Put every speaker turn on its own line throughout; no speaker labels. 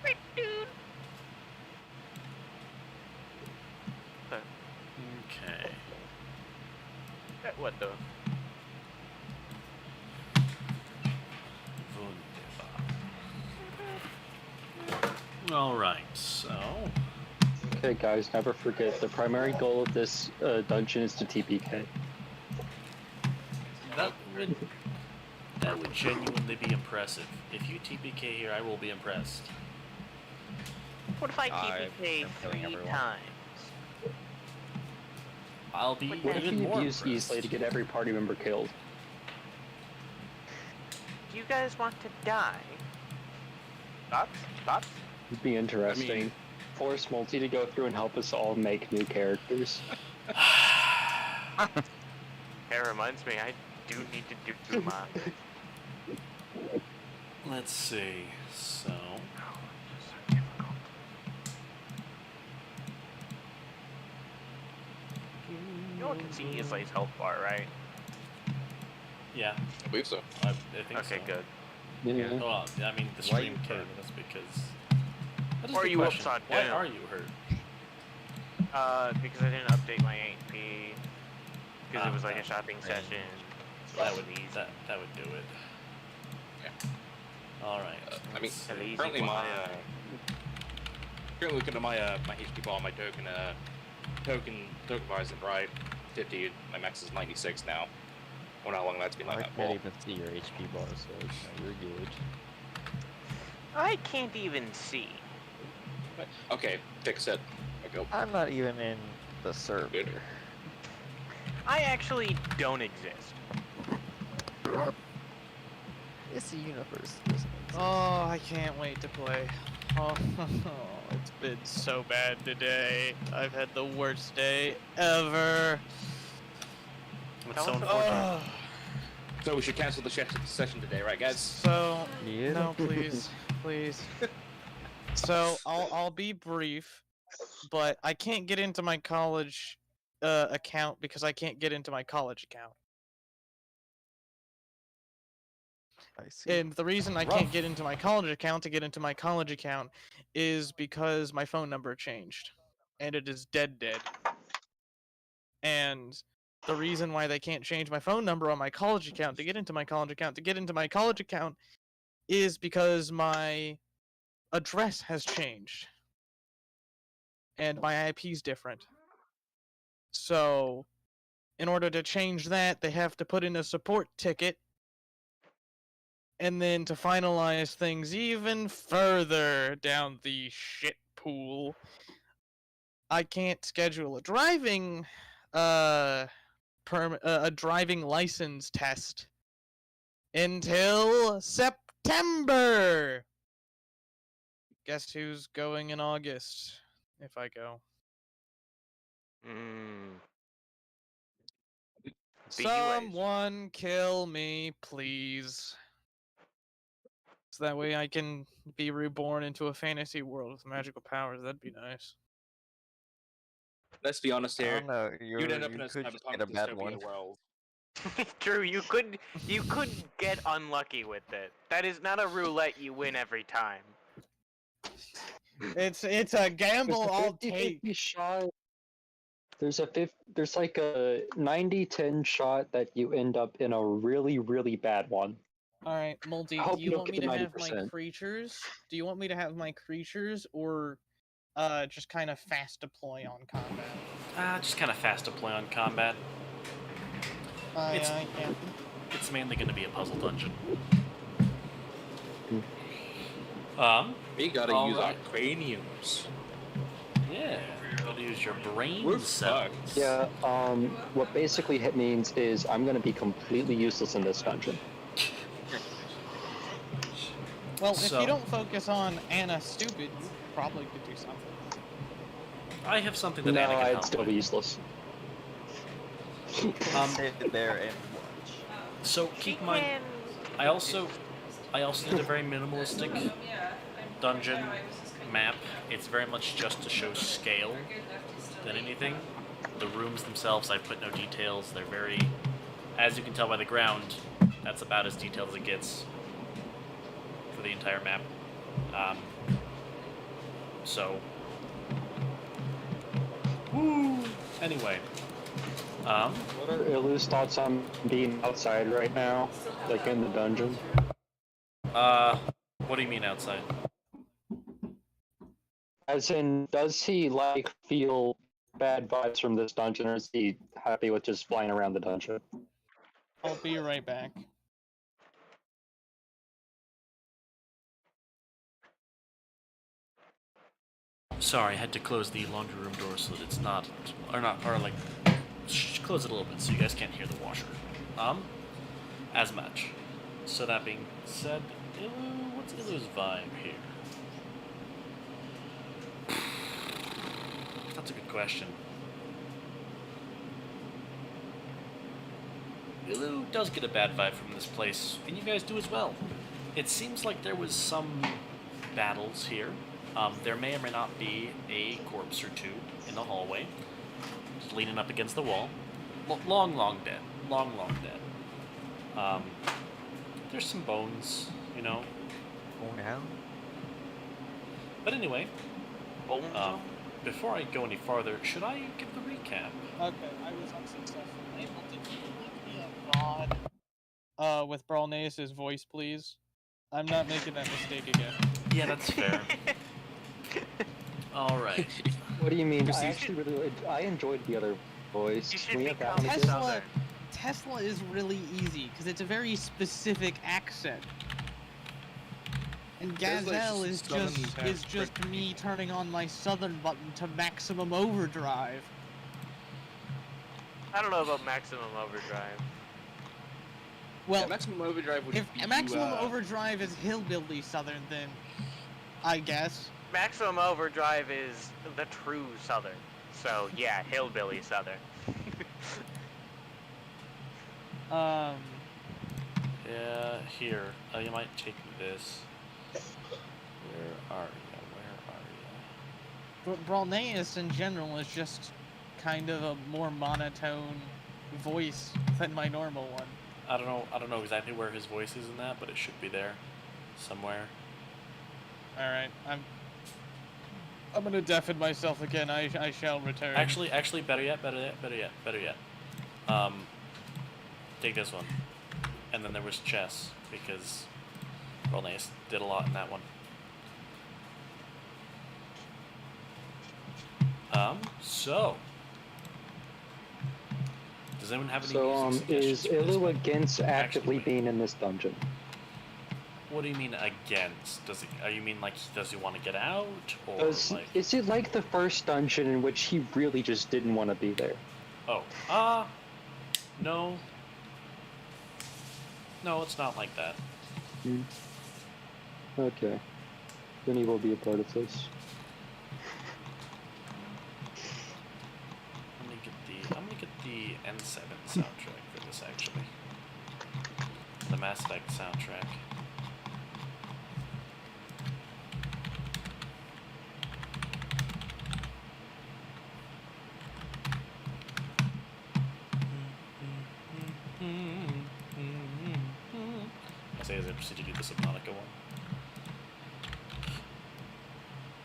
Okay.
What though?
Wunderbar. Alright, so...
Okay, guys, never forget, the primary goal of this dungeon is to TPK.
That would genuinely be impressive. If you TPK here, I will be impressed.
What if I TPK 3 times?
I'll be
What if
even
you
more
use
impressed.
easily to get every party member killed?
Do you guys want to die? Thoughts? Thoughts?
It'd be interesting.
I mean-
Force Multi to go through and help us all make new characters.
That reminds me, I do need to do Guma.
Let's see, so...
No one can see Islay's health bar, right?
Yeah,
I believe so.
I think
Okay,
so.
good.
Yeah.
Well, I mean, the
Why
stream
you
can,
hurt?
that's because... That is
Or
the
you
question.
upside
Why
down.
are you hurt?
Because I didn't update my HP. Because it was like a shopping
Right.
session.
That would do it.
Yeah.
Alright.
I mean,
At least
currently
you
my
want-
currently looking at my my HP bar, my token visor, right? 50. My max is 96 now. Wonder how long that's been like
I
that
can't
for.
even see your HP bar, so you're good.
I can't even see.
Okay, fix it. Okay.
I'm not even in the server.
Good.
I actually don't exist.
It's a universe. Doesn't exist.
Oh, I can't wait to play. Oh, it's been so bad today. I've had the worst day ever.
What's so
Tell us
unfortunate?
Oh,
So we should cancel the session today, right, guys?
so
Yeah.
no, please, please. So I'll be brief, but I can't get into my college account because I can't get into my college account.
I see.
And the reason I can't get into my college account to get into my college account is because my phone number changed. And it is dead. And the reason why they can't change my phone number on my college account to get into my college account is because my address has changed. And my IP is different. So, in order to change that, they have to put in a support ticket. And then to finalize things even further down the shit pool, I can't schedule a driving a driving license test until September. Guess who's going in August if I go?
The UAs.
Someone kill me, please. So that way I can be reborn into a fantasy world with magical powers. That'd be nice.
Let's be honest
I
here.
don't know.
You'd end up in a
could just
cyberpunk
get a bad
dystopia
one.
world.
True, you could get unlucky with it. That is not a roulette you win every time.
It's a gamble I'll
50-50
take.
shot. There's like a 90-10 shot that you end up in a really, really bad one.
Alright, Multi,
I hope
do
you
you
don't
want me
get
to
the
have my
90%.
creatures? Do you want me to have my creatures or just kind of fast deploy on combat?
Just kind of fast to play on combat. It's-
Yeah.
It's mainly going to be a puzzle dungeon.
We gotta
All
use
right.
our craniums.
Yeah, gotta use your brain
We're
cells.
fucked.
Yeah, what basically it means is I'm gonna be completely useless in this dungeon.
Well, if
So-
you don't focus on Anna stupid, you probably could do something.
I have something that
No,
Anna can
I'd
help
still
with.
be useless.
Sit there and watch.
So keep in mind, I also did a very minimalistic dungeon map. It's very much just to show scale than anything. The rooms themselves, I put no details. They're very, as you can tell by the ground, that's about as detailed as it gets for the entire map. So, woo. Anyway,
What are Ilu's thoughts on being outside right now, like in the dungeon?
what do you mean outside?
As in, does he like feel bad vibes from this dungeon, or is he happy with just flying around the dungeon?
I'll be right back.
Sorry, I had to close the laundry room door so that it's not, or like, close it a little bit so you guys can't hear the washer. As much. So that being said, Ilu, what's Ilu's vibe here? That's a good question. Ilu does get a bad vibe from this place, and you guys do as well. It seems like there was some battles here. There may or may not be a corpse or two in the hallway, just leaning up against the wall. Long dead. Long dead. There's some bones, you know.
Oh now?
But anyway,
Bones.
before I go any farther, should I give the recap?
Okay, I was unsuccessful. Able to give me a VOD with Bralnaeus' voice, please. I'm not making that mistake again.
Yeah, that's fair. All right.
What do you mean? I actually really, I enjoyed the other voice.
You should
Can we have that
become
one again?
Tesla, Tesla is really easy because it's a very specific accent. And
Tesla
Gazelle
is
is
southern
just
accent.
me turning on my southern button to maximum overdrive.
I don't know about maximum overdrive.
Well,
Yeah, maximum overdrive would
if
be
maximum overdrive is hillbilly southern, then I guess.
Maximum overdrive is the true southern. So yeah, hillbilly southern.
Um,
Yeah, here. You might take this. Where are you?
but Bralnaeus in general is just kind of a more monotone voice than my normal one.
I don't know exactly where his voice is in that, but it should be there somewhere.
All right, I'm gonna deafen myself again. I shall return.
Actually, better yet. Take this one. And then there was chess, because Rolnace did a lot in that one. So does anyone have any
So,
music
is
suggestions for this
Ilu
one?
against actively
wait.
being in this dungeon?
What do you mean against? You mean like does he want to get out, or like?
Is it like the first dungeon in which he really just didn't want to be there?
Oh, no. No, it's not like that.
Hmm. Okay. Then he will be a part of this.
I'm gonna get the N7 soundtrack for this actually. The Mass Effect soundtrack. I say as I proceed to do the Subnautica one.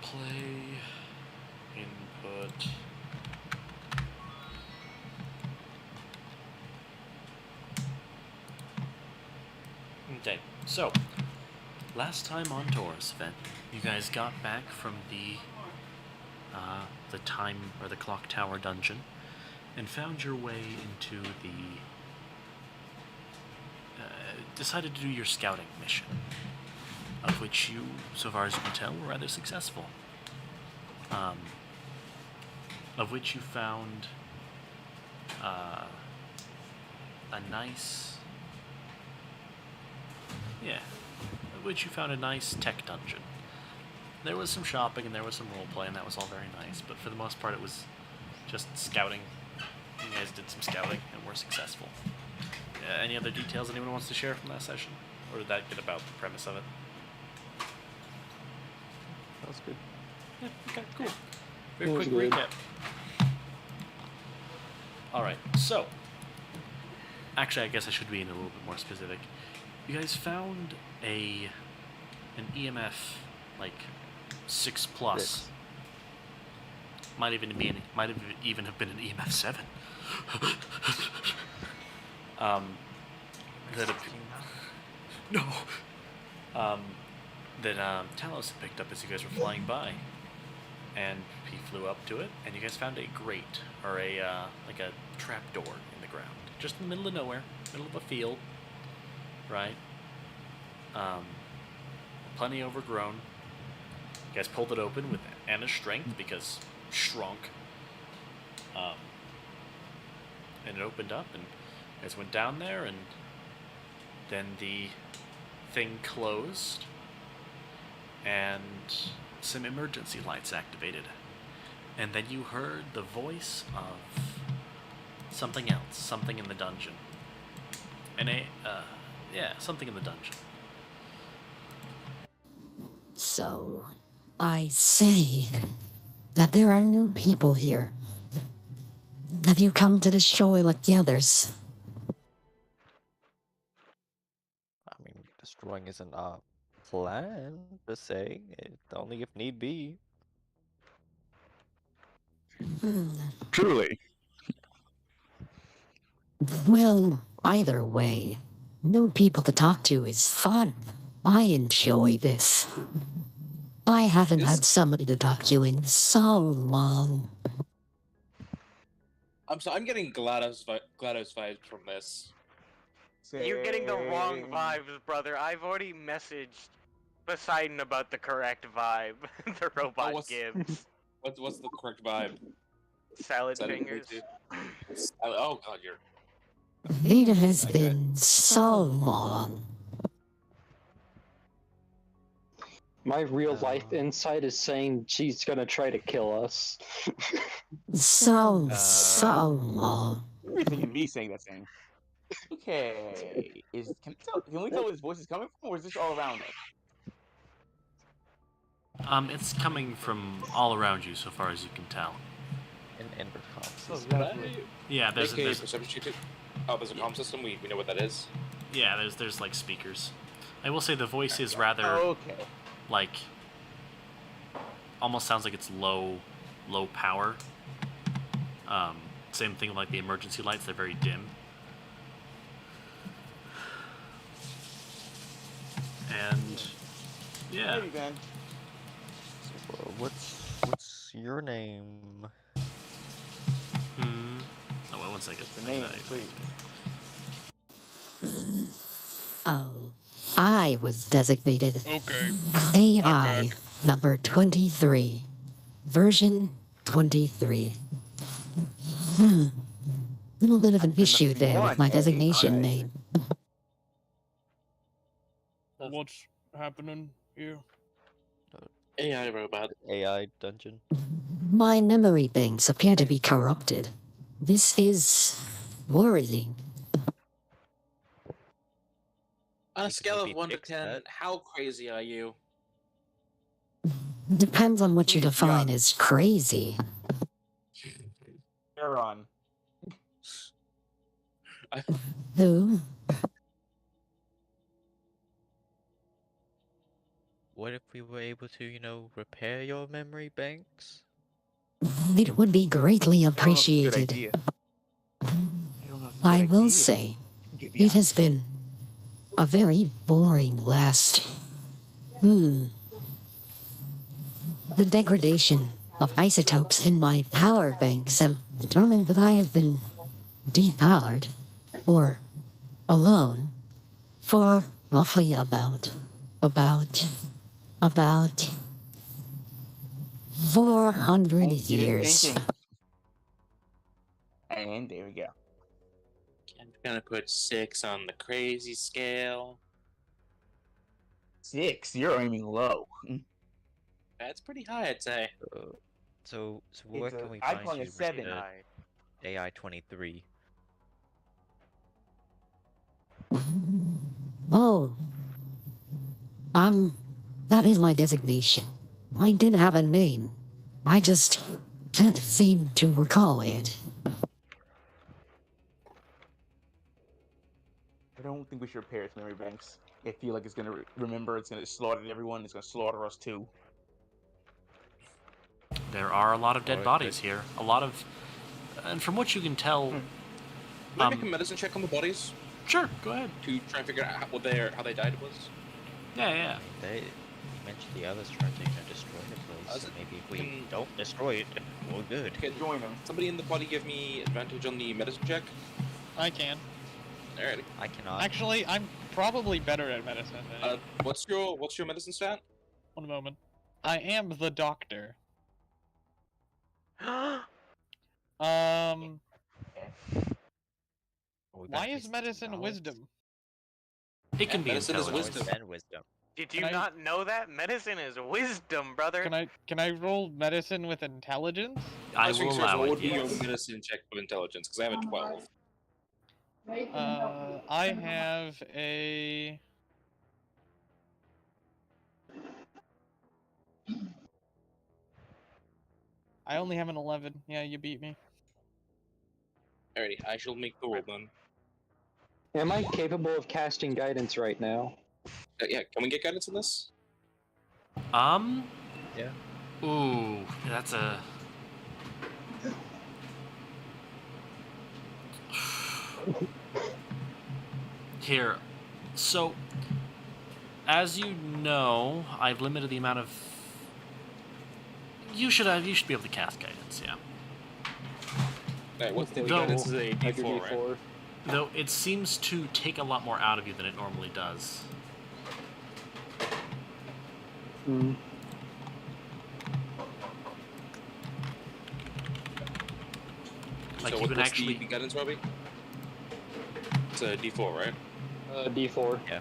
Play. Input. Okay, so last time on Torus event, you guys got back from the time or the clock tower dungeon and found your way into the decided to do your scouting mission, of which you, so far as you can tell, were rather successful. Of which you found a nice, which you found a nice tech dungeon. There was some shopping and there was some roleplay, and that was all very nice, but for the most part it was just scouting. You guys did some scouting and were successful. Any other details anyone wants to share from that session? Or did that get about the premise of it?
That was good.
Yeah, okay, cool. Very
That
quick
was good.
recap. Alright, so actually I guess I should be a little bit more specific. You guys found an EMF like 6 plus.
6.
Might even have been an EMF 7. That no. That Talos had picked up as you guys were flying by, and he flew up to it, and you guys found a grate or a like a trap door in the ground, just in the middle of nowhere, middle of a field, right? Plenty overgrown. You guys pulled it open with Anna's strength because shrunk. And it opened up, and you guys went down there, and then the thing closed, and some emergency lights activated. And then you heard the voice of something else, something in the dungeon. Something in the dungeon.
So, I say that there are new people here. Have you come to destroy like the others?
I mean, destroying isn't our plan, per se. Only if need be.
Truly.
Well, either way, new people to talk to is fun. I enjoy this. I haven't had somebody to talk to in so long.
I'm getting GLaDOS vibes from this.
You're getting the wrong vibes, brother. I've already messaged Poseidon about the correct vibe the robot gives.
What's the correct vibe?
Salad
Salad
fingers.
Oh god, you're.
It has been so long.
My real life insight is saying she's gonna try to kill us.
So long.
Everything in me saying that thing. Okay. Can we tell where his voice is coming from, or is this all around us?
It's coming from all around you, so far as you can tell.
An intercom
Oh,
system.
lovely.
Yeah, there's
There's a comm system. We know what that is.
yeah, there's like speakers. I will say the voice is rather
Okay.
like almost sounds like it's low power. Same thing with like the emergency lights; they're very dim. And yeah,
Hey, man.
What's your name?
Oh, wait, 1 second.
The name, please.
Oh, I was designated
Okay.
AI number 23. Version 23. Little bit of an issue there with my designation name.
What's happening here?
AI robot.
AI dungeon.
My memory banks appear to be corrupted. This is worrying.
On a
Can
scale
we
of 1 to
fix
10,
that?
how crazy are you?
Depends on what you define as crazy.
You're on.
Who?
What if we were able to, repair your memory banks?
It would be greatly
Good
appreciated.
idea.
I will say, it has been a very boring last. The degradation of isotopes in my power banks have determined that I have been depowered, or alone, for roughly about 400 years.
And there we go.
I'm gonna put 6 on the crazy scale.
6. You're aiming low.
That's pretty high, I'd say.
So where
It's
can we
I'm
find
calling
you,
it 7.
Mr. AI 23?
Oh. That is my designation. I did have a name. I just can't seem to recall it.
I don't think we should repair its memory banks. I feel like it's gonna remember. It's gonna slaughter everyone. It's gonna slaughter us too.
There are a lot of dead
Or
bodies here. A lot of, and from what you can tell,
Can I make a medicine check on the bodies
sure, go ahead.
to try and figure out how they died was?
Yeah.
They mentioned the others trying to destroy the place. So maybe if we don't destroy it, we're good.
Can
Join them.
somebody in the party give me advantage on the medicine check?
I can.
Alrighty.
I cannot.
Actually, I'm probably better at medicine than
What's your medicine stat?
One moment. I am the doctor. Why is medicine wisdom?
It can be
medicine is
intelligence.
wisdom.
And wisdom.
Did you
Can I-
not know that? Medicine is wisdom, brother.
Can I roll medicine with intelligence?
I
Question
will
says,
allow
what
it,
would be your
yes.
medicine check with intelligence? Because I have a 12.
I have a. I only have an 11. Yeah, you beat me.
Alrighty, I shall make the roll then.
Am I capable of casting guidance right now?
Yeah, can we get guidance on this?
Yeah.
Ooh, that's a... Here, so, as you know, I've limited the amount of... You should be able to cast guidance, yeah.
Alright, what's the
No.
guidance is a
Like a
D4, right?
D4.
Though it seems to take a lot more out of you than it normally does.
Mm.
Like
So
you can
what's
actually...
the guidance, Robbie? It's a D4, right?
D4.
Yeah.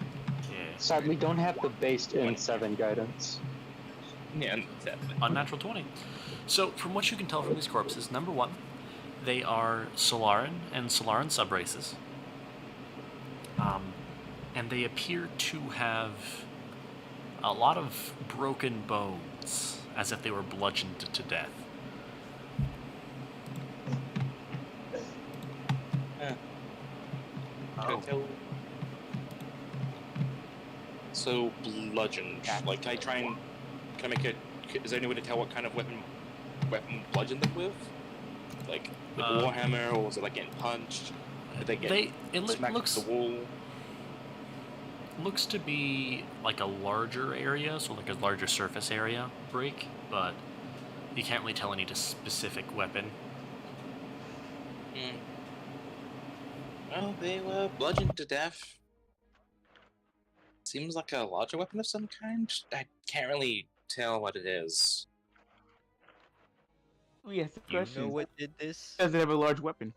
Sadly, we don't have the based in 7 guidance.
Yeah, and exactly.
Unnatural 20. So, from what you can tell from these corpses, number one, they are Solaran and Solaran subraces. And they appear to have a lot of broken bones, as if they were bludgeoned to death.
So bludgeoned. Like, can I make it? Is there any way to tell what kind of weapon bludgeoned them with? Like a warhammer, or was it like getting punched? Did they get smacked
looks
to the wall?
looks to be like a larger area, so like a larger surface area break, but you can't really tell any specific weapon.
Well, they were bludgeoned to death. Seems like a larger weapon of some kind. I can't really tell what it is.
We asked the
Do you
question.
know what did this?
Does it have a large weapon?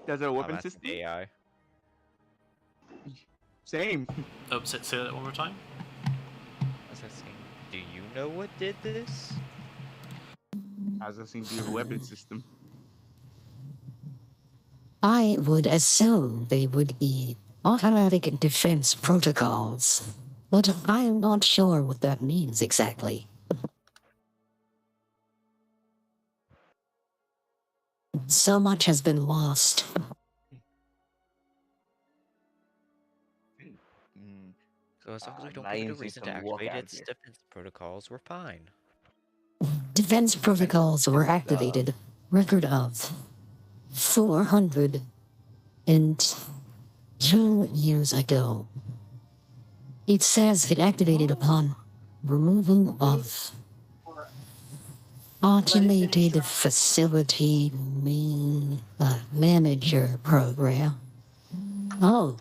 Does it have a
Oh,
weapon
that's
system?
AI.
Same.
Oh, say that one more time?
As I was saying, do you know what did this?
As I've seen, do you have a weapon system?
I would assume they would be automatic defense protocols, but I'm not sure what that means exactly. So much has been lost.
So as long as we don't give it a
Lions
reason
need
to
to walk
activate
out
its
here.
defense protocols, we're fine.
Defense protocols were activated. Record of 402 years ago. It says it activated upon removal of automated facility manager program. Oh,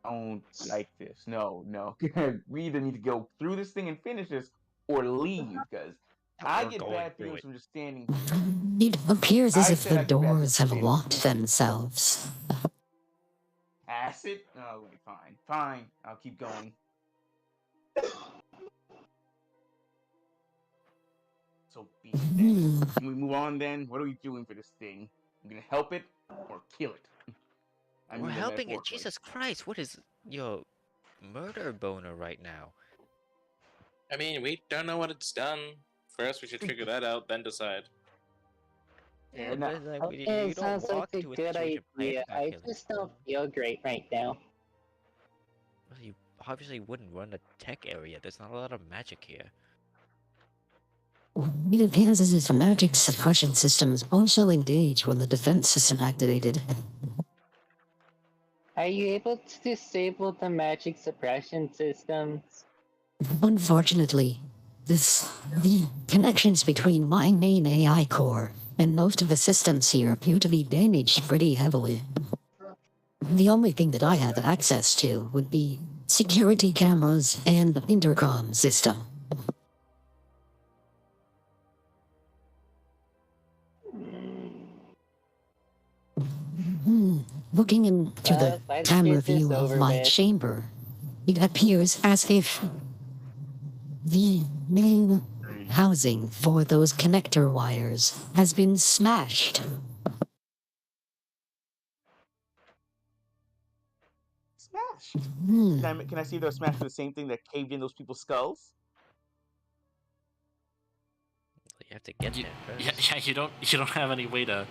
I don't like this. No. We either need to go through this thing and finish this, or leave, because I
We're
get
going
bad
through
feelings
it.
from just standing.
it appears as
I
if
said
the
I'd be back
doors have
in
locked themselves.
Acid? Oh, okay, fine. I'll keep going. So be it then. Can we move on then? What are we doing for this thing? I'm gonna help it or kill it. I
We're
mean that
helping it.
metaphorically.
Jesus Christ, what is your murder boner right now?
I mean, we don't know what it's done. First, we should figure that out, then decide.
Fair
but,
enough.
like,
Okay,
you don't
sounds like
walk
a
to a
good
situation planning
idea.
on
I
killing
just don't
someone.
feel great right now.
Well, you obviously wouldn't run a tech area. There's not a lot of magic here.
It appears as if the magic suppression systems also engage when the defense system activated.
Are you able to disable the magic suppression systems?
Unfortunately, the connections between my main AI core and most of the systems here appear to be damaged pretty heavily. The only thing that I have access to would be security cameras and the intercom system. Looking into the
let's
camera
get this
view of
over
my
with.
chamber, it appears as if the main housing for those connector wires has been smashed.
Smashed. Can I see if they're smashed with the same thing that caved in those people's skulls?
You have to get there first.
Yeah, you don't have any way to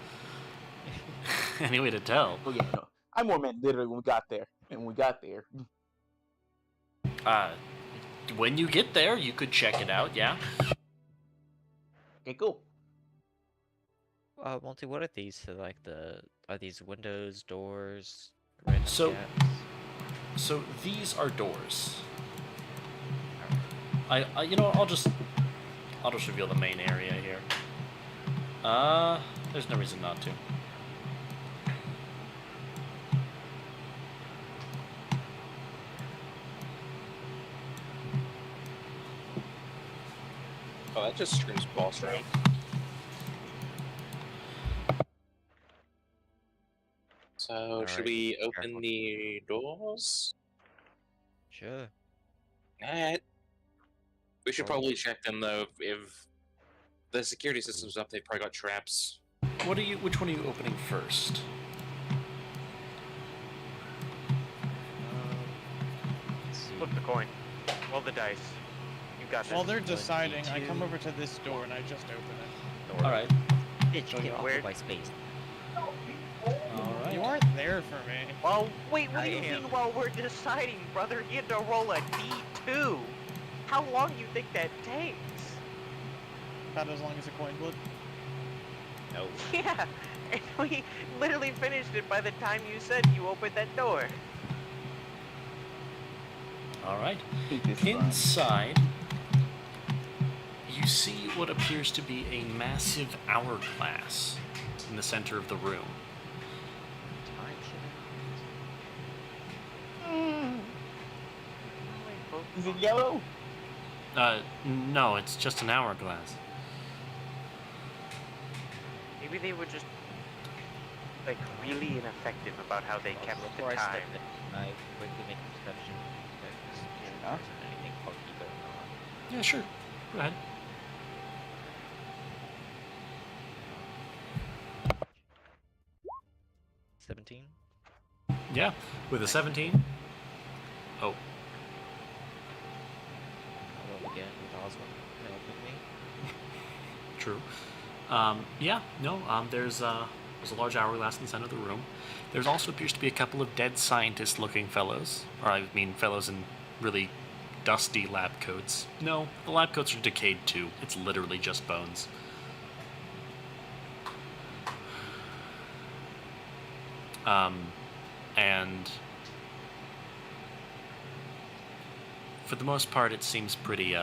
any way to tell.
Oh yeah, no. I more meant literally when we got there. And when we got there.
When you get there, you could check it out. Yeah.
Okay, cool.
Monty, what are these? So, like are these windows, doors, random
So-
gaps?
So these are doors. I you know what, I'll just reveal the main area here. There's no reason not to.
Oh, that just screams boss room. So, should
Alright,
we open
careful.
the doors?
Sure.
We should
Oh.
probably check them though. If the security system's up, they probably got traps.
Which one are you opening first?
Let's see.
Flip the coin. Roll the dice. You got this.
While they're
One,
deciding, I
two.
come over to this door and I just open it.
Door.
All right.
Bitch,
So
get off
where-
of my space.
All right.
You aren't there for me.
Well, wait, what
I
do you
am.
mean while we're deciding, brother? He had to roll a D2. How long do you think that takes?
About as long as a coin flip.
No.
Yeah, and we literally finished it by the time you said you opened that door.
All right.
Hate this slime.
Inside, you see what appears to be a massive hourglass in the center of the room.
Time
Is it yellow?
No, it's just an hourglass.
Maybe they were just like really ineffective about how they kept the
Before I step
time.
in, I quickly make a perception check to see if
Enough.
there's anything funky going on.
Yeah, sure. Go ahead.
— 17?
Yeah, with a 17. Oh,
I'll roll again with Oswald helping me.
true. Yeah, no, there's a large hourglass in the center of the room. There's also appears to be a couple of dead scientist-looking fellows, or I mean fellows in really dusty lab coats. No, the lab coats are decayed too. It's literally just bones. And for the most part, it seems pretty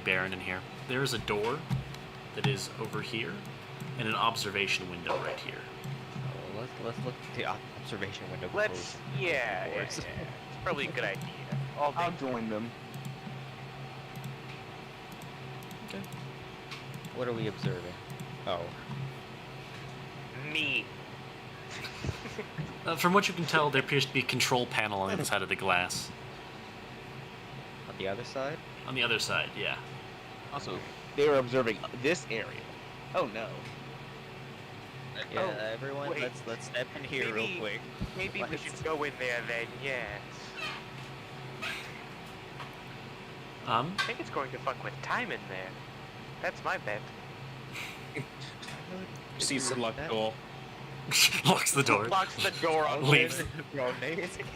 barren in here. There is a door that is over here, and an observation window right here.
Oh, let's look at the observation window. before
Let's,
we-
yeah, yeah,
doors.
yeah. It's probably a good idea. All day.
I'll join them.
Okay.
What are we observing? Oh,
Me.
From what you can tell, there appears to be a control panel on the other side of the glass.
on the other side?
On the other side, yeah.
Also, they were observing this area. Oh no.
Yeah,
Oh,
everyone,
wait.
let's step in here real
Maybe-
quick.
Maybe we
What?
should go in there then, yes. I think it's going to fuck with time in there. That's my bet.
See some luck door.
Locks the door.
Locks the door on
Leaves.
him.
Bro, Nate, it's okay.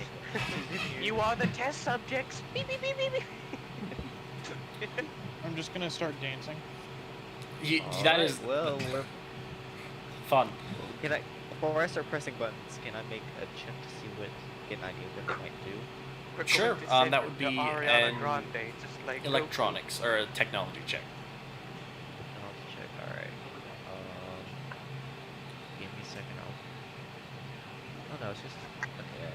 You are the test subjects. Beep, beep, beep, beep, beep.
I'm just gonna start dancing.
That is
well, we're
fun.
Can I, before I start pressing buttons, can I make a check to see what, get an idea of what they might do?
We're
Sure,
going to send
that would
them to
be
Ariana
an
Grande, just like
electronics or a technology check.
I'll check, alright. Give me a second, oh no, it's just, okay, yeah,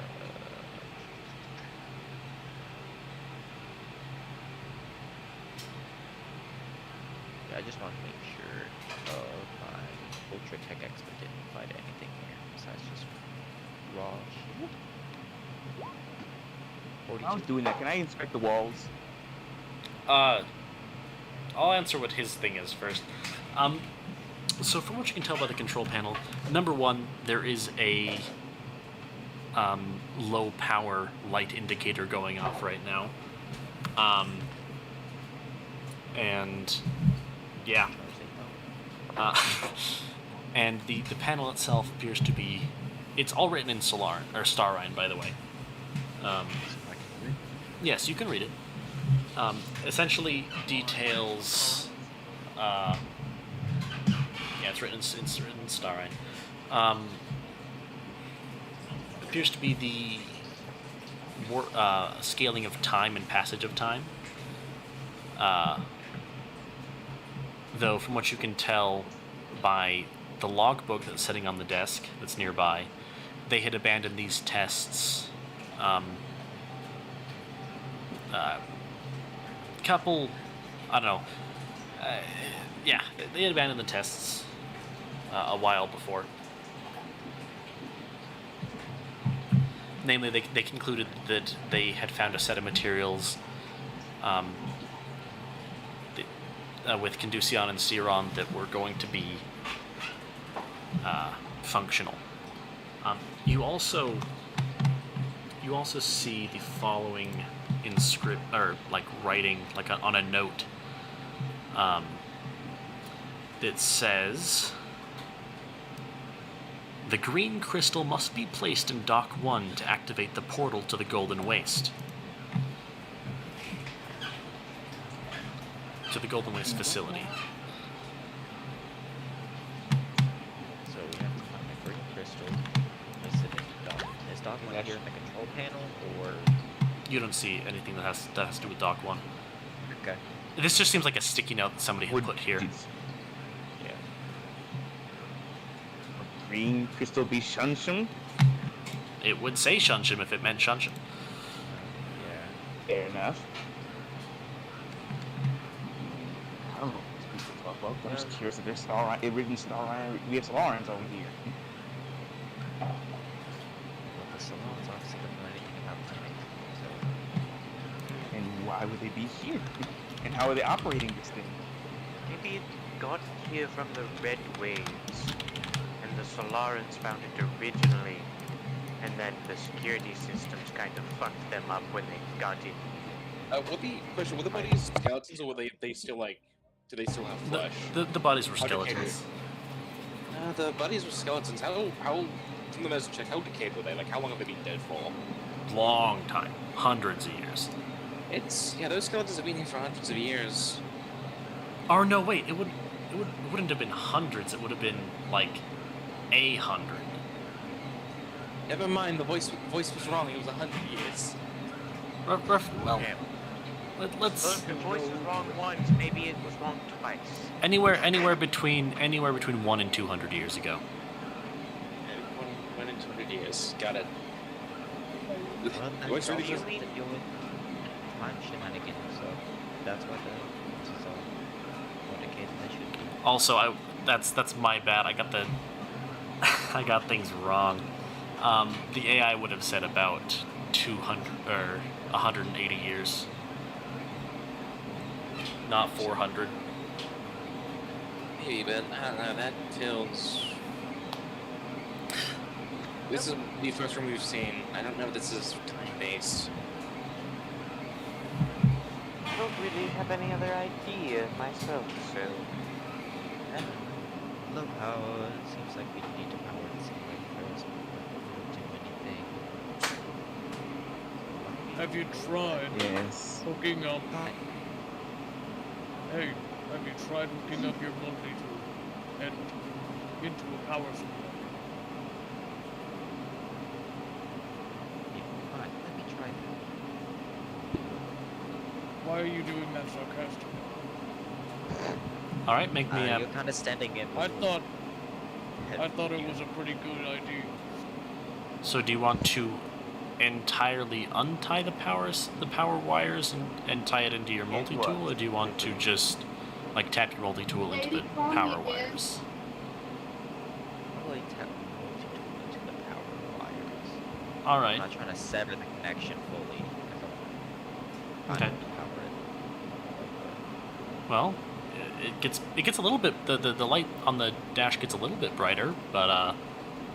I just want to make sure my Ultra Tech Expert didn't find anything here besides just raw shit.
I was doing that. Can I inspect the walls?
I'll answer what his thing is first. So from what you can tell by the control panel, number one, there is a low power light indicator going off right now. And yeah. And the panel itself appears to be, it's all written in Starine, by the way. Yes, you can read it. Essentially details. Yeah, it's written in Starine. Appears to be the scaling of time and passage of time. Though, from what you can tell by the logbook that's sitting on the desk that's nearby, they had abandoned these tests. Couple, I don't know. Yeah, they had abandoned the tests a while before. Namely, they concluded that they had found a set of materials with Conducion and Seron that were going to be functional. You also see the following writing on a note that says, "The green crystal must be placed in Dock 1 to activate the portal to the Golden Waste." To the Golden Waste facility.
So we have to find the green crystal. Is it in Dock? Is Dock 1 here in the control panel, or?
You don't see anything that has to do with Dock 1.
Okay.
This just seems like a sticky note that somebody had put here.
Yeah.
Green crystal be Shunshun?
It would say Shunshun if it meant Shunshun.
Yeah.
Fair enough. I don't know what these people talk about. I'm just curious if there's written Starine. We have Solarans over here.
Well, the salons obviously don't know anything about planning, so.
And why would they be here? And how are they operating this thing?
Maybe it got here from the Red Waves, and the Solarans found it originally, and then the security systems kind of fucked them up when they got in.
Were the bodies skeletons, or were they still like? Do they still have flesh?
The bodies were
How
skeletons.
The bodies were skeletons. How from the message check? How decayed were they? Like, how long have they been dead for?
Long time, hundreds of years.
Those skeletons have been here for hundreds of years.
Or no, wait, it wouldn't have been hundreds. It would have been like 100.
Never mind, the voice was wrong. It was 100 years.
Well, let's.
Well, if the voice was wrong once, maybe it was wrong twice.
Anywhere between 1 and 200 years ago.
One in 200 years. Got it.
Well,
Voice
that's
really
also
just-
to do with time shenanigans, so that's what this is all indicated that should be.
Also, that's my bad. I got things wrong. The AI would have said about 200 or 180 years, not 400.
Maybe, but I don't know. That feels. This is the first one we've seen. I don't know if this is time-based.
I don't really have any other idea myself, so.
Low power. It seems like we need to power this away first before we do anything.
Have you tried
Yes.
hooking up? Hey, have you tried hooking up your multi-tool and into a power supply?
Yeah, fine, let me try that.
Why are you doing that sarcastically?
All right, make me.
You're kind of standing in.
I thought
between
it
you.
was a pretty good idea.
So, do you want to entirely untie the power wires and tie it into your multi-tool, or do you want to just like tap your multi-tool into the power wires?
Probably tap the multi-tool into the power wires.
All
I'm
right.
not trying to sever the connection fully. I don't
Okay.
want to power it.
Well, it gets a little bit the light on the dash gets a little bit brighter, but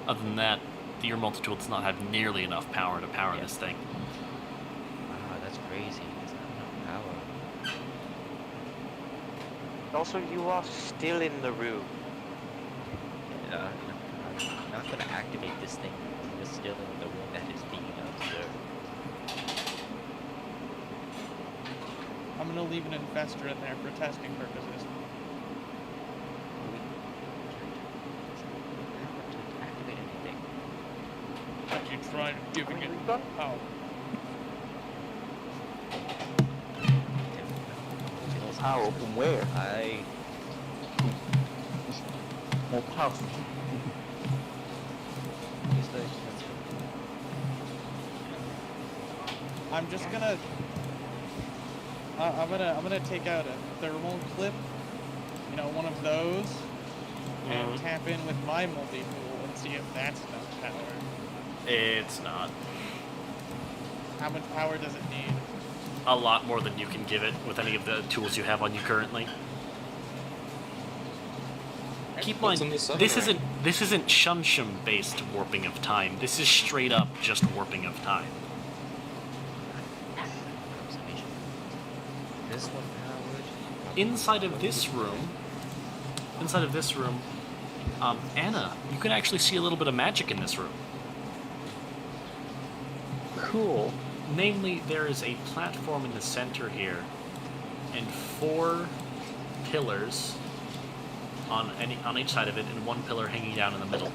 other than that, your multi-tool does not have nearly enough power to power this thing.
Wow, that's crazy. It's not enough power.
Also, you are still in the room.
I'm not gonna activate this thing. It's still in the room that is being observed.
I'm gonna leave an investor in there for testing purposes.
To activate anything.
Have you tried giving it power?
Power from where? More power.
I'm just gonna. I'm gonna take out a thermal clip, one of those, and tap in with my multi-tool and see if that's enough power.
It's not.
How much power does it need?
A lot more than you can give it with any of the tools you have on you currently. Keep in mind, this isn't Shunshum based warping of time. This is straight up just warping of time.
This one powered.
Inside of this room, Anna, you can actually see a little bit of magic in this room.
Cool.
Namely, there is a platform in the center here, and 4 pillars on each side of it, and 1 pillar hanging down in the middle.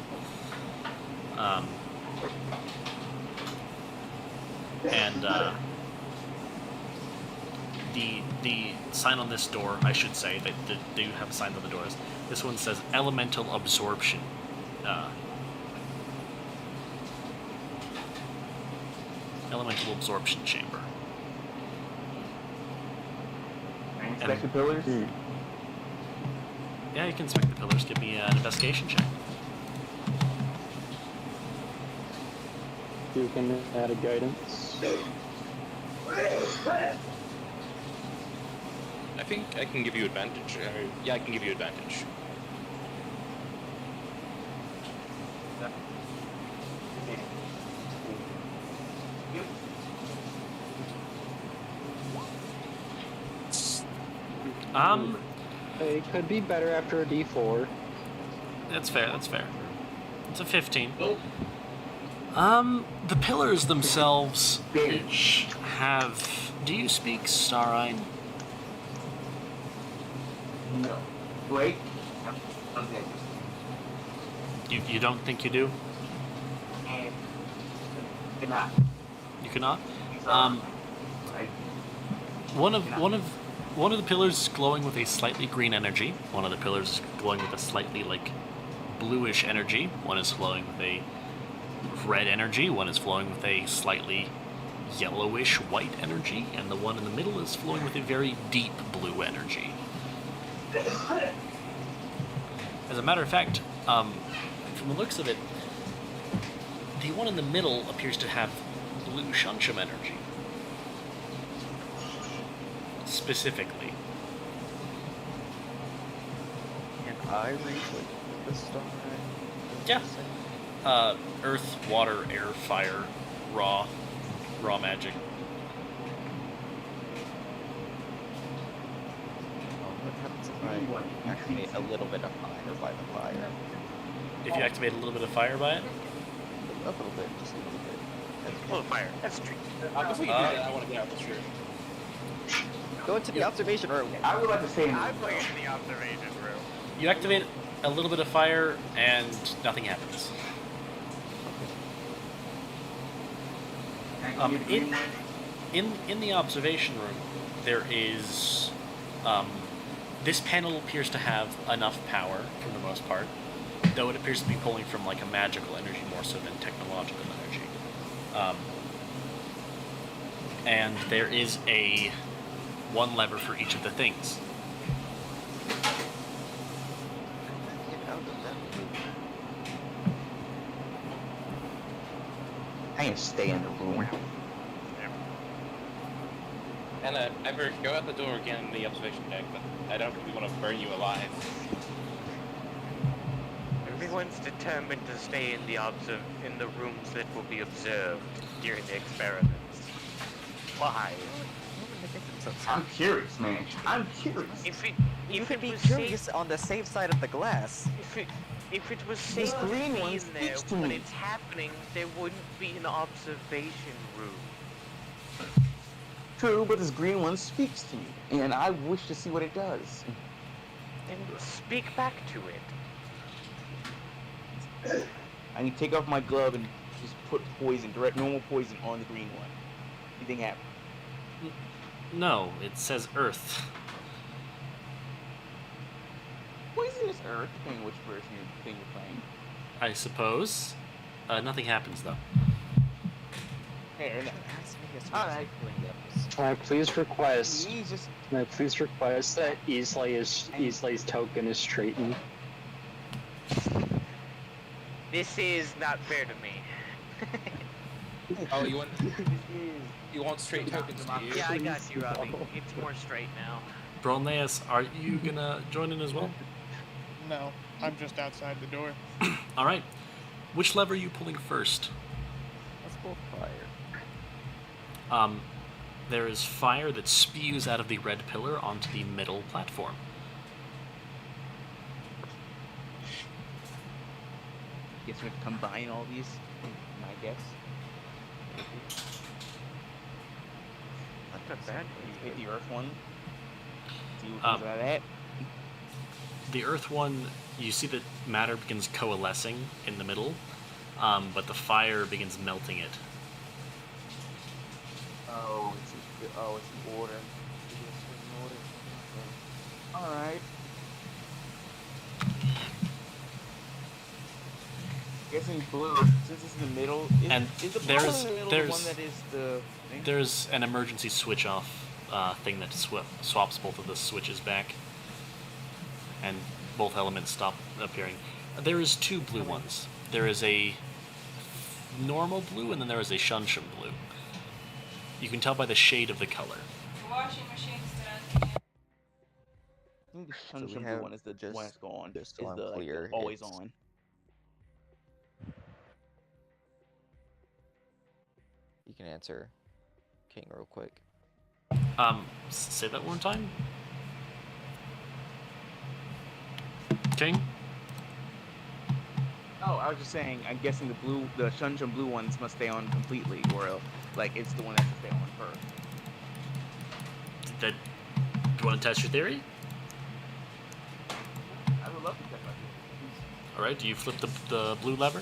The sign on this door, I should say, they do have signs on the doors. This one says elemental absorption. Elemental absorption chamber.
Inspect the pillars?
Yeah, you can inspect the pillars. Give me an investigation check.
You can add a guidance.
I think I can give you advantage. Yeah, I can give you advantage.
It could be better after a D4.
That's fair. It's a 15. The pillars themselves have. Do you speak Starine?
No. Wait.
You don't think you do?
Cannot.
You cannot. One of the pillars is glowing with a slightly green energy. One of the pillars is glowing with a slightly bluish energy. One is glowing with a red energy. One is flowing with a slightly yellowish white energy, and the one in the middle is flowing with a very deep blue energy. As a matter of fact, from the looks of it, the one in the middle appears to have blue Shunshum energy. Specifically.
Can I read what the star?
Yeah. Earth, water, air, fire, raw magic.
What happens if
green one.
Activate a little bit of fire by the fire.
If you activate a little bit of fire by it,
A little bit, just a little bit.
A little fire. That's true.
Before you do that, I want to get out the shirt.
Go into the observation room.
I would like to say
I'm going into the observation room.
you activate a little bit of fire and nothing happens. In the observation room, there is this panel appears to have enough power for the most part, though it appears to be pulling from like a magical energy more so than technological energy. And there is one lever for each of the things.
Get out of that room.
I can stay in the room.
And ever go out the door again in the observation deck, but I don't really want to burn you alive.
Everyone's determined to stay in the rooms that will be observed during the experiments. Why?
I'm curious, man. I'm curious.
You could be
was
curious on the safe side of the glass.
If it was safe to
green
be
one
in there
speaks to
when
me.
it's happening, there wouldn't be an observation room.
True, but this green one speaks to me, and I wish to see what it does.
And speak back to it.
I can take off my glove and just put poison, direct normal poison on the green one. Anything happen?
No, it says Earth.
Poisonous earth, depending on which version you're playing.
I suppose. Nothing happens though.
Fair enough.
Alright.
Can I please request?
Jesus.
Can I please request that Easley's token is straightened?
This is not fair to me.
Oh, you want straight tokens, do you?
Yeah, I got you, Robbie. It's more straight now.
Brolneus, are you gonna join in as well?
No, I'm just outside the door.
All right. Which lever are you pulling first?
Let's pull fire.
There is fire that spews out of the red pillar onto the middle platform.
Guess we have to combine all these. My guess.
Not that bad.
Hit the earth one. See what comes out of that.
The earth one, you see that matter begins coalescing in the middle, but the fire begins melting it.
Oh, it's in order. Alright. Guessing blue, since it's in the middle, is the blue in the middle the one that is the thing?
There's an emergency switch off thing that swaps both of the switches back, and both elements stop appearing. There is two blue ones. There is a normal blue, and then there is a shun blue. You can tell by the shade of the color.
The washing machine's done.
I think the
So we
shun
have
one is the
just-
one that's gone.
just
Is
so I'm
the, like,
clear,
always
it's-
on.
You can answer King real quick.
Say that one time. King?
Oh, I was just saying, I'm guessing the shun blue ones must stay on completely, or like it's the one that has to stay on first.
Do you want to test your theory?
I would love to test my theory.
All right. Do you flip the blue lever?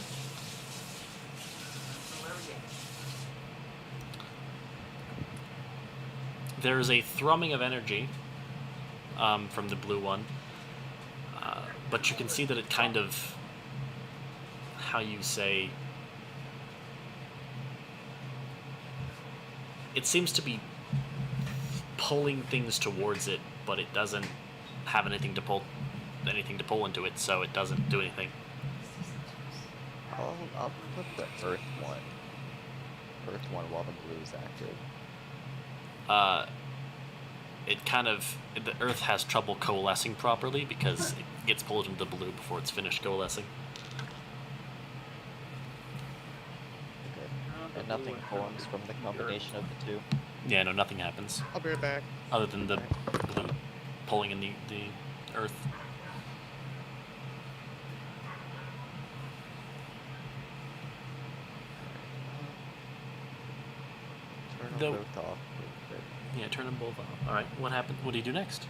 There is a thrumming of energy from the blue one, but you can see that it kind of, how you say, it seems to be pulling things towards it, but it doesn't have anything to pull into it, so it doesn't do anything.
I'll put the Earth one. Earth one while the blue is active.
The Earth has trouble coalescing properly because it gets pulled into the blue before it's finished coalescing.
Okay. And nothing forms from the combination of the two.
Yeah, no, nothing happens
I'll be right back.
other than the blue pulling in the Earth.
Turn them
Though-
both off.
Yeah, turn them both off. All right. What happened? What do you do next?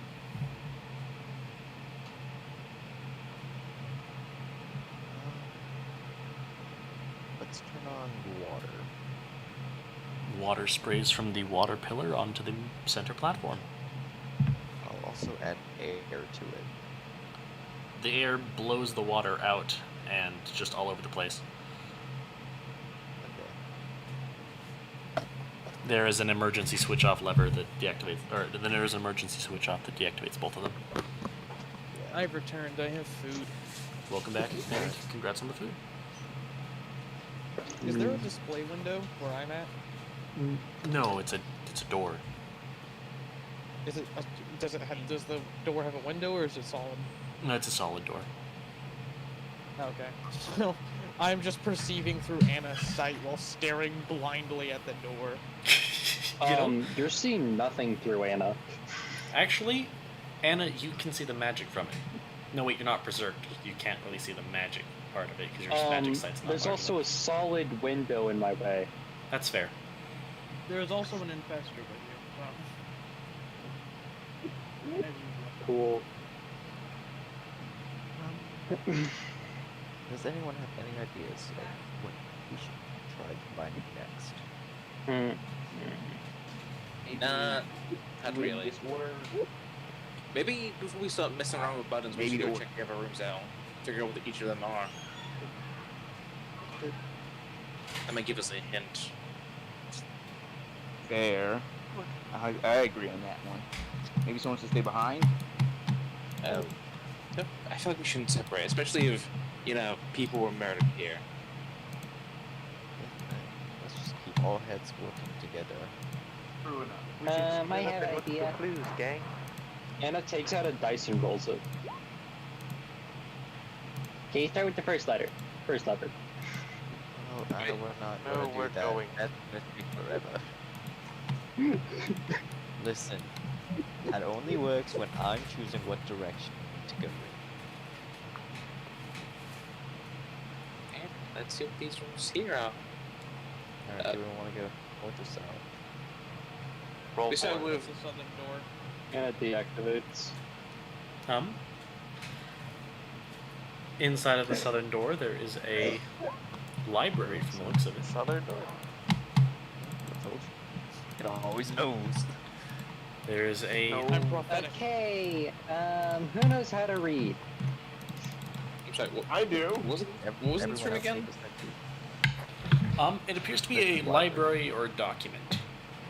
Let's turn on water.
Water sprays from the water pillar onto the center platform.
I'll also add air to it.
The air blows the water out and just all over the place.
Okay.
There is an emergency switch off lever that deactivates, or then there is an emergency switch off that deactivates both of them.
I've returned. I have food.
Welcome back, and congrats on the food.
Is there a display window where I'm at?
No, it's a door.
Is it? Does the door have a window, or is it solid?
No, it's a solid door.
Okay. So I'm just perceiving through Anna's sight while staring blindly at the door.
You're seeing nothing through Anna.
Actually, Anna, you can see the magic from it. No, wait, you're not berserked. You can't really see the magic part of it because your magic sight's not
There's
large
also
enough.
a solid window in my way.
That's fair.
There is also an infestor with you.
Cool.
Does anyone have any ideas of what we should try combining next?
Not really. Maybe before we start messing around with buttons, we should go check the other rooms out, figure out what each of them are. That might give us a hint.
Fair. I agree on that one. Maybe someone should stay behind.
I feel like we shouldn't separate, especially if, people were murdered here.
Let's just keep all heads working together.
True enough.
I have an idea.
Clues, gang.
Anna takes out a dice and rolls it.
Okay, start with the first letter. First lever.
Oh, no, we're not
No,
gonna do
we're
that.
going.
That's gonna take forever. Listen, that only works when I'm choosing what direction to go in.
And let's see what these rooms here are.
Alright, do we want to go north or south?
Roll
We start
forward.
with
The southern door.
Anna deactivates.
Inside of the southern door, there is a library from the looks of it.
Southern door.
I told you. It always knows.
There is a...
I'm prophetic.
Okay, who knows how to read?
I'm sorry, what
I do.
was it? What was in this room
Everyone
again?
else knows that too.
It appears to be a library or a document.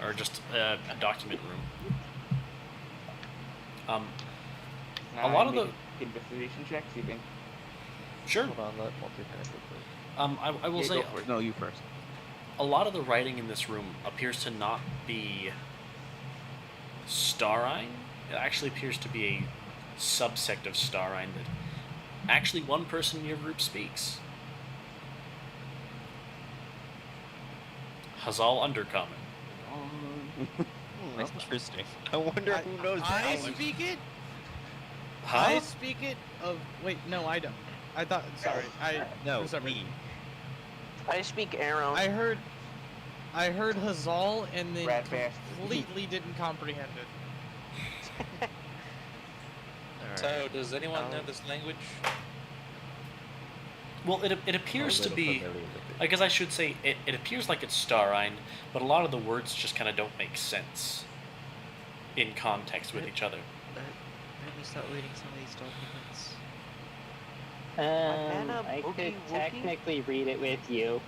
Or just a document room. A lot of the...
Investigation check, see if you can.
Sure.
Hold on, let multi-panic real quick.
I will
Yeah,
say...
go for it. No, you first.
A lot of the writing in this room appears to not be Starine. It actually appears to be a subsect of Starine that actually one person in your group speaks. Hazal Undercommon.
Interesting. I wonder who knows
I
that.
speak it.
Huh?
I speak it of. Wait, no, I don't. I thought. Sorry,
No,
for some reason.
I speak Arrow.
I heard Hazal and then
Rat bastard.
completely didn't comprehend it.
Alright.
So, does anyone know this language?
Well, it appears
A
to
little
be...
familiar with it.
I guess I should say it appears like it's Starine, but a lot of the words just kind of don't make sense in context with each other.
Maybe start reading some of these documents.
Banana
I
boogie
could
woogie?
technically read it with you.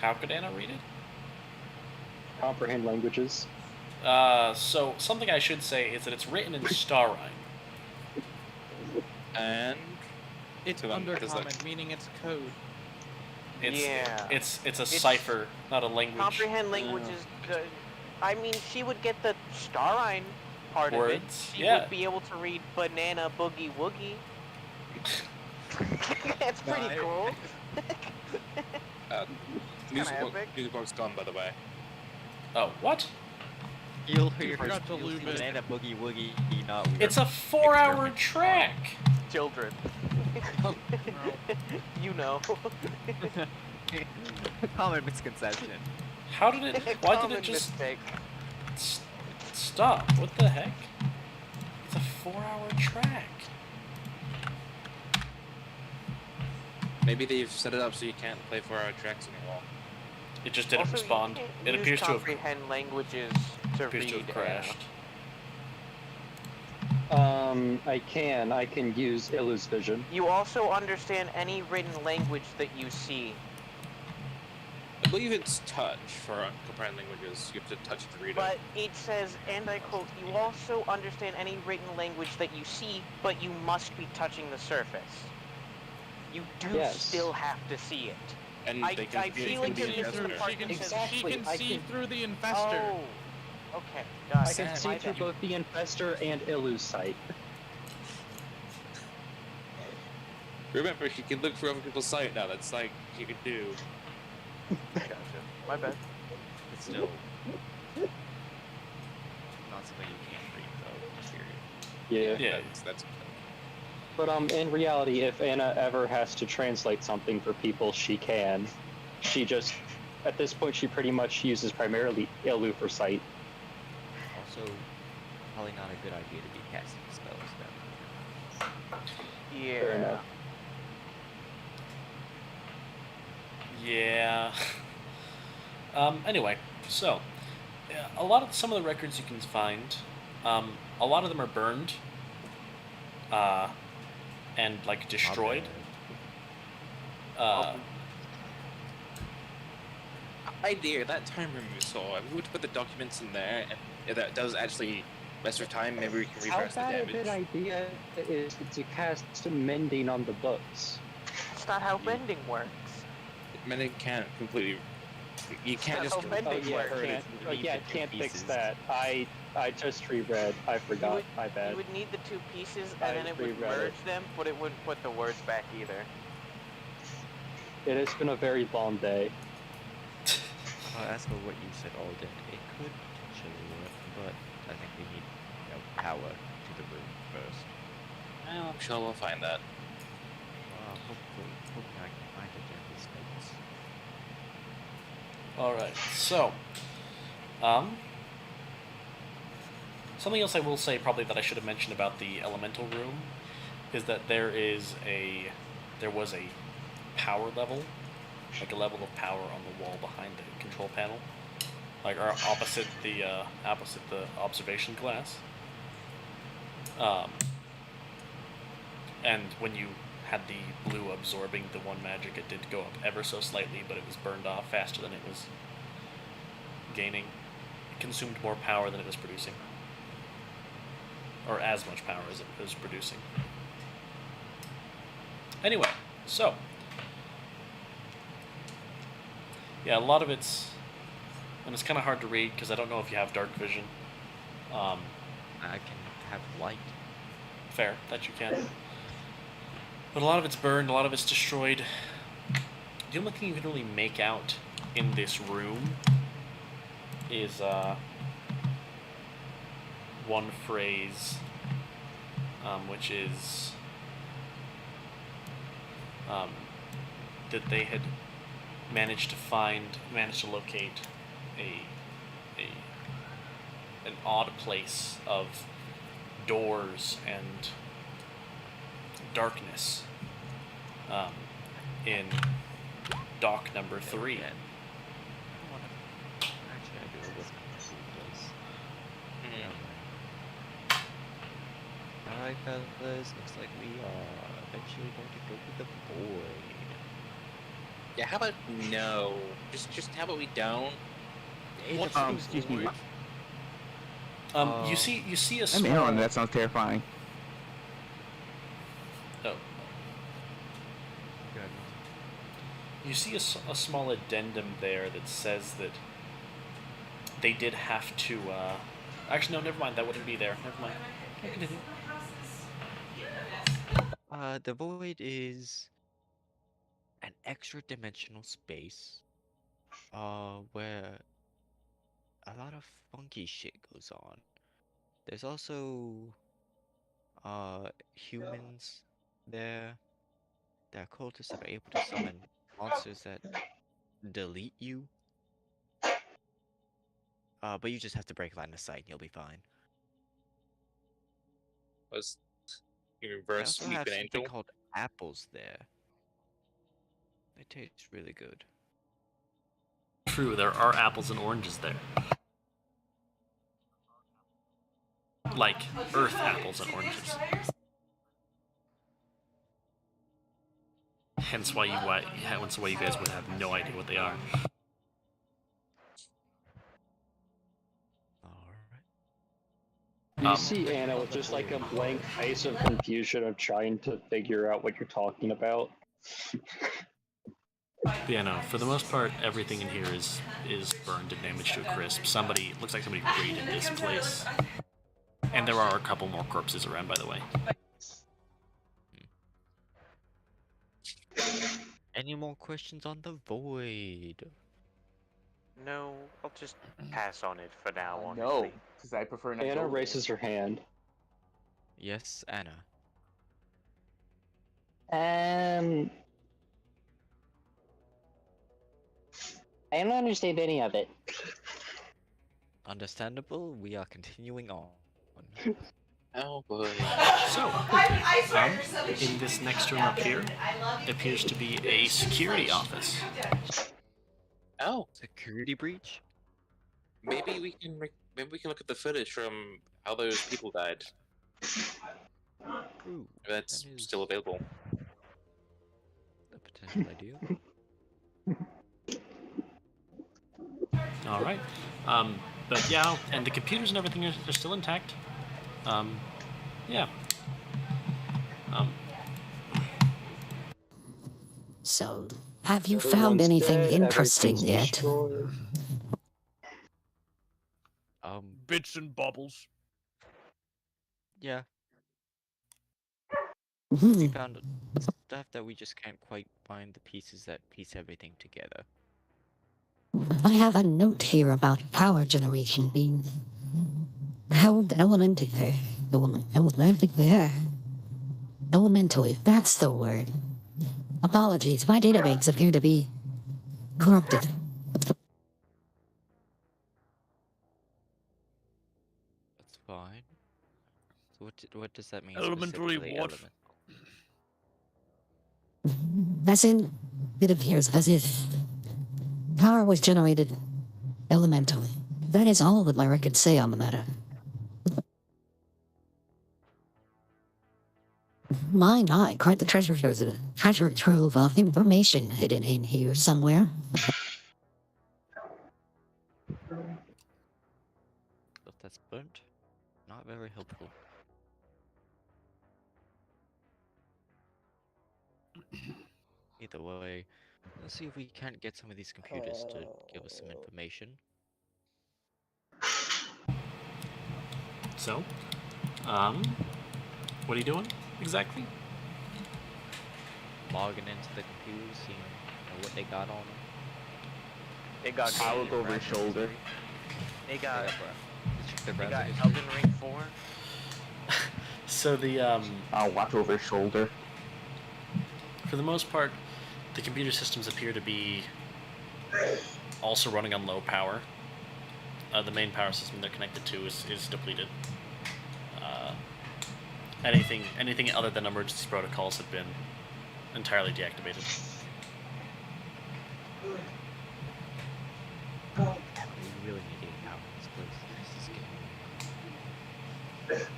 How could Anna read it?
Comprehend languages.
So something I should say is that it's written in Starine.
And
It's
So then, what is that?
undercommon, meaning it's code.
It's,
Yeah.
It's a
It's-
cipher, not a language.
Comprehend languages. I mean, she would get the Starine part of
Words,
it. She
yeah.
would be able to read banana boogie woogie. That's pretty cool.
music
epic.
box gone, by the way.
Oh, what?
You'll
You
hear
forgot to
you'll
lube
see
it.
banana boogie woogie, not weird.
It's a 4-hour
experiment.
track.
Children. You know.
Common misconception.
How did it? Why did
Common
it just
mistake.
stop? What the heck? It's a 4-hour track.
Maybe they've set it up so you can't play 4-hour tracks anymore.
It just didn't
Also,
respond.
You
It
can't
appears
use
to have
comprehend languages to
appears
read.
to have crashed.
I can use Illus Vision.
You also understand any written language that you see.
I believe it's touch for comprehend languages. You have to touch to read
But
it.
it says, and I quote, you also understand any written language that you see, but you must be touching the surface. You do
Yes.
still have to see it.
And
I
they can,
feel
they
like
can
you're
be
missing the
faster.
part
She can,
that says,
Exactly,
she can
I
see
can-
through the infestor.
oh, okay, got
I
it.
can see
My
through
bad.
both the Infestor and Illus sight.
Remember, she can look for other people's sight now. That's like she can do.
Gotcha. My bad.
It's still not something you can't read though. Period.
Yeah.
Yeah.
That's
But in reality, if Anna ever has to translate something for people, she can. She just, at this point, she pretty much uses primarily Illu for sight.
Also, probably not a good idea to be casting spells then.
Fair
Yeah.
enough.
Yeah. Anyway, so some of the records you can find, a lot of them are burned, and like destroyed.
idea. That time room we saw, if we were to put the documents in there, and if that does actually mess with time, maybe we can
How
reverse the
bad a
damage.
good idea is to cast mending on the books?
That's not how bending works.
Mending can't completely. You can't
That's
just.
how bending works.
Can't fix that. I just reread. I forgot. My bad.
You would need the two pieces,
I
and then it would
reread it.
merge them, but it wouldn't put the words back either.
It has been a very long day.
As for what you said, Alden, it could potentially work, but I think we need, power to the room first.
Well, I'm sure we'll find that.
Hopefully I can find it in these notes.
Alright, so, something else I will say probably that I should have mentioned about the elemental room is that there was a power level, like a level of power on the wall behind the control panel, like or opposite the observation glass. And when you had the blue absorbing the one magic, it did go up ever so slightly, but it was burned off faster than it was gaining. It consumed more power than it was producing, or as much power as it was producing. Anyway, so yeah, a lot of it's, and it's kind of hard to read because I don't know if you have dark vision.
I can have light.
Fair, that you can. But a lot of it's burned, a lot of it's destroyed. The only thing you can really make out in this room is one phrase, which is that they had managed to locate an odd place of doors and darkness in dock number 3.
Again. I don't want to. Actually, I do. It wasn't a cool place. Alright, fellas. Looks like we are eventually going to go with the void.
Yeah, how about no? Just how about we don't?
Excuse me.
You see a
I'm
small.
Aaron. That sounds terrifying.
Oh.
Good.
You see a small addendum there that says that they did have to. Actually, no, never mind. That wouldn't be there. Never mind. I can do it.
The void is an extra dimensional space, where a lot of funky shit goes on. There's also humans there. There are cultists that are able to summon monsters that delete you. But you just have to break line of sight and you'll be fine.
Was
They
reverse
also have
sleeping
something
angel?
called apples there. They taste really good.
True, there are apples and oranges there. Like Earth apples and oranges. Hence why you guys would have no idea what they are.
You see Anna with just like a blank face of confusion of trying to figure out what you're talking about.
Yeah, no. For the most part, everything in here is burned and damaged to a crisp. Looks like somebody raided this place, and there are a couple more corpses around, by the way.
Any more questions on the void?
No, I'll just pass on it for now, honestly.
No, because I prefer not.
Anna raises her hand.
Yes, Anna.
I don't understand any of it.
Understandable, we are continuing on.
Oh boy.
So, in this next room up here, appears to be a security office.
Oh,
Security breach?
maybe we can look at the footage from how those people died.
Ooh,
If that's
that is
still available.
a potential idea.
All right. But yeah, and the computers and everything are still intact. Yeah.
So, have you found
Everyone's
anything
dead,
interesting
everything's
yet?
destroyed.
Bits and bubbles.
Yeah,
Hmm.
we found stuff that we just can't quite find the pieces that piece everything together.
I have a note here about power generation being held elementally. Elementally, that's the word. Apologies, my database appear to be corrupted.
That's fine. So what does that mean
Elementally
specifically?
what?
As in, it appears as if power was generated elementally. That is all that my records say on the matter. Quite the treasure trove of information hidden in here somewhere.
Stuff that's burnt? Not very helpful. Either way, let's see if we can't get some of these computers to give us some information.
So, what are you doing exactly?
Logging into the computers, seeing what they got on them.
They got
I will
Gaiden
go over his
Brand
shoulder.
3. They got
Let's check their
they got
browser
Elden
history.
Ring 4.
So
I'll watch over his shoulder.
for the most part, the computer systems appear to be also running on low power. The main power system they're connected to is depleted. Anything other than emergency protocols have been entirely deactivated.
We really need to get out of this place. This is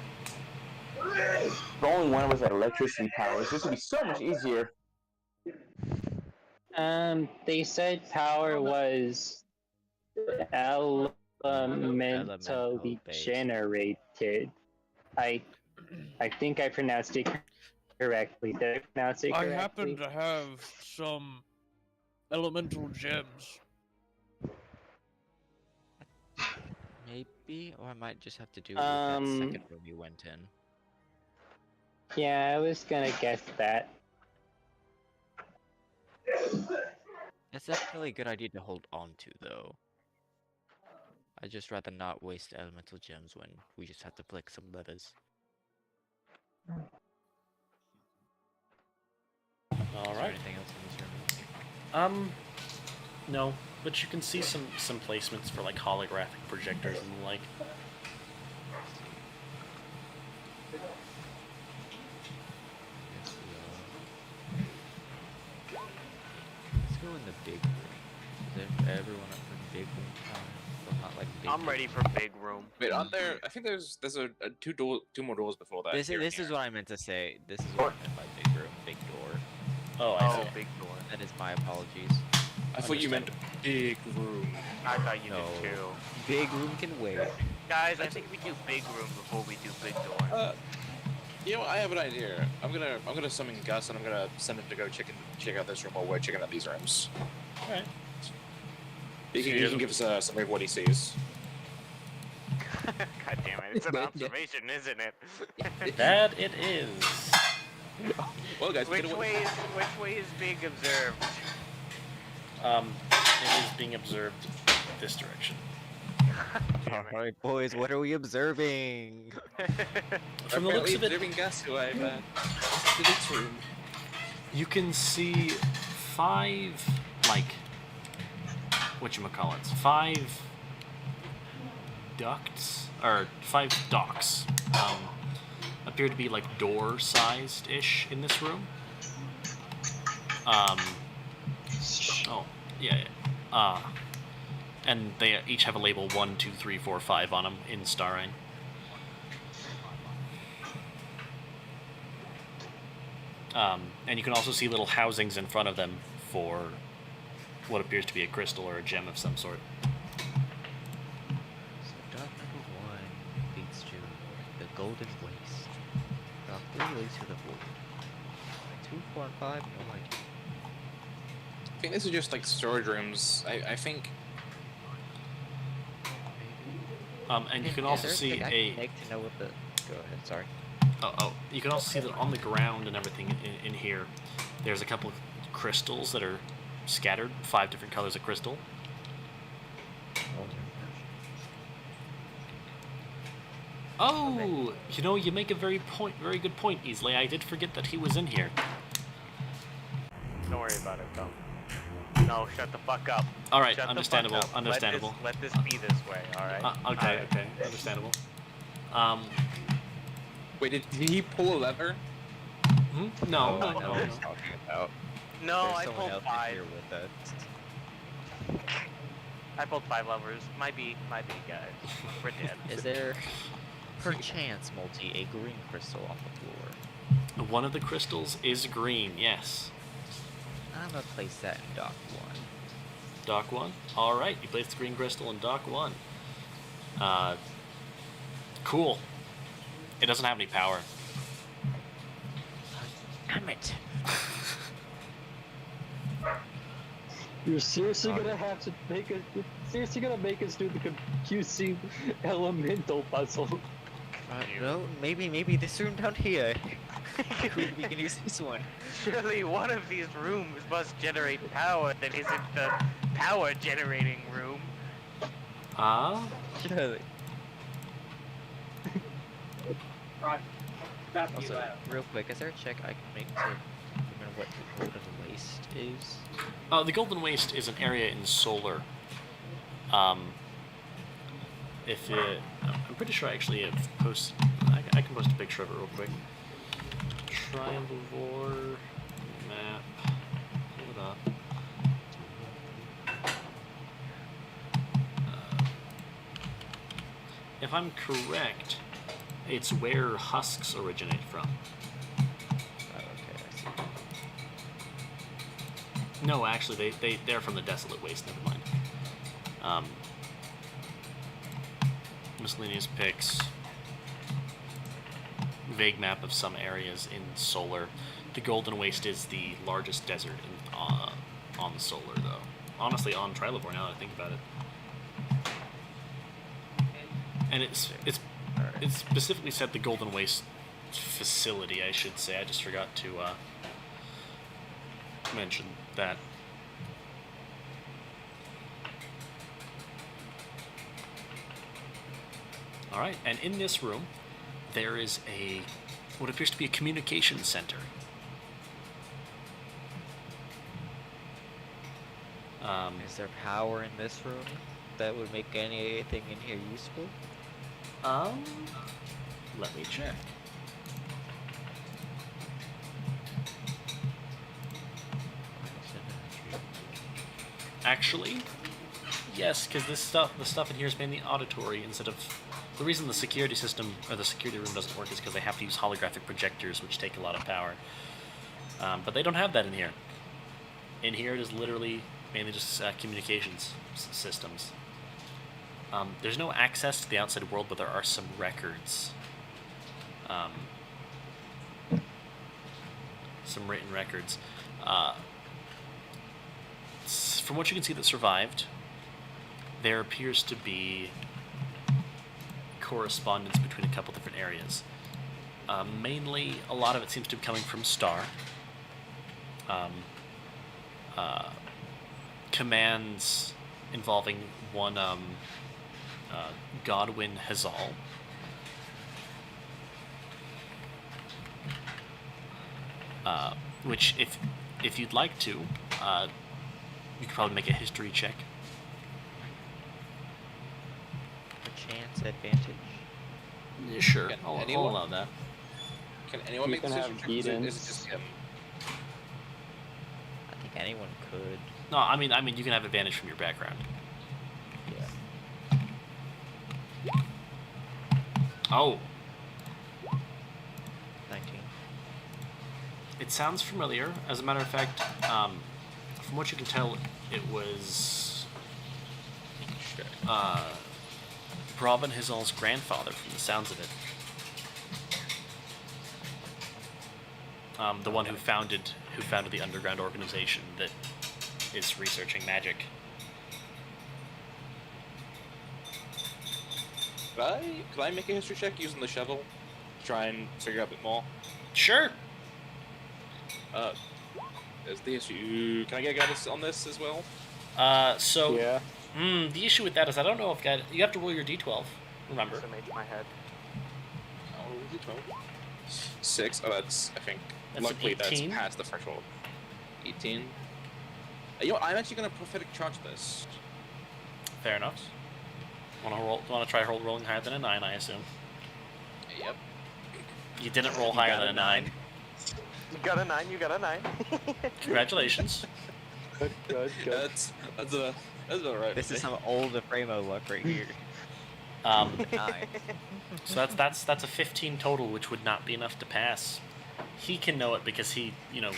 If only one of us had electricity powers, this would be so much easier.
They said power was elementally
based.
generated. I think I pronounced it correctly. Did I pronounce it
I
correctly?
happen to have some elemental gems.
Maybe, or I might just have to do it with that second room you went in.
Yeah, I was gonna guess that.
That's definitely a good idea to hold on to, though. I'd just rather not waste elemental gems when we just have to flick some levers. Is there
Alright.
anything else in this room?
No, but you can see some placements for like holographic projectors and the like.
Yes, let's go in the big room. Is everyone up for the big room time? Well, not like big
I'm
room.
ready for big room.
Wait, aren't there? I think there's two more doors before that.
This
here and
is
here.
what I meant to say. This is what I meant by big room, big door.
Oh, I
Oh,
see.
big door.
That is my apologies.
I thought you meant big room.
I thought you
No.
did too.
Big room can wait.
Guys, I think we do big room before we do big door.
You know, I have an idea. I'm gonna summon Gus and I'm gonna send him to go check out this room while we're checking out these rooms.
Alright.
He can give us a summary of what he sees.
God damn it, it's an observation, isn't it?
That it is.
Well, guys,
Which way is big observed?
It is being observed this direction.
Damn it.
Alright, boys, what are we observing?
From the looks of it,
observing Gus, who I've to this room.
you can see 5, like, whatchamacallits, 5 ducts, or 5 docks, appear to be like door-sized-ish in this room. Oh, yeah. And they each have a label 1, 2, 3, 4, 5 on them in Starine. And you can also see little housings in front of them for what appears to be a crystal or a gem of some sort.
So dock number 1 leads to the Golden Waste. Dock 3 leads to the Void. 2, 4, and 5, no idea.
I think these are just like storage rooms. I think.
And you can also see a...
to know what the... Go ahead, sorry.
You can also see that on the ground and everything in here, there's a couple of crystals that are scattered, 5 different colors of crystal. Oh, you know, you make a very good point, Easley. I did forget that he was in here.
Don't worry about it, though. No, shut the fuck up.
All right,
Shut the
understandable,
fuck up.
understandable.
Let this be this way, alright?
Okay, understandable.
Wait, did he pull a lever?
No,
I
no,
know
no,
what
no.
he's talking about.
No,
There's
I
someone
pulled
else
5.
here with us.
I pulled 5 levers. Might be, guys. We're dead.
Is there, perchance, Multi, a green crystal on the floor?
One of the crystals is green, yes.
I'm gonna place that in dock 1.
Dock 1? Alright, you place the green crystal in Dock 1. Cool. It doesn't have any power.
Damn it!
You're seriously gonna have to make it. You're seriously gonna make us do the confusing elemental puzzle.
No, maybe this room down here. we can use this one.
Surely one of these rooms must generate power that isn't the power generating room.
Surely. Also, real quick, is there a check I can make to remember what the Golden Waste is?
The Golden Waste is an area in Solar. I'm pretty sure I actually have posted. I can post a picture of it real quick. Triangle map. Hold up. If I'm correct, it's where husks originate from.
Oh, okay, I see.
No, actually, they're from the Desolate Waste. Never mind. Miscellaneous pics. Vague map of some areas in Solar. The Golden Waste is the largest desert on the Solar, though. Honestly, on Trilobor, now that I think about it. And it's specifically said the Golden Waste facility, I should say. I just forgot to mention that. All right, and in this room, there is what appears to be a communication center.
Is there power in this room that would make anything in here useful?
Let me check. Actually, yes, because the stuff in here is mainly auditory instead of. The reason the security system or the security room doesn't work is because they have to use holographic projectors, which take a lot of power. But they don't have that in here. In here, it is literally mainly just communications systems. There's no access to the outside world, but there are some records. Some written records. From what you can see that survived, there appears to be correspondence between a couple different areas. Mainly, a lot of it seems to be coming from Star. Commands involving one Godwin Hazal. Which, if you'd like to, you could probably make a history check.
Chance advantage.
Yeah, sure,
Can
I'll
anyone-
allow that.
Can anyone
You
make
can
this
have
decision? Is it
Edens.
just him?
I think anyone could.
No, I mean, you can have advantage from your background.
Yeah.
Oh,
19.
it sounds familiar. As a matter of fact, from what you can tell, it was Robin Hazal's grandfather, from the sounds of it. The one who founded the underground organization that is researching magic.
Could I make a history check using the shovel? Try and figure out a bit more.
Sure.
Is the issue? Can I get guidance on this as well?
So
Yeah.
the issue with that is I don't know if you have to roll your d12. Remember.
SMH my head.
Oh, is it 12? 6. Oh, that's, I think,
That's an
luckily that's
18.
past the threshold. 18. You know what, I'm actually going to prophetic charge this.
Fair enough. Want to try rolling higher than a 9, I assume.
Yep.
You didn't roll higher
got
than
a
a 9.
You got a 9, you got a 9.
Congratulations.
Good.
That's alright.
This is some old Framo luck right here.
9.
Nine.
So that's a 15 total, which would not be enough to pass. He can know it because he,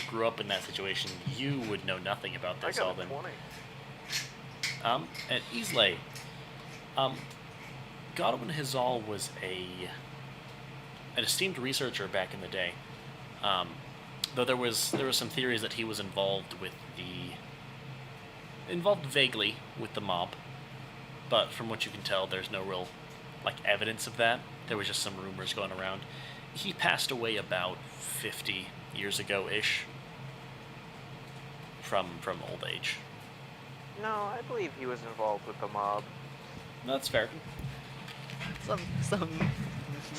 grew up in that situation. You would know nothing about
I
this,
got a
Alden.
20.
And Islay, Godwin Hazal was an esteemed researcher back in the day. Though there was some theories that he was involved vaguely with the mob, but from what you can tell, there's no real evidence of that. There was just some rumors going around. He passed away about 50 years ago-ish from old age.
No, I believe he was involved with the mob.
That's fair.
Something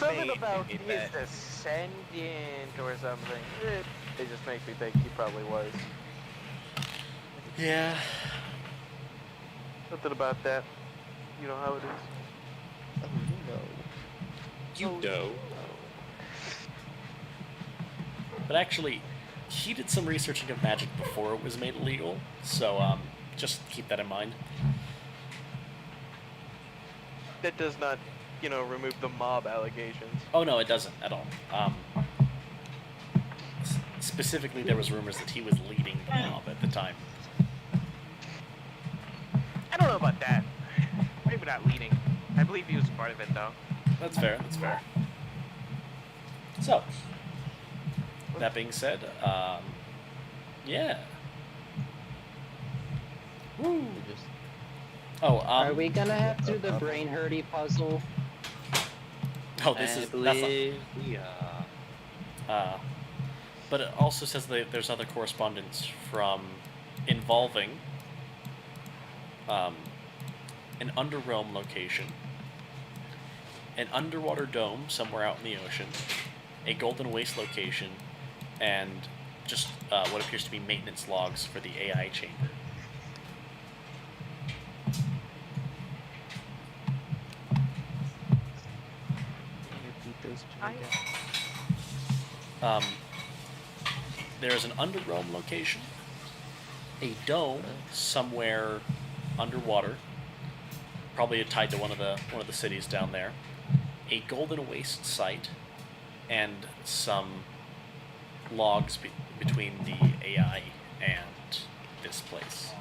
Maybe
about he's
that.
descendant or something. It just makes me think he probably was.
Yeah.
Something about that. You know how it is.
Oh, no.
You know.
But actually, he did some researching of magic before it was made illegal, so just keep that in mind.
That does not, remove the mob allegations.
Oh no, it doesn't at all. Specifically, there was rumors that he was leading the mob at the time.
I don't know about that. Maybe not leading. I believe he was part of it, though.
That's fair. That's fair. So, that being said, yeah. Woo. Oh,
Are we gonna have to do the brain hurty puzzle?
Oh, that's not,
Yeah.
but it also says that there's other correspondence involving an underrealm location an underwater dome somewhere out in the ocean, a golden waste location, and just what appears to be maintenance logs for the AI chamber.
Repeat those to me again.
There's an underrealm location, a dome somewhere underwater, probably tied to one of the cities down there, a golden waste site, and some logs between the AI and this place.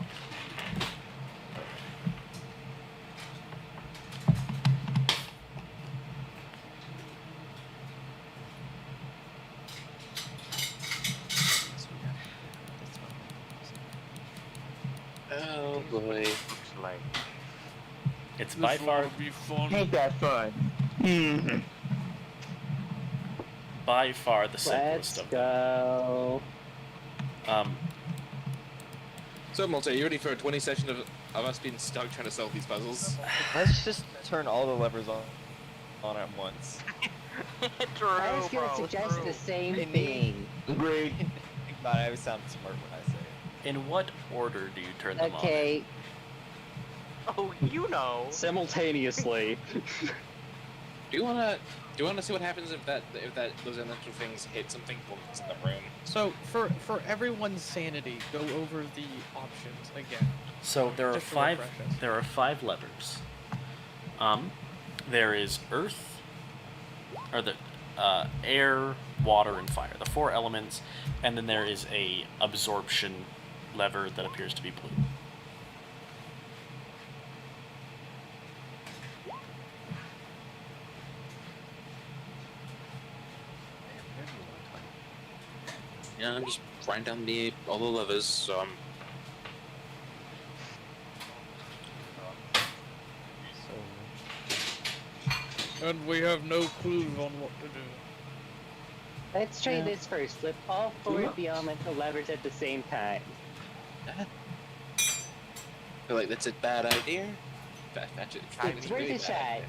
Oh boy.
Looks like
It's by far
Ain't that fun?
by far the simplest
Let's
of them.
go.
So, Multi, are you ready for a 20 session of us being stuck trying to solve these puzzles?
Let's just turn all the levers on at once.
true,
I was gonna
bro,
suggest
true.
the same
They
thing.
Great.
Think about it, I always sound smart when I say it.
In what order do you turn them
Okay,
Oh, you know.
simultaneously.
Do you wanna see what happens if those elemental things hit something that's in the room?
So for everyone's sanity, go over the options again.
on? So there are
Just to
five.
refresh us.
There are 5 levers. There is earth, or the air, water, and fire. The 4 elements, and then there is a absorption lever that appears to be blue.
Yeah, I'm just writing down all the levers, so I'm...
And we have no clue on what to do.
Let's try this first. Flip all 4 of the elemental levers at the same time.
I feel like that's a bad idea. That's
It's worth a shot.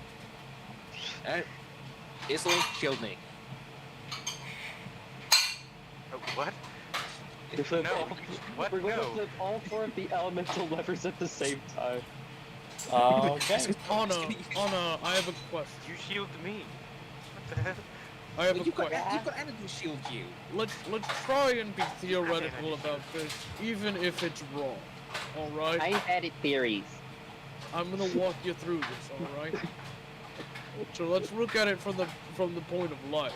Alright. Instantly killed me.
Oh, what?
We flip
No.
all-
What?
We're going to
No.
flip all 4 of the elemental levers at the same time.
Okay.
Anna, I have a question.
You shielded me. What the hell?
I have a
You've got
question.
Anna to shield you.
Let's try and be theoretical about this, even if it's wrong. All right.
I'm bad at theories.
I'm gonna walk you through this. All right. So let's look at it from the point of life.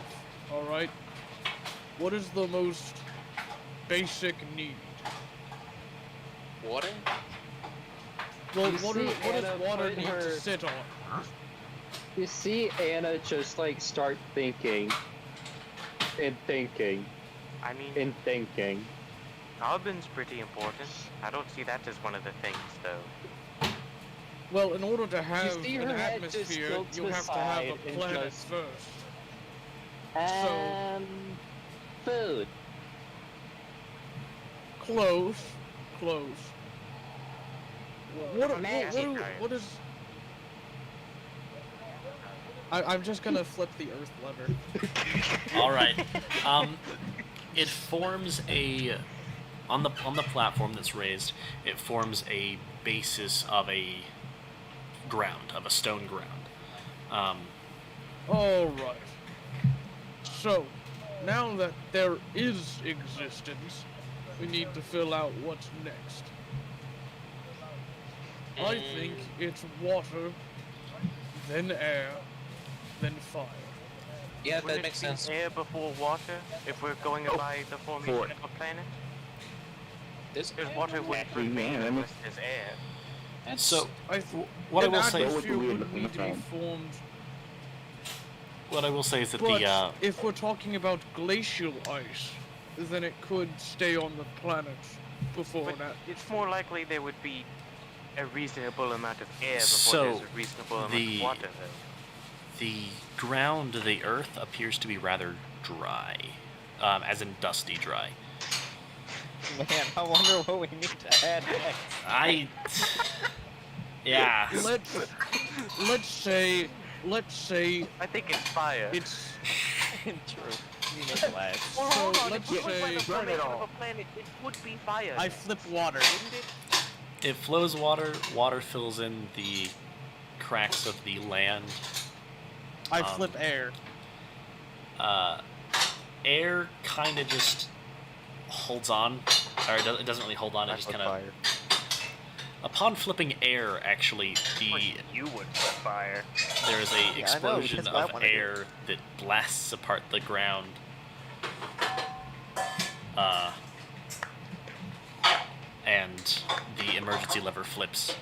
All right. What is the most basic need?
Water?
Well,
You
what
see
does
Anna
water
put
need
her-
to sit on?
You see Anna just like start thinking. And thinking.
I mean,
And thinking.
carbon's pretty important. I don't see that as one of the things, though.
Well, in order to have
see
an
her head just
atmosphere,
tilt to
you
the
have to have
side
a
and
planet
just-
first.
Food.
Close.
Magic.
What is? I'm just gonna flip the earth lever.
All right. It forms on the platform that's raised. It forms a basis of a stone ground.
All right. So, now that there is existence, we need to fill out what's next. I think it's water, then air, then fire.
Yeah, that
Wouldn't
makes
it be
sense.
air before water, if we're going by the formation of a planet?
This
Because water wouldn't
Actually,
remain
man, that
unless there's air.
So
I
what I
an
will say,
atmosphere
Weird
would
looking
need to be
thing.
formed.
what I will say is that
But if we're talking about glacial ice, then it could stay on the planet before
But
that.
it's more likely there would be a reasonable amount of air before
So,
there's a reasonable amount
the-
of water, though.
the ground, the earth appears to be rather dry, as in dusty dry.
Man, I wonder what we need to add next.
Yeah.
Let's say let's say
I think it's fire.
it's
True. You make lads.
Well,
so
hold on.
let's
If it was by the
say
Burn it
formation of
all.
a planet, it would be fire.
I
then,
flip water.
wouldn't it?
It flows water. Water fills in the cracks of the land.
I flip air.
Air kind of just holds on, or it doesn't really hold on. It
I
just
flip
kind of.
fire.
Upon flipping air, actually,
You would flip fire.
there is a
Yeah, I know,
explosion
because I
of
wanna do it.
air that blasts apart the ground. And the emergency lever flips,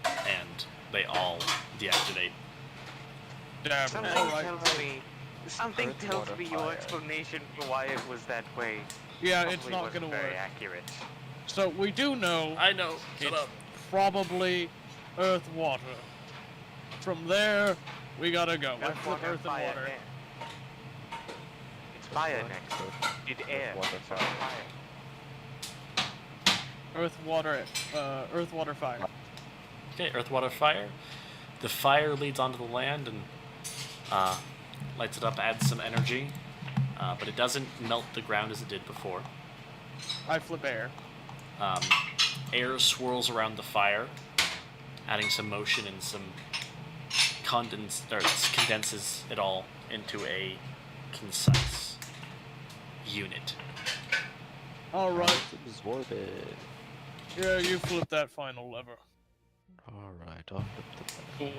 and they all deactivate.
Damn.
Something
Alright.
tells me. Something
Earth,
tells
water,
me your
fire.
explanation for why it was that way.
Yeah, it's
probably
not
wasn't
gonna
very
work.
accurate.
So we do know
I know. Shut
it's
up.
probably earth water. From there, we gotta go. I
Earth,
flip
water,
earth and
fire,
water.
air. It's fire next. Did air.
water,
so
fire.
Earth, water, fire.
Okay, earth, water, fire. The fire leads onto the land and lights it up, adds some energy, but it doesn't melt the ground as it did before.
I flip air.
Air swirls around the fire, adding some motion and some condenses it all into a concise unit.
Alright.
Absorb it.
Yeah, you flip that final lever.
Alright, I'll flip the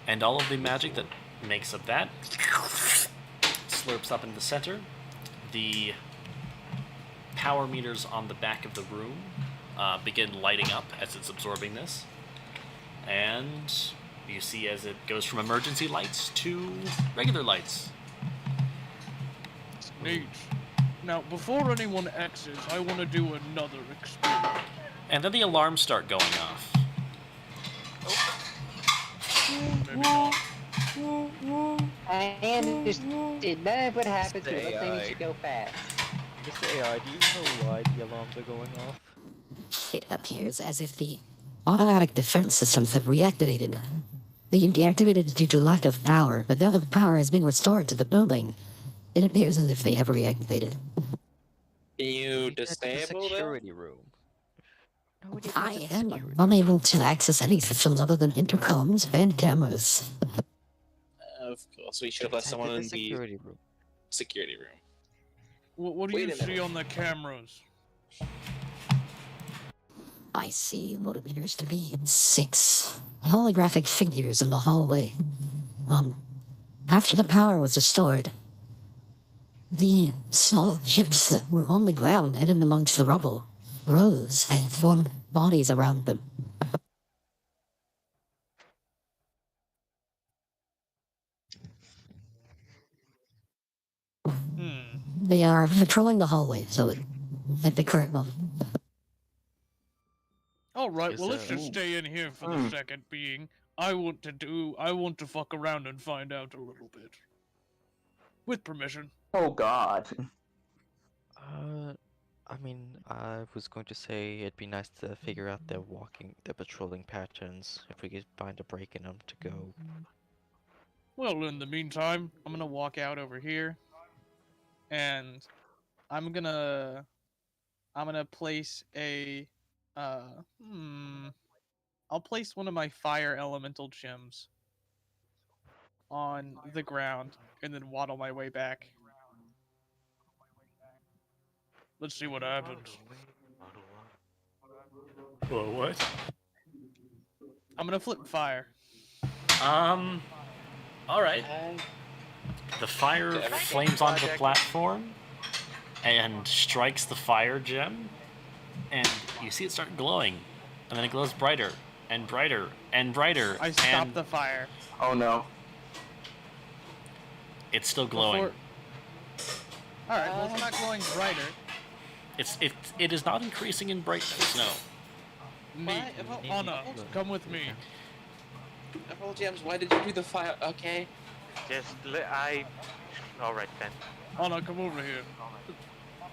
And all of the magic that makes up that slurps up in the center. The power meters on the back of the room begin lighting up as it's absorbing this. And you see as it goes from emergency lights to regular lights.
Neat. Now, before anyone X's, I want to do another experiment.
And then the alarms start going off.
Maybe not.
I understood. None of what happens
Say
unless they need
I-
to go fast.
Mr. AI, do you know why the alarms are going off?
It appears as if the automatic defense systems have reactivated. They deactivated due to lack of power, but now the power has been restored to the building. It appears as if they have reactivated.
Can you
Get to the
disable them?
security room. No, we need to
I
get to the
am
security
unable to access any systems other than intercoms and cameras.
Of course, we should have
room.
left someone
Head
in
to
the
security room.
security room.
What do
Wait
you
a
see
minute.
on the cameras?
I see what appears to be 6 holographic figures in the hallway. After the power was restored, the small ships that were on the ground hidden amongst the rubble rose and formed bodies around them. They are patrolling the hallway, so at the current moment.
Alright,
Is
well let's
there-
just stay in here for the second being. I want to fuck around and find out a little bit. With permission.
Oh God.
I mean, I was going to say it'd be nice to figure out their patrolling patterns, if we could find a break in them to go.
Well, in the meantime, I'm gonna walk out over here, and I'm gonna place a I'll place one of my fire elemental gems on the ground and then waddle my way back. Let's see what happens.
Whoa, what?
I'm gonna flip fire.
Alright. The fire flames onto the platform and strikes the fire gem, and you see it start glowing, and then it glows brighter and brighter and brighter.
I stop
and
the fire.
Oh no.
It's still glowing.
Alright, well it's not glowing brighter.
It is not increasing in brightness. No.
Neat. Anna, come with me.
Emerald gems, why did you do the fire? Okay.
Alright then.
Anna, come over here.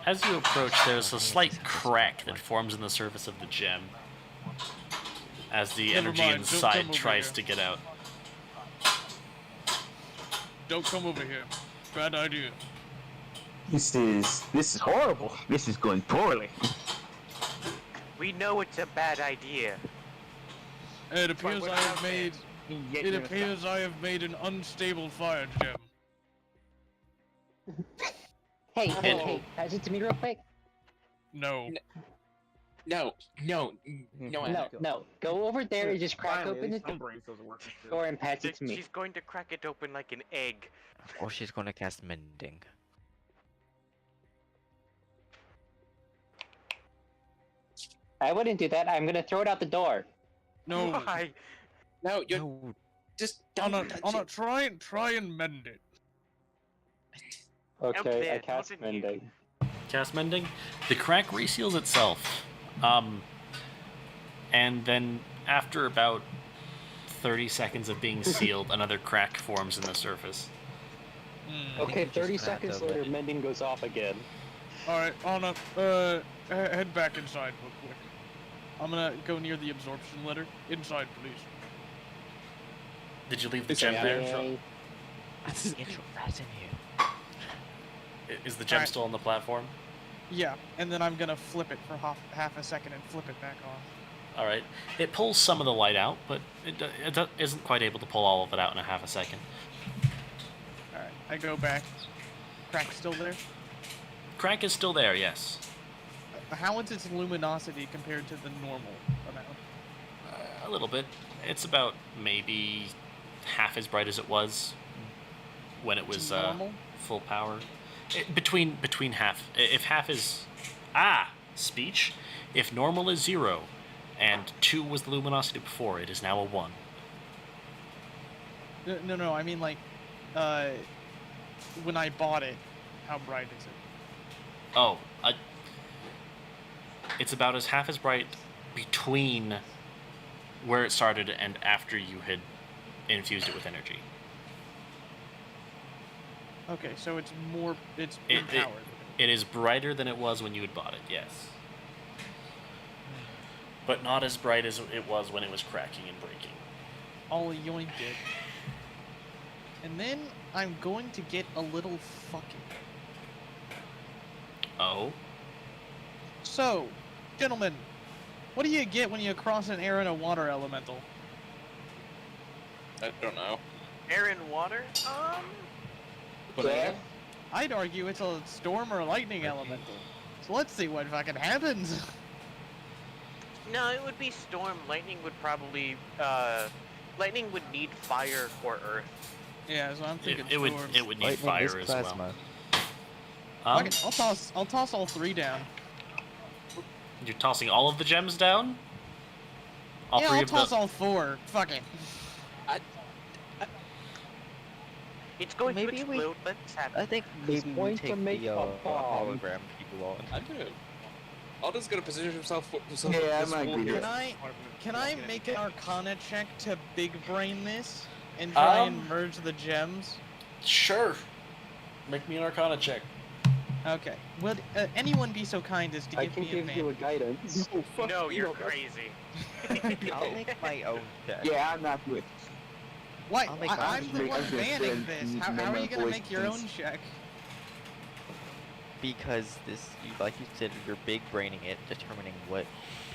As you approach, there's a slight crack that forms in the surface of the gem as the
Never
energy
mind, don't
inside
come over
tries
here.
to get out.
don't come over here. Bad idea.
This is horrible. This is going poorly.
We know it's a bad idea.
It appears
we're
I
not
have
out there.
made.
Yet
It
you're gonna
appears I have made an unstable fire gem.
Hey, hey,
And-
hey, pass it to me real quick.
No.
No.
No, no. Go over there and just crack
Finally,
open
at
the
least some brain cells are working still.
door and pass it to me.
She's going to crack it open like an egg.
Or she's gonna cast mending.
I wouldn't do that. I'm gonna throw it out the door.
No.
Why?
No, you're
No.
just don't touch
Anna,
it.
try and mend it.
Okay,
there,
I cast
not in you.
mending.
Cast mending. The crack reseals itself. And then after about 30 seconds of being sealed, another crack forms in the surface.
Hmm.
Okay,
you're just
30
gonna have to
seconds
let
later,
it-
mending goes off again.
Alright, Anna, head back inside real quick. I'm gonna go near the absorption letter. Inside, please.
Did you leave the
It's
gem
a-
there?
Yay.
Intro fast in here.
Is the gem
Alright.
still on the platform?
Yeah, and then I'm gonna flip it for half a second and flip it back on.
Alright. It pulls some of the light out, but it isn't quite able to pull all of it out in a half a second.
Alright, I go back. Crack still there?
Crack is still there, yes.
How is its luminosity compared to the normal amount?
A little bit. It's about maybe half as bright as it was when it was
Normal?
full power. Between half. If half is speech. If normal is 0 and 2 was the luminosity before, it is now a 1.
No, I mean like, when I bought it, how bright is it?
Oh, it's about as half as bright between where it started and after you had infused it with energy.
Okay, so it's it's
It-
empowered.
It is brighter than it was when you had bought it, yes. But not as bright as it was when it was cracking and breaking.
I'll yoink it. And then I'm going to get a little fucking.
Oh?
So, gentlemen, what do you get when you cross an air and a water elemental?
I don't know.
Air and water?
Yeah.
I'd argue it's a storm or lightning elemental. So let's see what fucking happens.
No, it would be storm. Lightning would probably, lightning would need fire or earth.
Yeah, so I'm thinking
It would
storm.
it would need
Lightning
fire
is
as
plasma.
well.
Fuck it, I'll toss all 3 down.
You're tossing all of the gems down? All
yeah,
3
I'll
of
toss
the
all 4. Fuck it.
It's going
Maybe
to
we-
explode. Let's have
I think
He's
maybe we
going to
take
make
the
a bomb.
hologram people on.
I do. Aldo's gonna position himself.
Yeah, I might agree
Can
to
I make an Arcana check to big brain this and try and merge the gems?
Sure. Make me an Arcana check.
Okay. Would anyone be so kind as to
I
give
can
me
give you a guidance.
No, you're crazy.
I'll make my own check.
Yeah, I'm not with.
Why?
I'll make
I'm
mine.
the
I'm
one
just
banning
saying,
this.
you
How are
remember
you gonna
voice
make your
things.
own check?
Because this, like you said, you're big braining it, determining what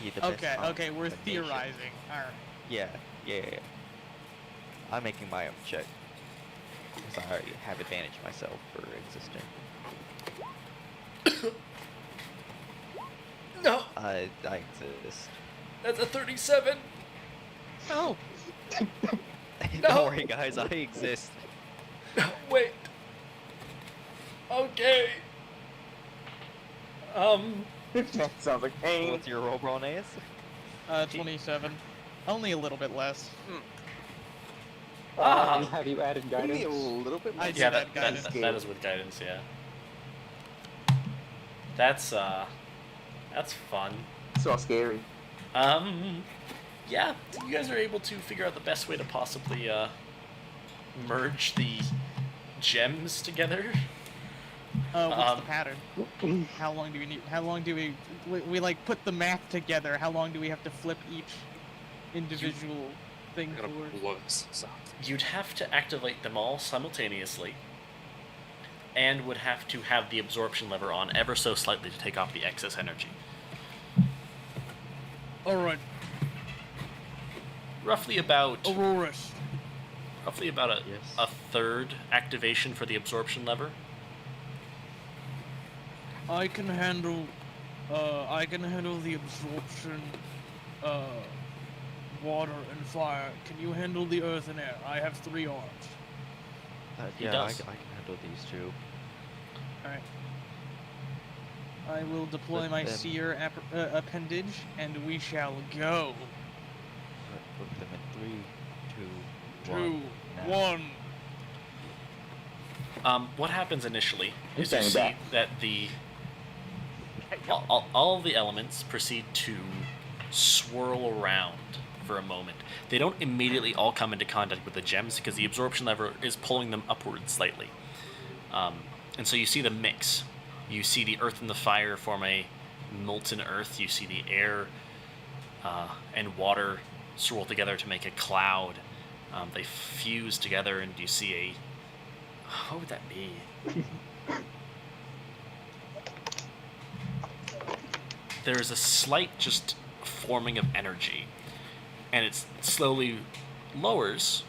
be the best.
Okay, we're
combination.
theorizing. Alright.
Yeah. I'm making my own check. Because I already have advantage myself for existing.
No,
I exist.
that's a 37.
Oh!
Don't worry, guys, I exist.
Wait. Okay.
That sounds like pain.
What's your roll, Bronaeus?
27. Only a little bit less.
Have you added
Give me a
guidance?
little bit more.
I did
Yeah,
add
that
guidance.
is with guidance, yeah. That's fun.
So scary.
Yeah, you guys are able to figure out the best way to possibly merge the gems together.
What's the pattern? How long do we need? How long do we like put the math together? How long do we have to flip each individual? thing
I gotta
for?
blow this up.
You'd have to activate them all simultaneously, and would have to have the absorption lever on ever so slightly to take off the excess energy.
Alright,
Roughly about
Aurorus.
Yes.
a third activation for the absorption lever.
I can handle the absorption, water and fire. Can you handle the earth and air? I have 3 arms.
He
Yeah, I
does.
can handle these two.
Alright. I will deploy
Put
my
them-
seer appendage, and we shall go.
Put them in 3, 2,
2,
1. now.
1.
What happens initially
I'm
is you
standing
see
back.
that the all of the elements proceed to swirl around for a moment. They don't immediately all come into contact with the gems because the absorption lever is pulling them upward slightly. And so you see the mix. You see the earth and the fire form a molten earth. You see the air and water swirl together to make a cloud. They fuse together, and you see a... What would that be? There's a slight just forming of energy, and it slowly lowers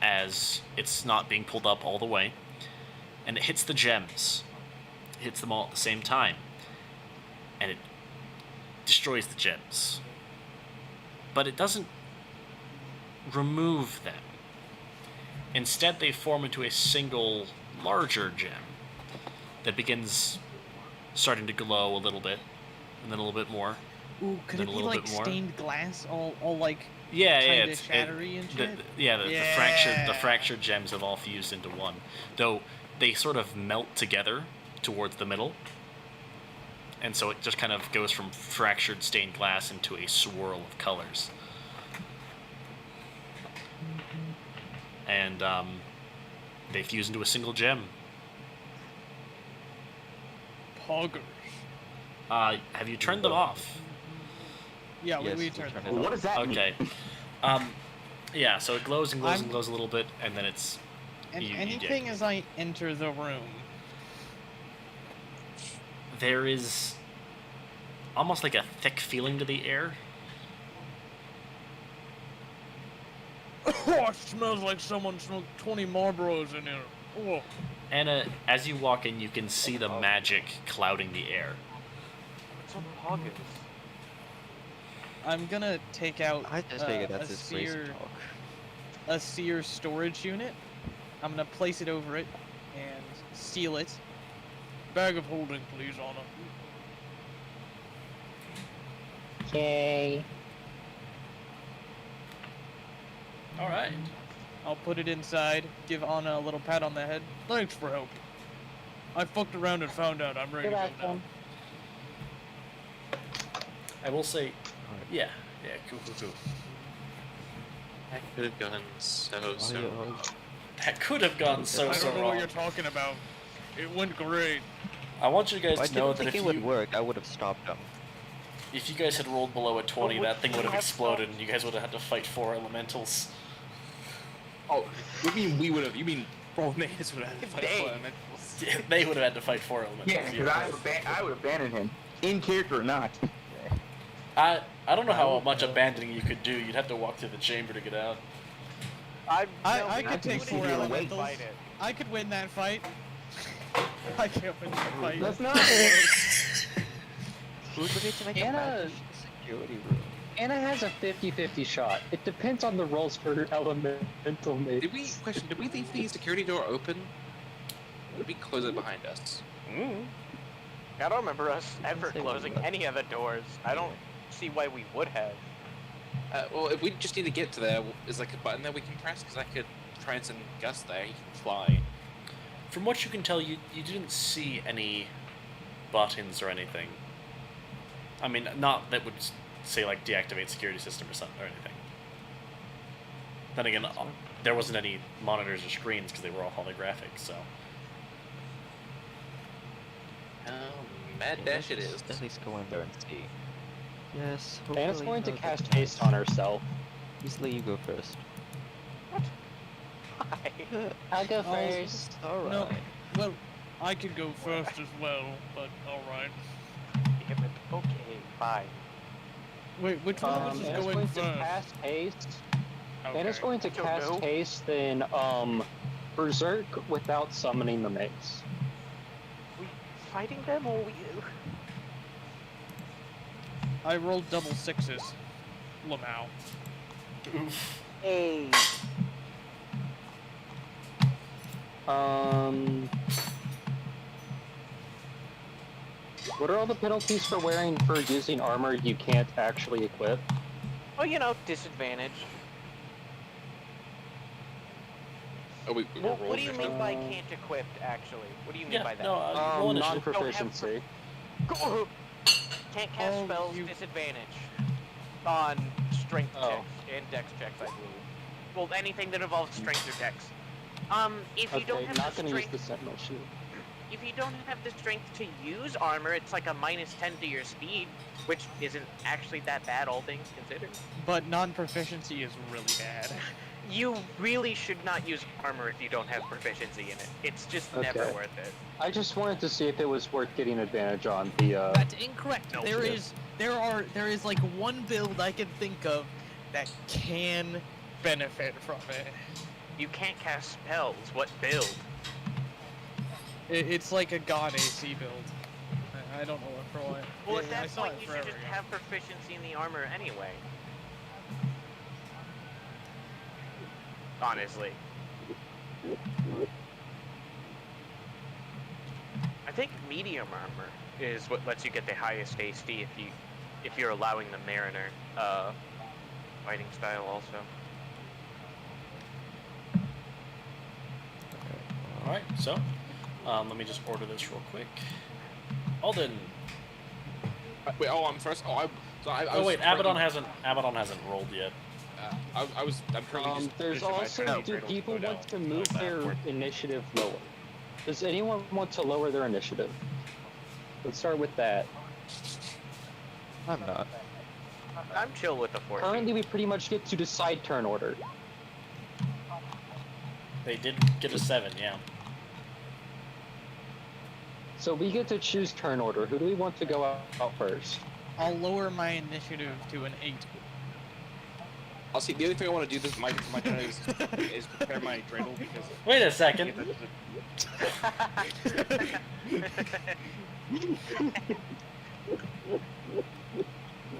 as it's not being pulled up all the way, and it hits the gems. It hits them all at the same time, and it destroys the gems. But it doesn't remove them. Instead, they form into a single larger gem that begins starting to glow a little bit, and then a little bit more.
Ooh, could
Then
it
a
be
little
like
bit more.
stained glass, all like
Yeah,
kinda
it's
shattery and shit?
the fractured gems have all fused into one, though they sort of melt together towards the middle, and so it just kind of goes from fractured stained glass into a swirl of colors. And they fuse into a single gem.
Poggers.
Have you turned them off?
Yeah,
Yes,
we
we
turned
turned
it
it
Well,
off.
what does that
Okay.
mean?
Yeah, so it glows and glows
I'm-
and glows a little bit, and then it's...
And
you
anything
deactivate.
as I enter the room.
There is almost like a thick feeling to the air.
Oh, it smells like someone smoked 20 Marlboros in here. Oh.
And as you walk in, you can see the magic clouding the air.
What's up, Poggers?
I'm gonna take out
I just figured
a
that's his place to
seer,
talk.
a seer storage unit. I'm gonna place it over it and seal it. Bag of holding, please, Anna.
Yay.
All right.
I'll put it inside, give Anna a little pat on the head. Thanks for helping. I fucked around and found out I'm ready
You're
to go now.
welcome.
I will say, yeah, cool.
That could have gone so wrong.
That could have gone
I
so
don't know what
wrong.
you're talking about. It went great.
I want you guys
I
to know
didn't
that
think
if
it would
you,
work. I would have stopped them.
if you guys had rolled below a 20,
would
that thing
you
would have
have
exploded, and you guys would have had to fight 4 elementals.
Oh, you mean we would have? You mean Romance would have to fight
They.
for elementals?
Yeah, they would have had to fight 4 elementals.
Yeah, because I would abandon him, in character or not.
I don't know how much abandoning you could do. You'd have to walk through the chamber to get out.
I
I
could take
can
4
see your
elementals.
Fight it.
I could win that fight. I can't win that fight.
That's not.
Who would need to make a
Anna-
match security room?
Anna has a 50-50 shot. It depends on the rolls for her elemental mates.
Did we leave the security door open? Or did we close it behind us?
I don't remember us ever
say we
closing
left.
any of the doors. I don't see why we would have.
Well, if we just need to get to there, is like a button that we can press? Because I could try and send Gus there. He can fly.
From what you can tell, you didn't see any buttons or anything. I mean, not that would say like deactivate security system or something or anything. Then again, there wasn't any monitors or screens because they were all holographic. So
Mad
Yeah,
dash it
let's
is.
At least go in there and see. Yes.
Anna's
hopefully
going to
no
cast
good
haste on herself.
Weasley, you go first.
Why?
I'll go
Oh,
first.
Alright.
No, well, I could go first as well, but alright.
Damn it. Okay, fine.
Wait, which one of us is
Anna's
going
going
first?
to cast haste.
Okay.
Anna's going to
Don't
cast
know.
haste, then berserk without summoning the mace.
We fighting them or we?
I rolled double sixes. Lamau.
Oof.
Hey.
What are all the penalties for using armor you can't actually equip?
Oh, you know, disadvantage.
Oh, we
What do you mean by can't equip? Actually, what do you mean
Yeah,
by that?
no, roll initiative.
Non-proficiency.
Go- Can't cast
Oh,
spells,
you-
disadvantage on strength
Oh.
checks and dex checks, I believe. Well, anything that involves strength or dex. If you don't
Okay,
have
not
the
gonna use
strength,
the sentinel shield.
if you don't have the strength to use armor, it's like a -10 to your speed, which isn't actually that bad, all things considered.
But non-proficiency is really bad.
You really should not use armor if you don't have proficiency in it. It's just never
Okay.
worth it.
I just wanted to see if it was worth getting advantage on the.
That's incorrect.
No.
There is like one build I can think of that can benefit from it.
You can't cast spells. What build?
It's like a god AC build. I don't know what for what.
Well, at
I
that
saw
point,
it
you
forever
should just
ago.
have proficiency in the armor anyway. Honestly. I think medium armor is what lets you get the highest AC if you're allowing the Mariner fighting style also.
Alright, so, let me just order this real quick. Alden.
Wait, oh, I'm first. I
Oh
was
wait,
currently-
Abaddon hasn't rolled yet.
I'm currently just
There's
finishing my
also,
turn.
do people
Go
want
down.
to move their initiative lower? Does anyone want to lower their initiative? Let's start with that.
I'm not.
I'm chill with the 14.
Currently, we pretty much get to decide turn order.
They did get a 7, yeah.
So we get to choose turn order. Who do we want to go out first?
I'll lower my initiative to an 8.
I'll see. The only thing I want to do this my turn is prepare my dreidel because.
Wait a second.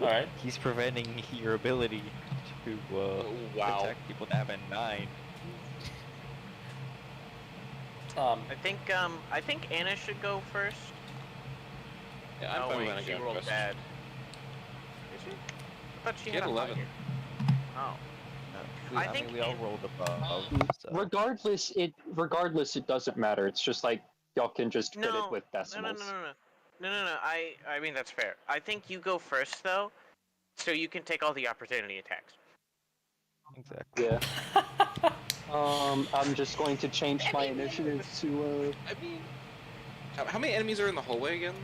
Alright.
He's preventing your ability to
Wow.
attack people that have a 9.
I think Anna should go first.
Yeah, I'm
Oh
probably
wait,
gonna
she
go
rolled
first.
bad. Did she? I thought she
She
had
had
a
11.
higher. Oh. I think
we all
An-
rolled above. So.
Regardless, it doesn't matter. It's just like y'all can just fit it with
No,
decimals.
no. I mean that's fair. I think you go first though, so you can take all the opportunity attacks.
Exactly.
Yeah. I'm just going to change my initiative to
I mean, how many enemies are in the hallway again?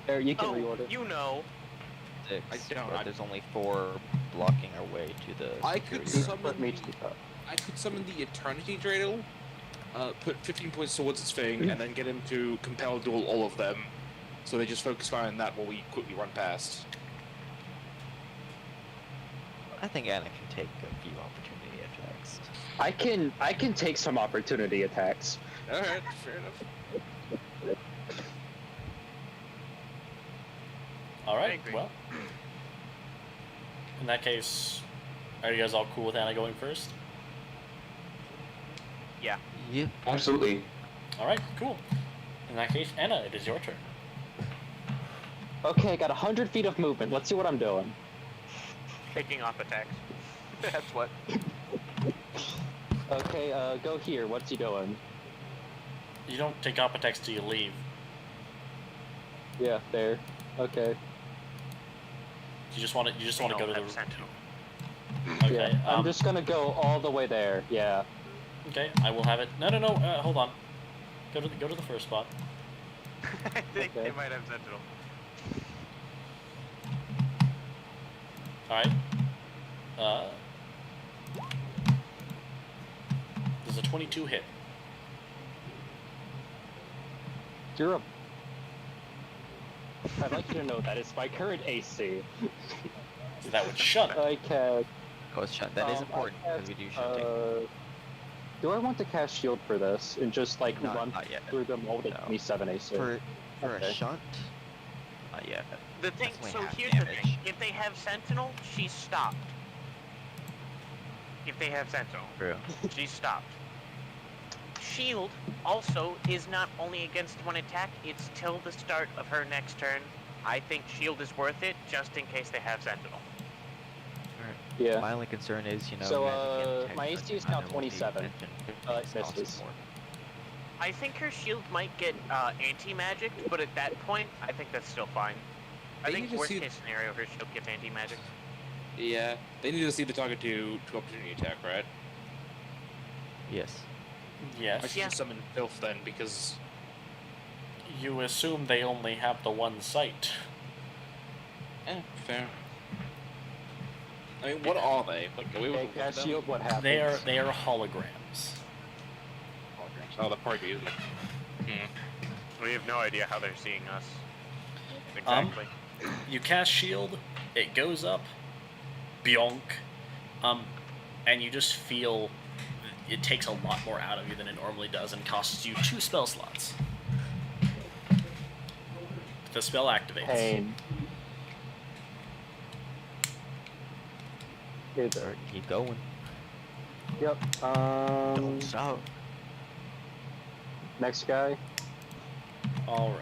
there. You can
Oh,
reorder.
you know.
6.
I don't-
But
I-
there's only 4 blocking our way to the.
I could
security
summon-
Let me keep up.
I could summon the Eternity Dreidel, put 15 points towards its thing, and then get him to compel duel all of them. So they just focus fire on that while we quickly run past.
I think Anna can take a few opportunity attacks.
I can take some opportunity attacks.
Alright, fair enough.
Alright,
agree.
well. In that case, are you guys all cool with Anna going first?
Yeah.
Yep.
Absolutely.
Alright, cool. In that case, Anna, it is your turn.
Okay, I got 100 feet of movement. Let's see what I'm doing.
Taking off attacks. That's what.
Okay, go here. What's he doing?
You don't take op attacks till you leave.
Yeah, there. Okay.
You just want to go to the
Sentinel.
Okay.
Yeah, I'm just gonna go all the way there. Yeah.
Okay, I will have it. No, hold on. Go to the first spot.
I think
Okay.
they might have Sentinel.
All right. a 22 hit.
You're a... I'd like you to know that it's my current AC.
So that would shut it.
I cast...
Cause shut. That is important because we do shunting.
Do I want to cast shield for this and just like run
Not yet.
through them all with a
No.
27 AC?
For
Okay.
a shunt? Not yet.
The thing,
Definitely
so
half
here's the
damage.
thing. If they have Sentinel, she's stopped. If they have Sentinel,
True.
she's stopped. Shield also is not only against one attack, it's till the start of her next turn. I think shield is worth it just in case they have Sentinel.
Yeah.
My only concern is,
So,
magic and
my
tech
AC is
are
now
gonna
27.
be mentioned.
It
It's costing
misses.
more.
I think her shield might get anti-magic, but at that point, I think that's still fine. I
They
think
need to
worst
see-
case scenario, her shield gets anti-magic.
Yeah, they need to see the target to opportunity attack, right?
Yes.
I
Yes.
should summon Filth then, because
You assume they only have the one sight.
fair. I mean, what are they? Like, are we
Okay,
able to look at
cast
them?
shield, what happens?
They are holograms.
Oh, the party is like.
We have no idea how they're seeing us.
Um,
Exactly.
You cast shield, it goes up, bionk, and you just feel it takes a lot more out of you than it normally does and costs you 2 spell slots. The spell activates.
Pain.
Or keep going.
Yep.
Don't stop.
Next guy.
All right.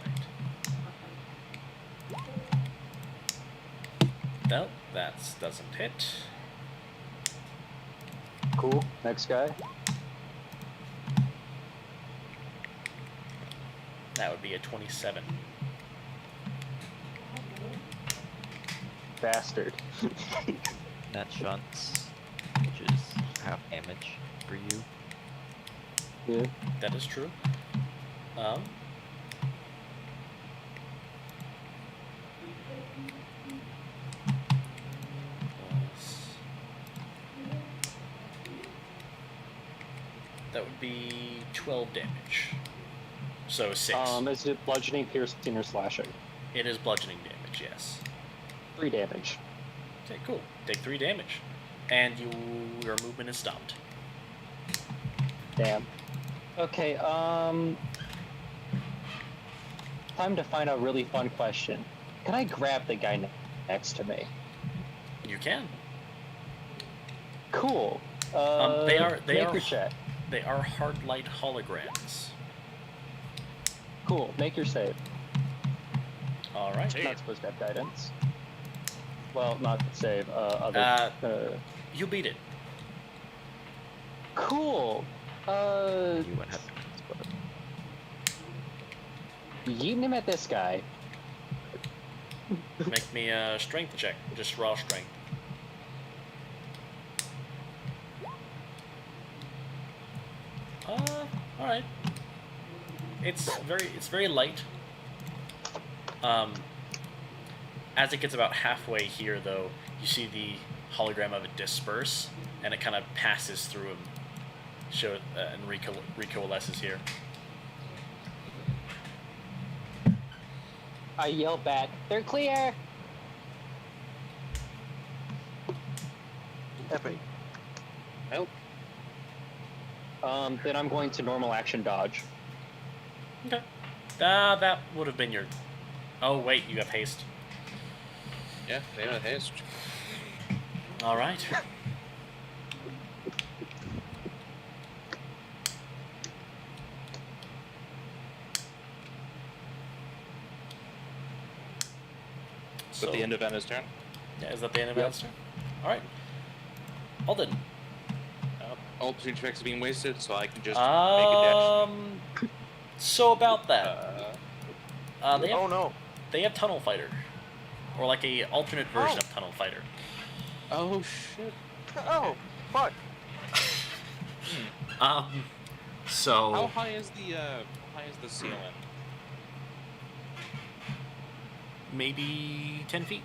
No, that doesn't hit.
Cool. Next guy.
That would be a 27.
Bastard.
That shunts, which is half damage for you.
Yeah.
That is true. That would be 12 damage. So 6.
Is it bludgeoning, piercing, or slashing?
It is bludgeoning damage, yes.
3 damage.
Okay, cool. Take 3 damage. And your movement is stopped.
Damn. Okay, time to find a really fun question. Can I grab the guy next to me?
You can.
Cool.
They are
make your check.
They are hard light holograms.
Cool. Make your save.
All right.
Not supposed to have guidance. Well, not save. Other.
You beat it.
Cool.
You wouldn't have to
Yeeting him at this guy.
Make me a strength check. Just raw strength. All right. It's very light. As it gets about halfway here, though, you see the hologram of it disperse, and it kind of passes through him, and recoalesces here.
I yell back, "They're clear!"
Epic.
Nope.
Then I'm going to normal action dodge.
Okay. That would have been your... Oh, wait, you have haste.
Yeah, they have haste.
All right.
Is that the end of Anna's turn?
Yeah, is that the end of Anna's turn? All right. Alden.
All two checks are being wasted, so I can just make a dash.
So about that. They have,
Oh no.
They have Tunnel Fighter, or like a alternate version of Tunnel Fighter.
Oh shit.
Oh, fuck.
So
How high is the ceiling?
maybe 10 feet.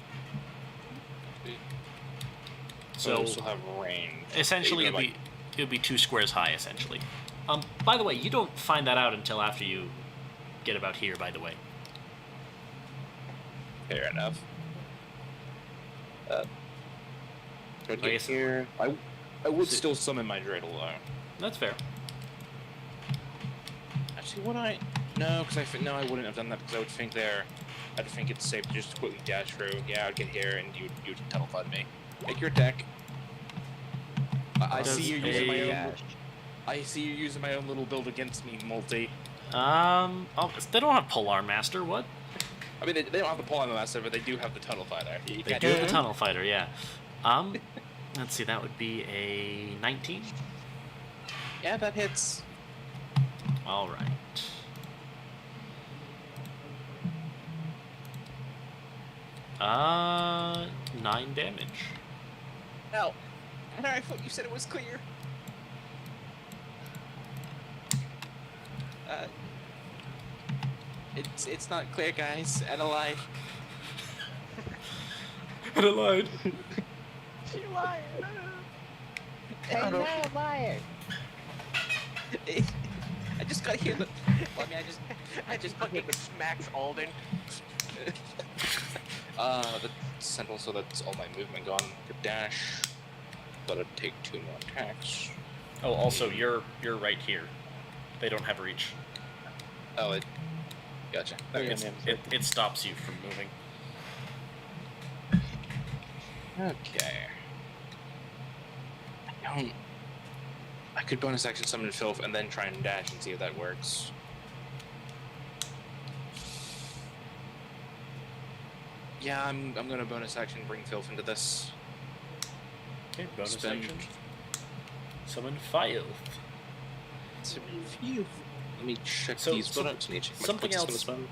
So
So
still have range.
essentially,
Either,
it'd be it would be 2 squares high, essentially. By the way, you don't find that out until after you get about here, by the way.
Fair enough. So to
Okay,
get
so-
here, I would still summon my dreidel though.
That's fair.
Actually, would I? No, because no, I wouldn't have done that because I would think I'd think it's safe to just quickly dash through. Yeah, I'd get here and you'd tunnel flood me. Make your attack. I see you using my own. I see you using my own little build against me, Multi.
Oh, they don't have Polar Master. What?
I mean, they don't have the Polar Master, but they do have the Tunnel Fighter. You
They
can't
do have the
that.
Tunnel Fighter, yeah. Let's see, that would be a 19.
Yeah, that hits.
All right. Uh, 9 damage.
No. I thought you said it was clear. It's not clear, guys. And alive.
And alive.
She lied.
Hey, no, liar!
I just got here. I mean,
I just fucking smacks Alden.
The central, so that's all my movement gone. For dash, but I'd take 2 more attacks.
Oh, also, you're right here. They don't have reach.
Oh, gotcha.
It stops you from moving.
Okay. I could bonus action summon Filth and then try and dash and see if that works. Yeah, I'm gonna bonus action bring Filth into this.
Okay, bonus
Spend-
action. Summon Filth.
Let me check
So-
these
so
buttons. Let me check my
something
points
else-
for this one.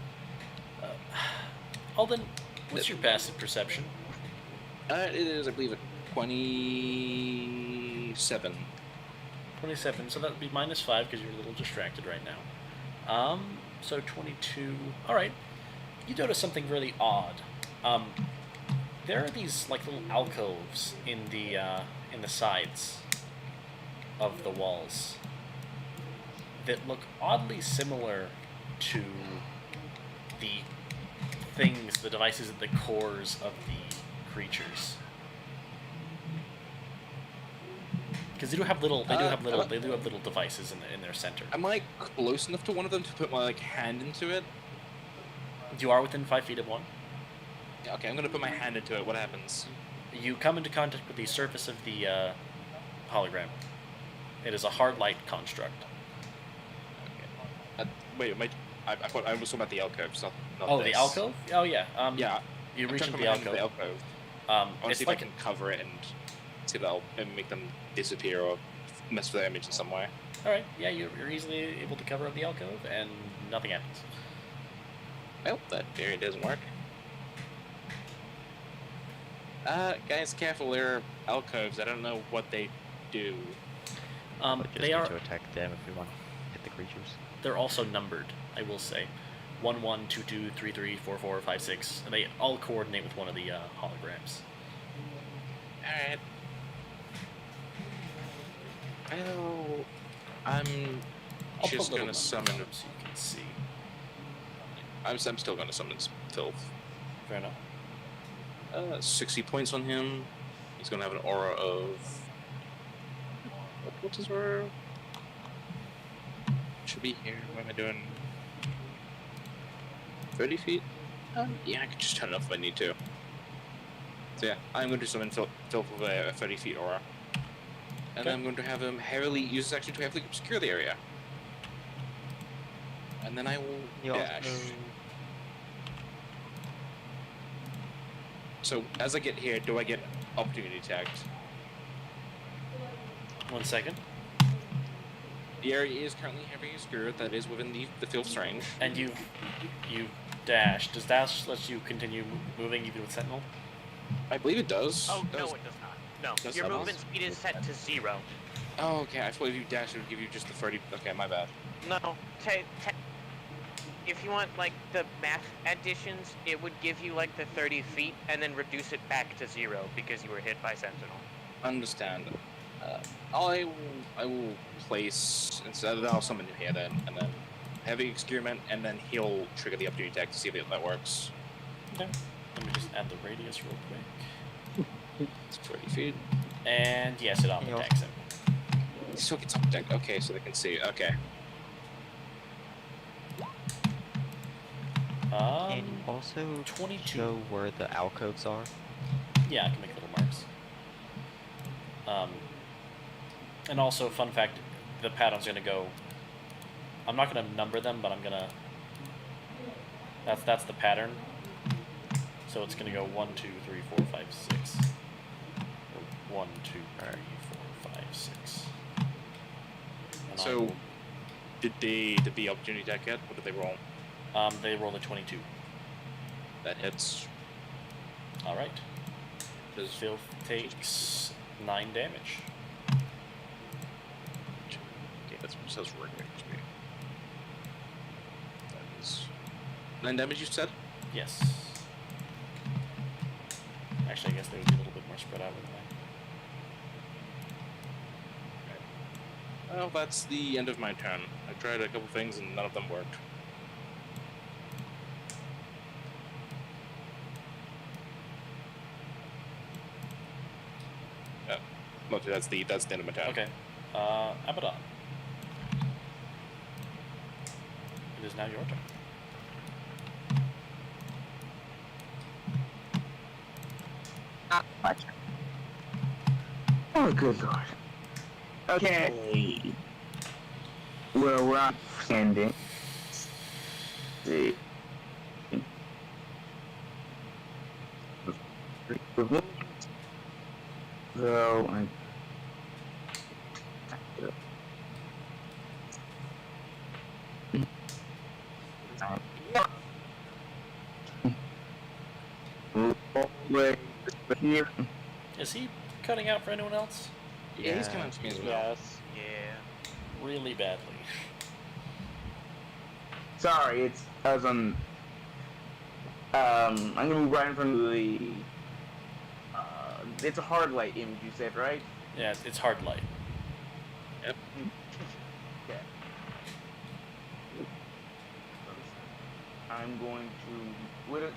Alden, what's your passive perception?
It is, I believe, a 27.
27, so that would be -5 because you're a little distracted right now. So 22. All right. You notice something really odd. There are these like little alcoves in the sides of the walls that look oddly similar to the things, the devices at the cores of the creatures. Because they do have little devices in their center.
Am I close enough to one of them to put my hand into it?
You are within 5 feet of one.
Yeah, okay, I'm gonna put my hand into it. What happens?
You come into contact with the surface of the hologram. It is a hard light construct.
Wait, I thought I was talking about the alcoves, not
Oh,
this.
the alcove? Oh yeah.
Yeah.
You
I'm
reach
trying
into
to
the
put my hand into
alcove.
the alcove. I want to
It's
see
like
if I can cover it and see if that'll make them disappear or mess with their image in some way.
all right. Yeah, you're easily able to cover up the alcove, and nothing happens.
Well, that theory doesn't work. Guys, careful, they're alcoves. I don't know what they do.
But just
They
need
are.
to attack them if we want to hit the creatures.
They're also numbered. I will say, 1 1 2 2 3 3 4 4 5 6, and they all coordinate with one of the holograms.
Alright. Well, I'm
I'll
just
put little
gonna
numbers
summon.
on them so you can see.
I'm still gonna summon Filth.
Fair enough.
60 points on him. He's gonna have an aura of. What's his aura? Should be here. What am I doing? 30 feet? Yeah, I can just turn it off if I need to. So yeah, I'm going to summon Filth with a 30 feet aura. And
Okay.
I'm going to have him heavily use his action to heavily obscure the area. And then I will
You
dash. So as I get here, do I get opportunity attacked?
1 second.
The area is currently heavily obscured. That is within the Filth's range.
And you dash. Does dash let you continue moving even with sentinel?
I believe it does.
Oh,
Does-
no, it does not. No,
Does
your
not?
movement speed is set to 0.
Oh, okay. I thought if you dash, it would give you just the 30. Okay, my bad.
No, if you want, like, the math additions, it would give you, like, the 30 feet and then reduce it back to 0 because you were hit by Sentinel.
Understand. I will place instead of I'll summon him here then, and then heavy experiment, and then he'll trigger the opportunity attack to see if that works.
Okay. Let me just add the radius real quick.
It's 40 feet.
And yes, it auto attacks him.
He still gets up deck. Okay, so they can see. Okay.
Can you also
22.
show where the alcoves are?
Yeah, I can make little marks. And also, fun fact, the pattern's gonna go. I'm not gonna number them, but I'm gonna. That's the pattern. So it's gonna go 1, 2, 3, 4, 5, 6. Or 1, 2, 3, 4, 5, 6. And
So, did the opportunity attack hit? What did they roll?
They rolled a 22.
That hits.
All right.
Does
Filth takes 9 damage.
Okay, that's what it says right next to me. That is 9 damage. You said?
Yes. Actually, I guess they would be a little bit more spread out, wouldn't they?
Well, that's the end of my turn. I tried a couple things and none of them worked. Look, that's the end of my turn.
Okay. Abaddon. It is now your turn.
My turn. Oh, good lord. Okay. Well, we're on standing. See. So, here.
Is he cutting out for anyone else?
Yeah, he's coming to me as well.
Yes.
Yeah.
Really badly.
Sorry, it's as I'm gonna move right in front of the. It's a hard light image, you said, right?
Yeah, it's hard light.
Yep.
Okay. I'm going to.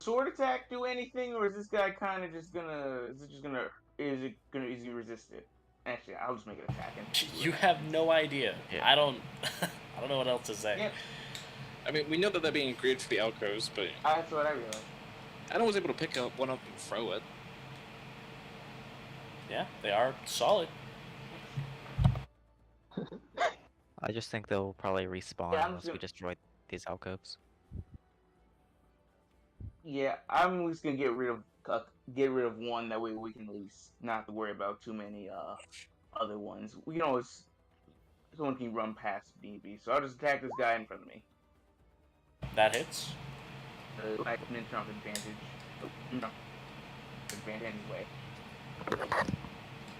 Sword attack do anything, or is this guy kind of just gonna? Is he resist it? Actually, I'll just make it attack him.
You have no idea.
Yeah.
I don't. I don't know what else to say.
Yeah,
I mean, we know that they're being created for the alcoves, but
that's what I realized.
Adam was able to pick up one up and throw it.
Yeah, they are solid.
I just think they'll probably respawn
Yeah, I'm
once
just
we destroy these alcoves.
Yeah, I'm just gonna get rid of one. That way we can at least not have to worry about too many other ones. We can always someone can run past BB. So I'll just attack this guy in front of me.
That hits.
I can jump advantage. No. Advantage anyway.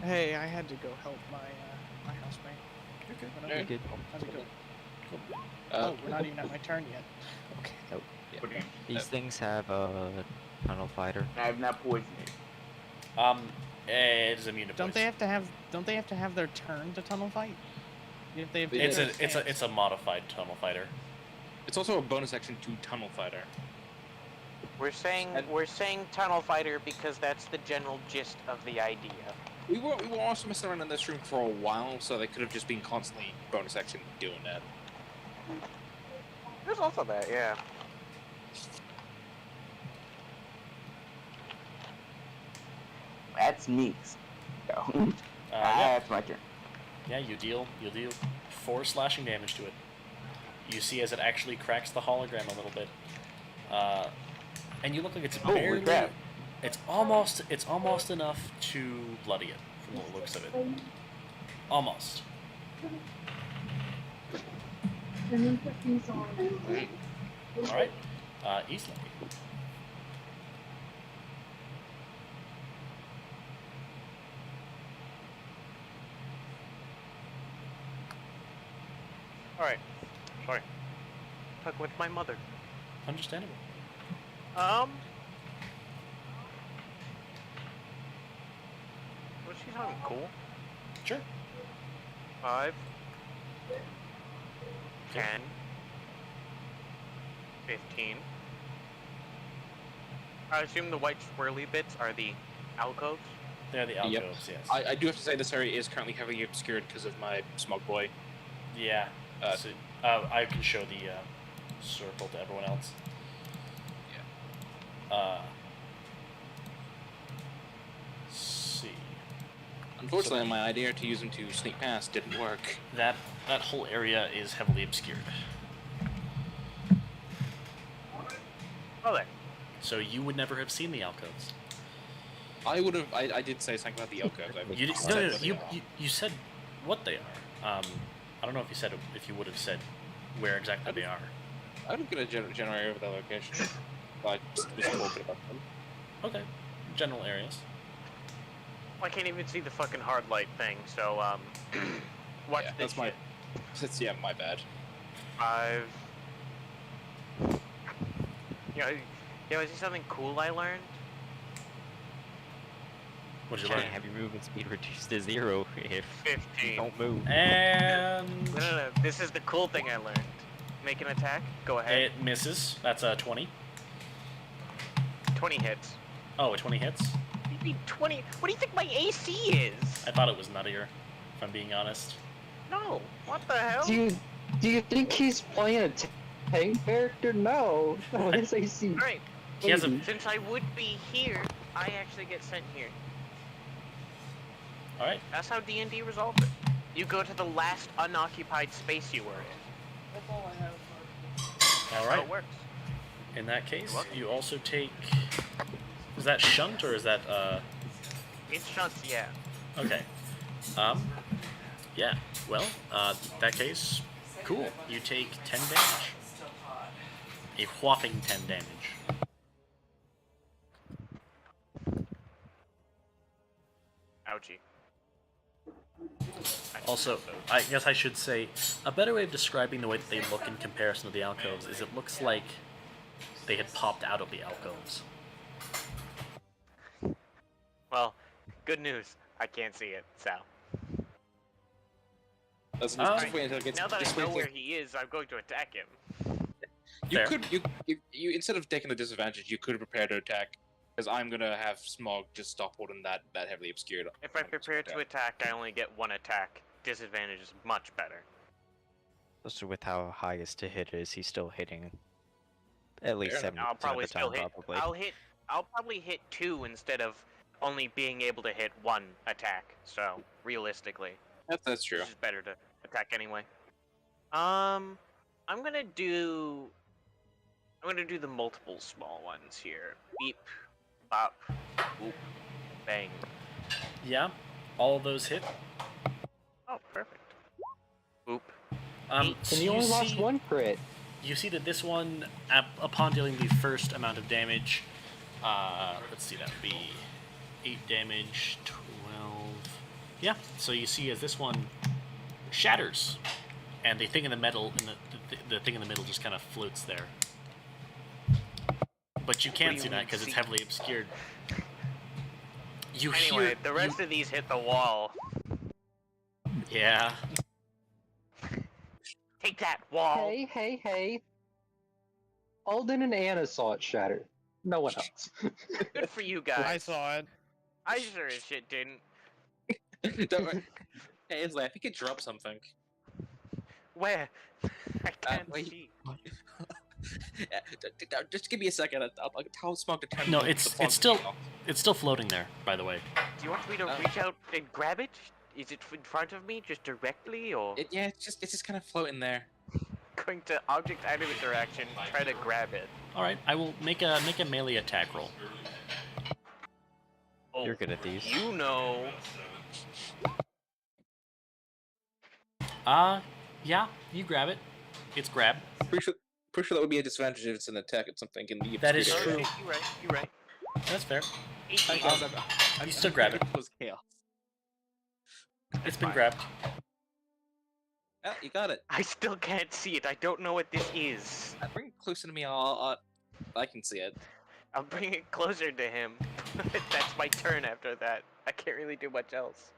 Hey, I had to go help my housemate.
You're good.
But
Yeah,
I'm
good.
How's it going?
Uh,
Oh, we're not even at my turn yet. Okay.
Nope.
Okay.
These things have a tunnel fighter.
I have not poisoned it.
It is immune to
Don't they
poison.
have to have their turn to tunnel fight? If they have
It's a modified tunnel fighter.
It's also a bonus action to Tunnel Fighter.
We're saying tunnel fighter because that's the general gist of the idea.
We were also messing around in this room for a while, so they could have just been constantly bonus action doing that.
There's also that, yeah.
That's me. So,
Yeah.
that's my turn.
Yeah, you deal 4 slashing damage to it. You see as it actually cracks the hologram a little bit, and you look like it's
Holy
barely.
crap.
It's almost enough to bloody it from the looks of it. Almost. All right, Isla.
Alright. Sorry. Talk with my mother.
Understandable.
something cool.
Sure.
5, 10, 15. I assume the white swirly bits are the alcoves?
They're the alcoves, yes.
I do have to say this area is currently heavily obscured because of my smog boy.
Yeah. I can show the circle to everyone else.
Yeah.
See.
Unfortunately, my idea to use him to sneak past didn't work.
That whole area is heavily obscured.
Oh, there.
So you would never have seen the alcoves.
I would have. I did say something about the alcoves.
You said what they are. I don't know if you would have said where exactly they are.
I would get a generator of that location. I just was talking about them.
Okay. General areas.
I can't even see the fucking hard light thing, so, watch
Yeah,
this
that's my.
shit.
Yeah, my bad.
5. You know, is there something cool I learned?
What did you
Can't
learn?
have your movement speed reduced to 0 if
15.
you don't move.
And
No. This is the cool thing I learned. Make an attack. Go ahead.
it misses. That's a 20.
20 hits.
Oh, a 20 hits?
What do you mean 20? What do you think my AC is?
I thought it was nuttier, if I'm being honest.
No. What the hell?
Do you think he's playing a tank character? No. No, his AC.
Alright.
He has a
Since I would be here, I actually get sent here.
Alright.
That's how D&D resolved it. You go to the last unoccupied space you were in.
That's all I have.
That's how
Alright.
it works.
In that case,
welcome.
you also take... Is that shunt or is that,
It's shunts, yeah.
Okay. Yeah. Well, in that case, cool. You take 10 damage. A whopping 10 damage.
Ouchie.
Also, I guess I should say, a better way of describing the way that they look in comparison to the alcoves is it looks like they had popped out of the alcoves.
Well, good news. I can't see it, so.
That's
Alright.
Now that I know where he is, I'm going to attack him.
You
Fair.
could you instead of taking the disadvantage, you could prepare to attack. Because I'm gonna have Smog just stop holding that heavily obscured.
If I prepare to attack, I only get 1 attack. Disadvantage is much better.
Also, with how high his to hit is, he's still hitting at least
Fair
70%
I'll probably
of the time,
still hit.
probably.
I'll probably hit 2 instead of only being able to hit 1 attack. So realistically,
That's true.
it's just better to attack anyway. I'm gonna do the multiple small ones here. Beep, bop, boop, bang.
Yeah, all of those hit.
Oh, perfect. Boop.
And
So
you only lost
see,
one crit.
you see that this one, upon dealing the first amount of damage, let's see, that would be 8 damage, 12. Yeah, so you see as this one shatters, and the thing in the middle, the thing in the middle just kind of floats there. But you can't
do
see
you
that because it's
see?
heavily obscured. You
Anyway,
hear
the rest of these hit the wall.
Yeah.
Take that wall.
Hey. Alden and Anna saw it shatter. No one else.
Good for you
I
guys.
saw it.
I sure as shit didn't.
Don't worry. Hey, Isley, I think it dropped something.
Where? I can't
wait.
see.
Just give me a second. I'll tell Smog to turn.
No,
the
it's
fog
still
off.
it's still floating there, by the way.
Do you want me to reach out and grab it? Is it in front of me, just directly, or
Yeah, it's just kind of floating there.
going to object item interaction, try to grab it?
All right, I will make a melee attack roll.
Oh,
You're good at these.
you know.
Yeah, you grab it. It's grab.
Pretty sure that would be a disadvantage if it's an attack at something in the
That is
obscure
true.
area.
You're right.
That's fair.
18.
You still grab it.
was chaos.
It's been grabbed.
Yeah, you got it.
I still can't see it. I don't know what this is.
Bring it closer to me. I can see it.
I'll bring it closer to him. That's my turn after that. I can't really do much else.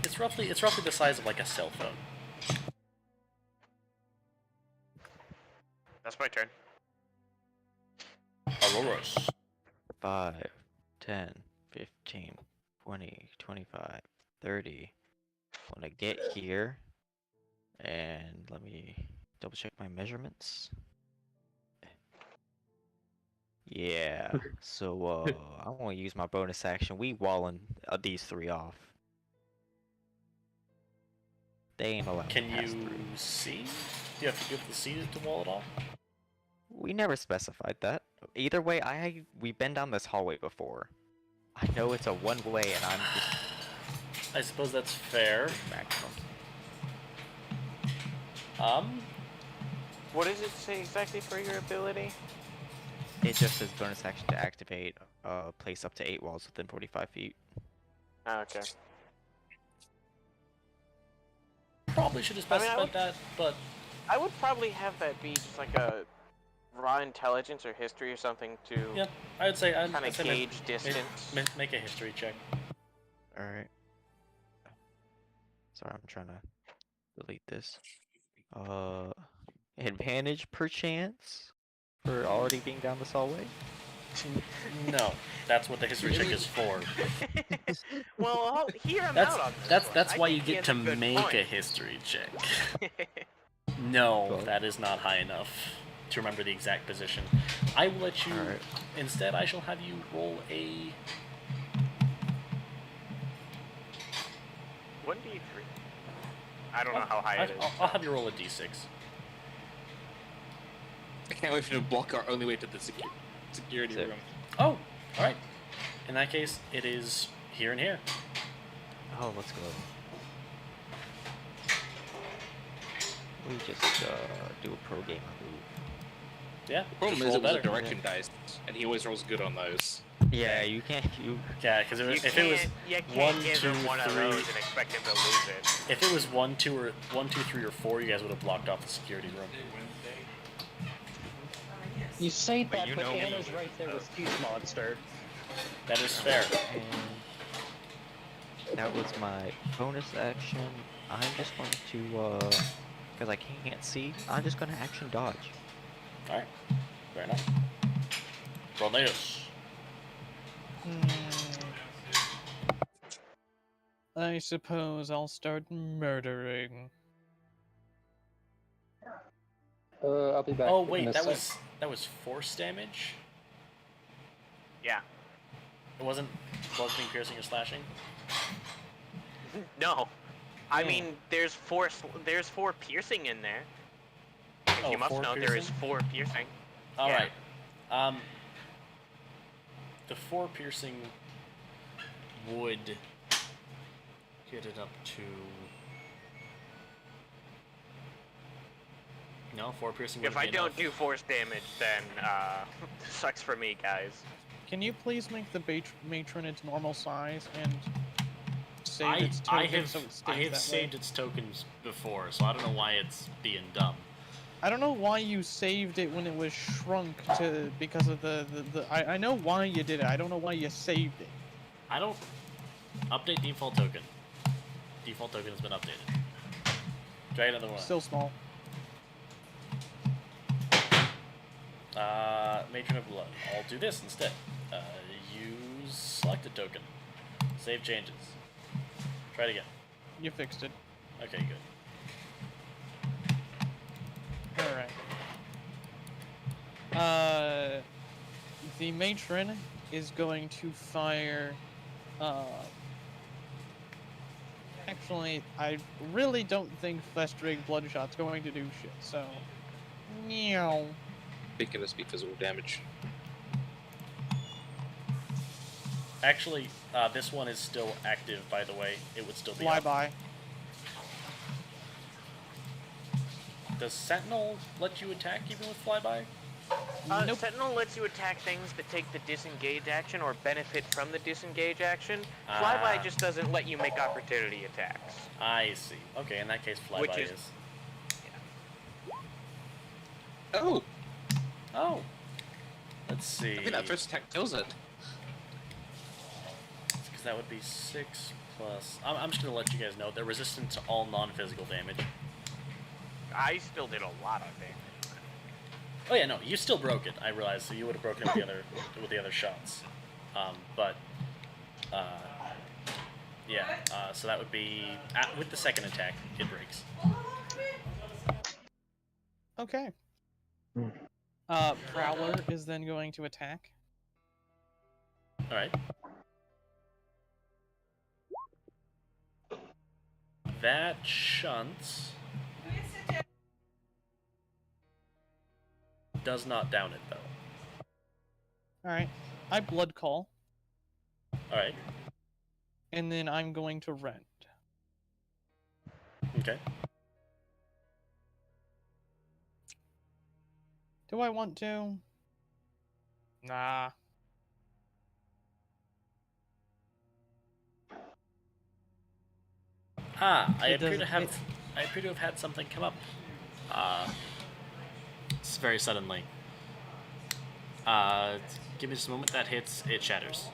It's roughly the size of like a cell phone.
That's my turn.
Auroras.
5, 10, 15, 20, 25, 30. When I get here, and let me double check my measurements. Yeah, so I want to use my bonus action. We walling these 3 off. They ain't allowed
Can
to pass
you
through.
see? Do you have to give the C to wall it off?
We never specified that. Either way, we've been down this hallway before. I know it's a one-way, and I'm just
I suppose that's fair.
maximum.
What does it say exactly for your ability?
It just says bonus action to activate, place up to 8 walls within 45 feet.
Oh, okay.
Probably should have specified that, but
I would probably have that be just like a raw intelligence or history or something to
yeah, I would say
kind of gauge distance.
Make a history check.
Alright. Sorry, I'm trying to delete this. Advantage perchance for already being down this hallway?
No, that's what the history check is for.
Well, I'll hear him out on this one.
That's
I
why
think
you
he
get
has
to
a good
make
point.
a history check. No,
Well-
that is not high enough to remember the exact position. I will let you.
Alright.
Instead, I shall have you roll a.
1d3. I don't know how high it is.
I'll have you roll a d6.
I can't wait for you to block our only way to the security
Sick.
room.
Oh, all right. In that case, it is here and here.
Oh, let's go. We just do a pro gamer move.
Yeah.
The problem
just
is
roll
it was a
better.
direction dice, and he always rolls good on those.
Yeah, you can't.
Yeah, because
You
if
can't,
it was
you can't
1,
give
2,
him one of
3,
those and expect him to lose it.
if it was 1, 2, 3, or 4, you guys would have blocked off the security room.
You say
But
that,
you
but
know me.
Anna's right there with Huge Monster.
That is fair.
And that was my bonus action. I'm just going to, because I can't see, I'm just going to action dodge.
All right. Fair enough. Rolneus.
I suppose I'll start murdering.
I'll be back.
Oh
in
wait,
a
that
sec.
was force damage.
Yeah.
It wasn't bludgeoning, piercing, or slashing.
No. I mean, there's four piercing in there.
Oh,
You must
4
know there is
piercing?
4 piercing.
All
Yeah.
right. The 4 piercing would get it up to. No, 4 piercing.
If I
wouldn't be
don't
enough.
do force damage, then sucks for me, guys.
Can you please make the matron its normal size and save its
I
token
have
so it stays
I have
that
saved
way?
its tokens before, so I don't know why it's being dumb.
I don't know why you saved it when it was shrunk to because of the I know why you did it. I don't know why you saved it.
I don't update default token. Default token has been updated. Try another one.
Still small.
Matron of Blood. I'll do this instead. Use selected token. Save changes. Try it again.
You fixed it.
Okay, good.
Alright. The matron is going to fire, actually, I really don't think Festrig Bloodshot's going to do shit, so... Meow.
Think it'll be physical damage.
Actually, this one is still active, by the way. It would still be
Fly
up.
by.
Does Sentinel let you attack even with flyby?
Nope.
Sentinel lets you attack things that take the disengage action or benefit from the disengage action.
Ah.
Flyby just doesn't let you make opportunity attacks.
I see. Okay, in that case,
Which
flyby
is-
is.
Oh!
Oh, Let's see.
I think that first attack kills it.
Because that would be 6 plus... I'm just going to let you guys know they're resistant to all non-physical damage.
I still did a lot of damage.
Oh yeah, no, you still broke it. I realized, so you would have broken it with the other shots. So that would be with the second attack, it breaks.
Okay. Prowler is then going to attack.
All right. That shunts. Does not down it though.
All right. I blood call.
All right.
And then I'm going to rend.
Okay.
Do I want to? Nah.
I appear to have had something come up. It's very suddenly. Give me just a moment. That hits. It shatters.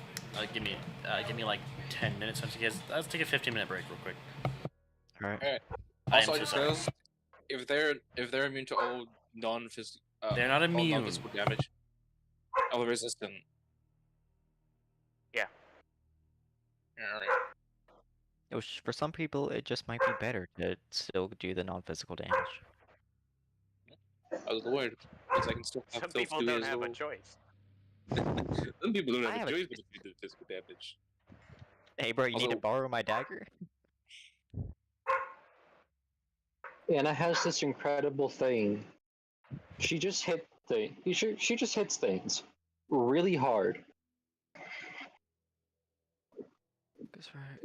Give me like 10 minutes. Let's take a 15-minute break real quick.
All right.
Alright.
I
Also,
am
I
so
just
sorry.
realized if they're immune to all non-physical
They're not immune.
non-physical damage, all resistant.
Yeah.
Alright.
Which, for some people, it just might be better to still do the non-physical damage.
I was worried because I can still have
Some
self
people
do
don't
as
have a
well.
choice.
Some people don't
I
have
have
a
a
choice but to do the physical damage.
Hey, bro, you need to
Also-
borrow my dagger?
Anna has this incredible thing. She just she just hits things really hard.
That's right.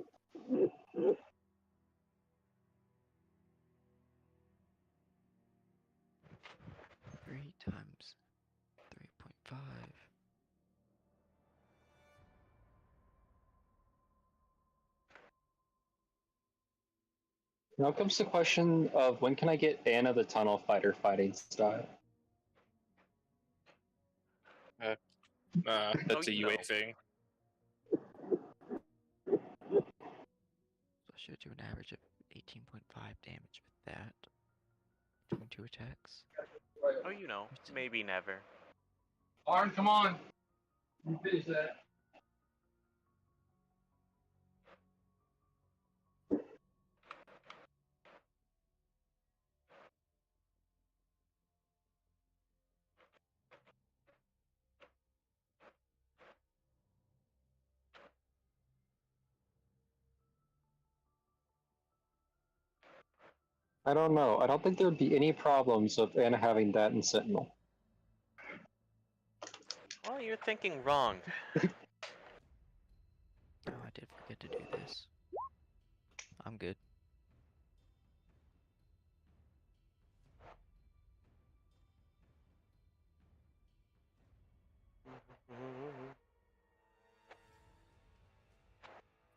3 times 3.5.
Now comes the question of when can I get Anna the Tunnel Fighter fighting style?
That's a
you
UA
know.
thing.
So I should do an average of 18.5 damage with that. Between 2 attacks.
Oh, you know, maybe never.
Arn, come on. You finish that.
I don't know. I don't think there'd be any problems of Anna having that in Sentinel.
Well, you're thinking wrong.
Oh, I did forget to do this. I'm good.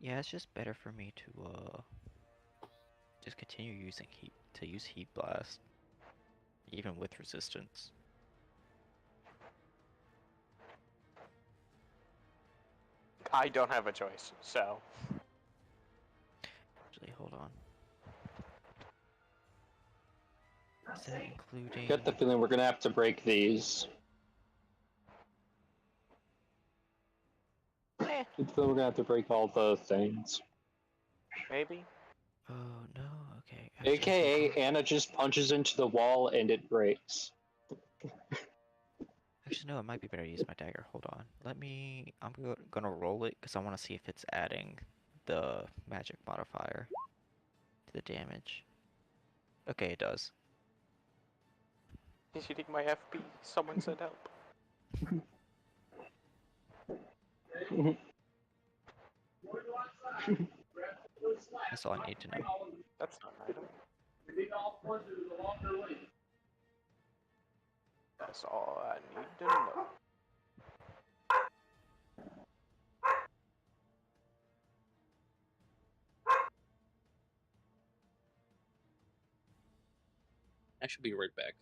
Yeah, it's just better for me to just continue using heat blast, even with resistance.
I don't have a choice, so.
Actually, hold on. Is that including?
Get the feeling we're gonna have to break these.
Eh,
Get the feeling we're gonna have to break all the things.
maybe.
Oh no. Okay. Actually,
AKA
hold on.
Anna just punches into the wall and it breaks.
Actually, no. It might be better to use my dagger. Hold on. I'm gonna roll it because I want to see if it's adding the magic modifier to the damage. Okay, it does.
He's eating my FP. Someone said help.
That's all I need to know.
That's not an item. That's all I need to know.
I should be right back.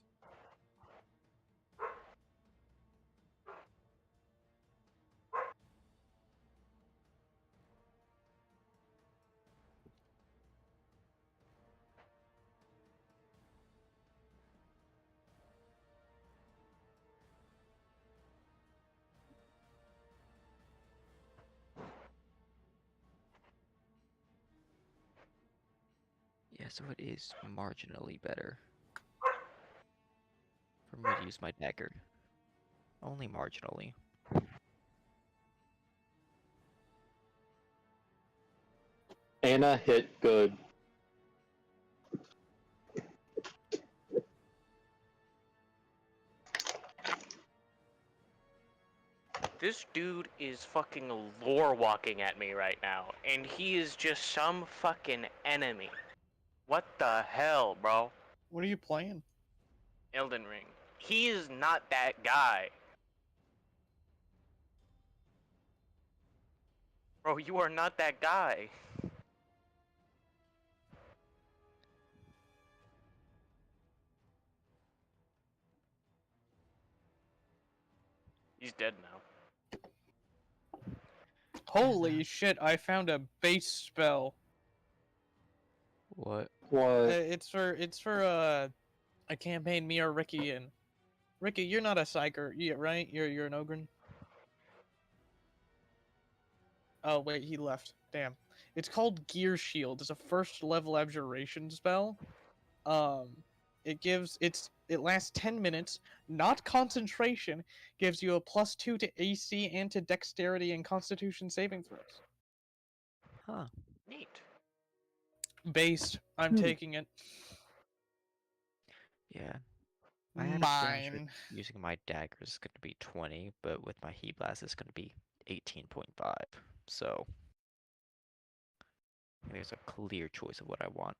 Yeah, so it is marginally better for me to use my dagger. Only marginally.
Anna hit good.
This dude is fucking lore walking at me right now, and he is just some fucking enemy. What the hell, bro?
What are you playing?
Elden Ring. He is not that guy. Bro, you are not that guy. He's dead now.
Holy shit! I found a base spell.
What?
What?
It's for a campaign me or Ricky in. Ricky, you're not a psyker, yeah, right? You're an ogre. Oh wait, he left. Damn. It's called Gear Shield. It's a first level abjuration spell. It lasts 10 minutes, not concentration, gives you a +2 to AC and to dexterity and constitution saving throws.
Huh.
Neat.
Based. I'm taking it.
Yeah. I had a feeling
Mine.
using my dagger is going to be 20, but with my heat blast it's going to be 18.5. So I think there's a clear choice of what I want.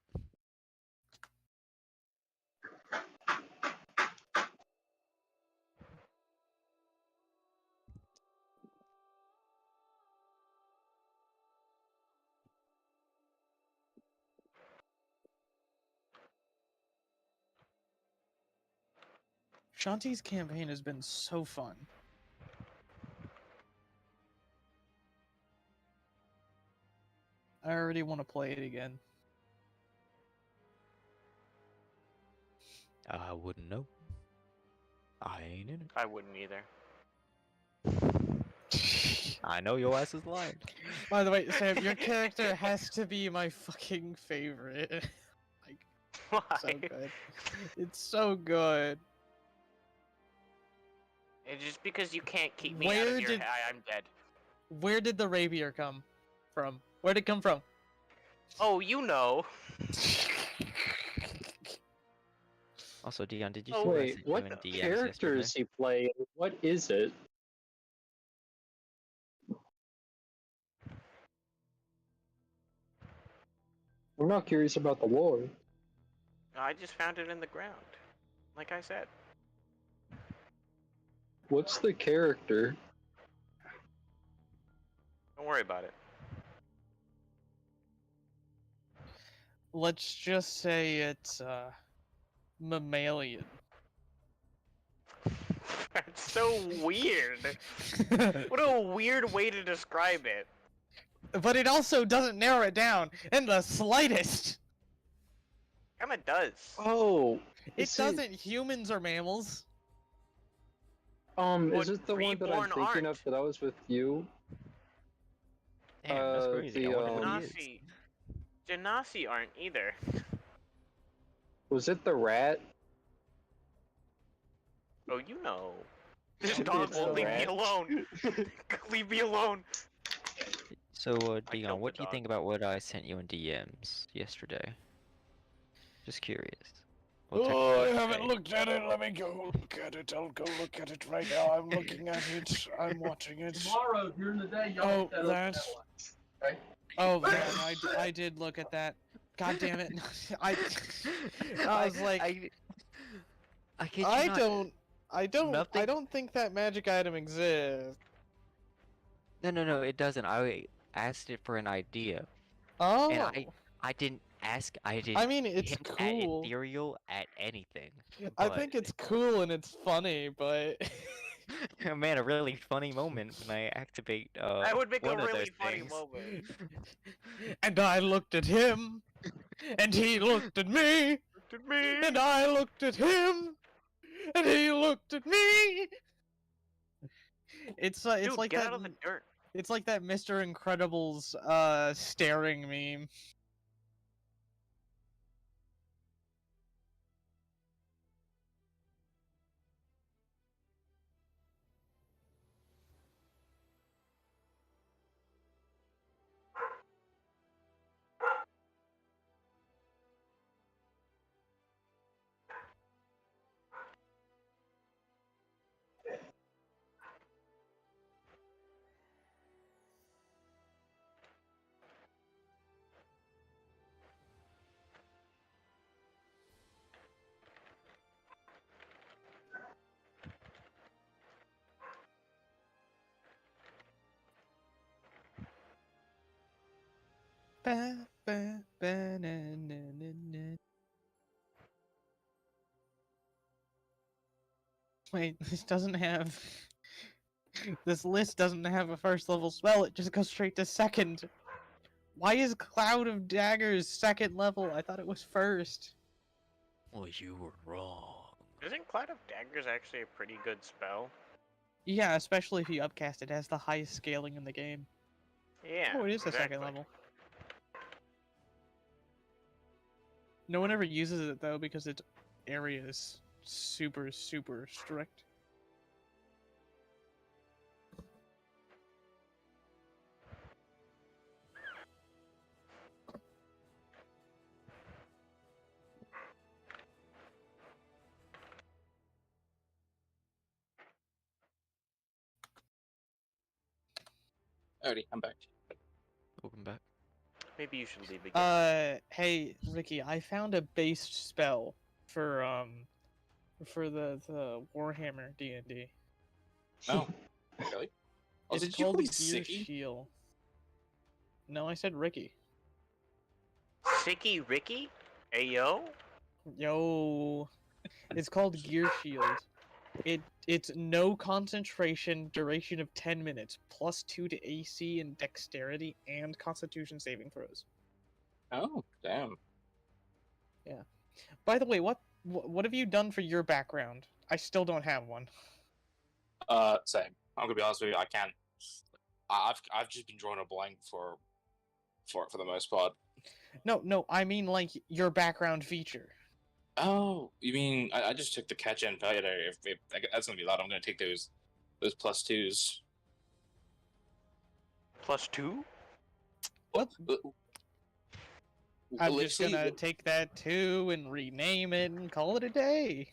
Shanti's campaign has been so fun. I already want to play it again.
I wouldn't know. I ain't in it.
I wouldn't either.
I know your ass is lying.
By the way, Sam, your character has to be my fucking favorite. Like,
Why?
so good. It's so good.
It's just because you can't keep me out
Where
of your
did-
I'm dead.
Where did the rapier come from? Where'd it come from?
Oh, you know.
Also, Dion, did you
Oh,
see what I
Wait,
sent you
what
in DMs
character
yesterday?
is he playing? What is it? I'm not curious about the lore.
I just found it in the ground. Like I said.
What's the character?
Don't worry about it.
Let's just say it's mammalian.
That's so weird. What a weird way to describe it.
But it also doesn't narrow it down in the slightest.
Kinda does.
Oh,
It
is
doesn't. Humans are mammals.
Is
What
it the one that I'm
reborn
thinking of
aren't?
that I was with you?
Damn, that's crazy. I
the,
wonder who he is.
Genasi aren't either.
Was it the rat?
Oh, you know. This
Maybe
dog
it's
won't
the
leave me
rat.
alone. Leave me alone.
So,
I
Dion,
killed
what
the
do you
dog.
think about what I sent you in DMs yesterday? Just curious. Well,
Oh, I
technically
haven't
today.
looked at it. Let me go look at it. I'll go look at it right now. I'm looking at it. I'm watching it.
Tomorrow during the day, y'all
Oh,
hit that
that.
up that one.
Oh, man, I did look at that. God damn it. I was like,
I kid you not.
I
Nothing-
don't think that magic item exists.
No, it doesn't. I asked it for an idea.
Oh.
And I didn't ask. I didn't.
I mean, it's
hint
cool.
At ethereal at anything.
I
but-
think it's cool and it's funny, but
Man, a really funny moment when I activate.
That would make a
one of
really
those
funny
things.
moment.
and I looked at him, and he looked at me, and I looked at him, and he looked at me. It's
Dude,
like
get
that.
out of the dirt.
It's like that Mr. Incredible's staring meme. Ba, ba, ba, na, na, na, na. Wait, this doesn't have. This list doesn't have a first level spell, it just goes straight to second. Why is Cloud of Daggers second level? I thought it was first.
Well, you were wrong.
Isn't Cloud of Daggers actually a pretty good spell?
Yeah, especially if you upcast it, it has the highest scaling in the game.
Yeah.
Oh, it is the second level. No one ever uses it though because its area is super, super strict.
Alrighty, I'm back.
Welcome back.
Maybe you should leave again.
Hey, Ricky, I found a base spell for the Warhammer D&D.
Oh, really? Oh,
It's
did you
called
call me
Gear
Sicky?
Shield. No, I said Ricky.
Sicky Ricky? Ayo?
Yo, it's called Gear Shield. It's no concentration, duration of 10 minutes, +2 to AC and dexterity, and Constitution saving throws.
Oh, damn.
Yeah. By the way, what have you done for your background? I still don't have one.
Same. I'm gonna be honest with you, I can't. I've just been drawing a blank for the most part.
No, I mean like your background feature.
Oh, you mean I just took the catch and failure. If that's gonna be loud, I'm gonna take those +2s.
+2?
What? I'm just
Literally,
gonna take that 2 and rename it and call it a day.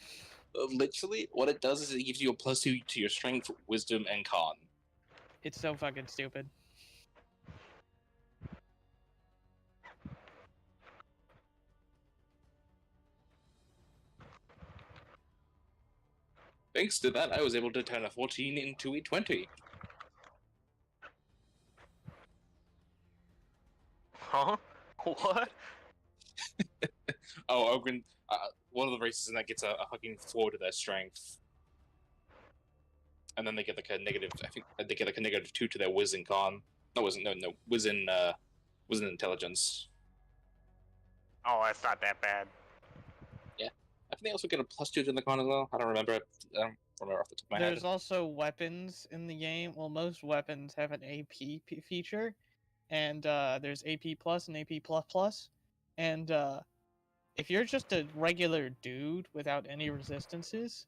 literally, what it does is it gives you a +2 to your strength, wisdom, and con.
It's so fucking stupid.
Thanks to that, I was able to turn a 14 into a 20.
Huh? What?
Oh, Ogren, one of the races in that gets a fucking 4 to their strength. And then they get like a negative, I think they get like a -2 to their whiz and con. No, whiz and intelligence.
Oh, that's not that bad.
Yeah. I think they also get a +2 to the con as well. I don't remember. I don't remember off the top of my
There's
head.
also weapons in the game. Well, most weapons have an AP feature, and there's AP plus and AP plus plus, and if you're just a regular dude without any resistances,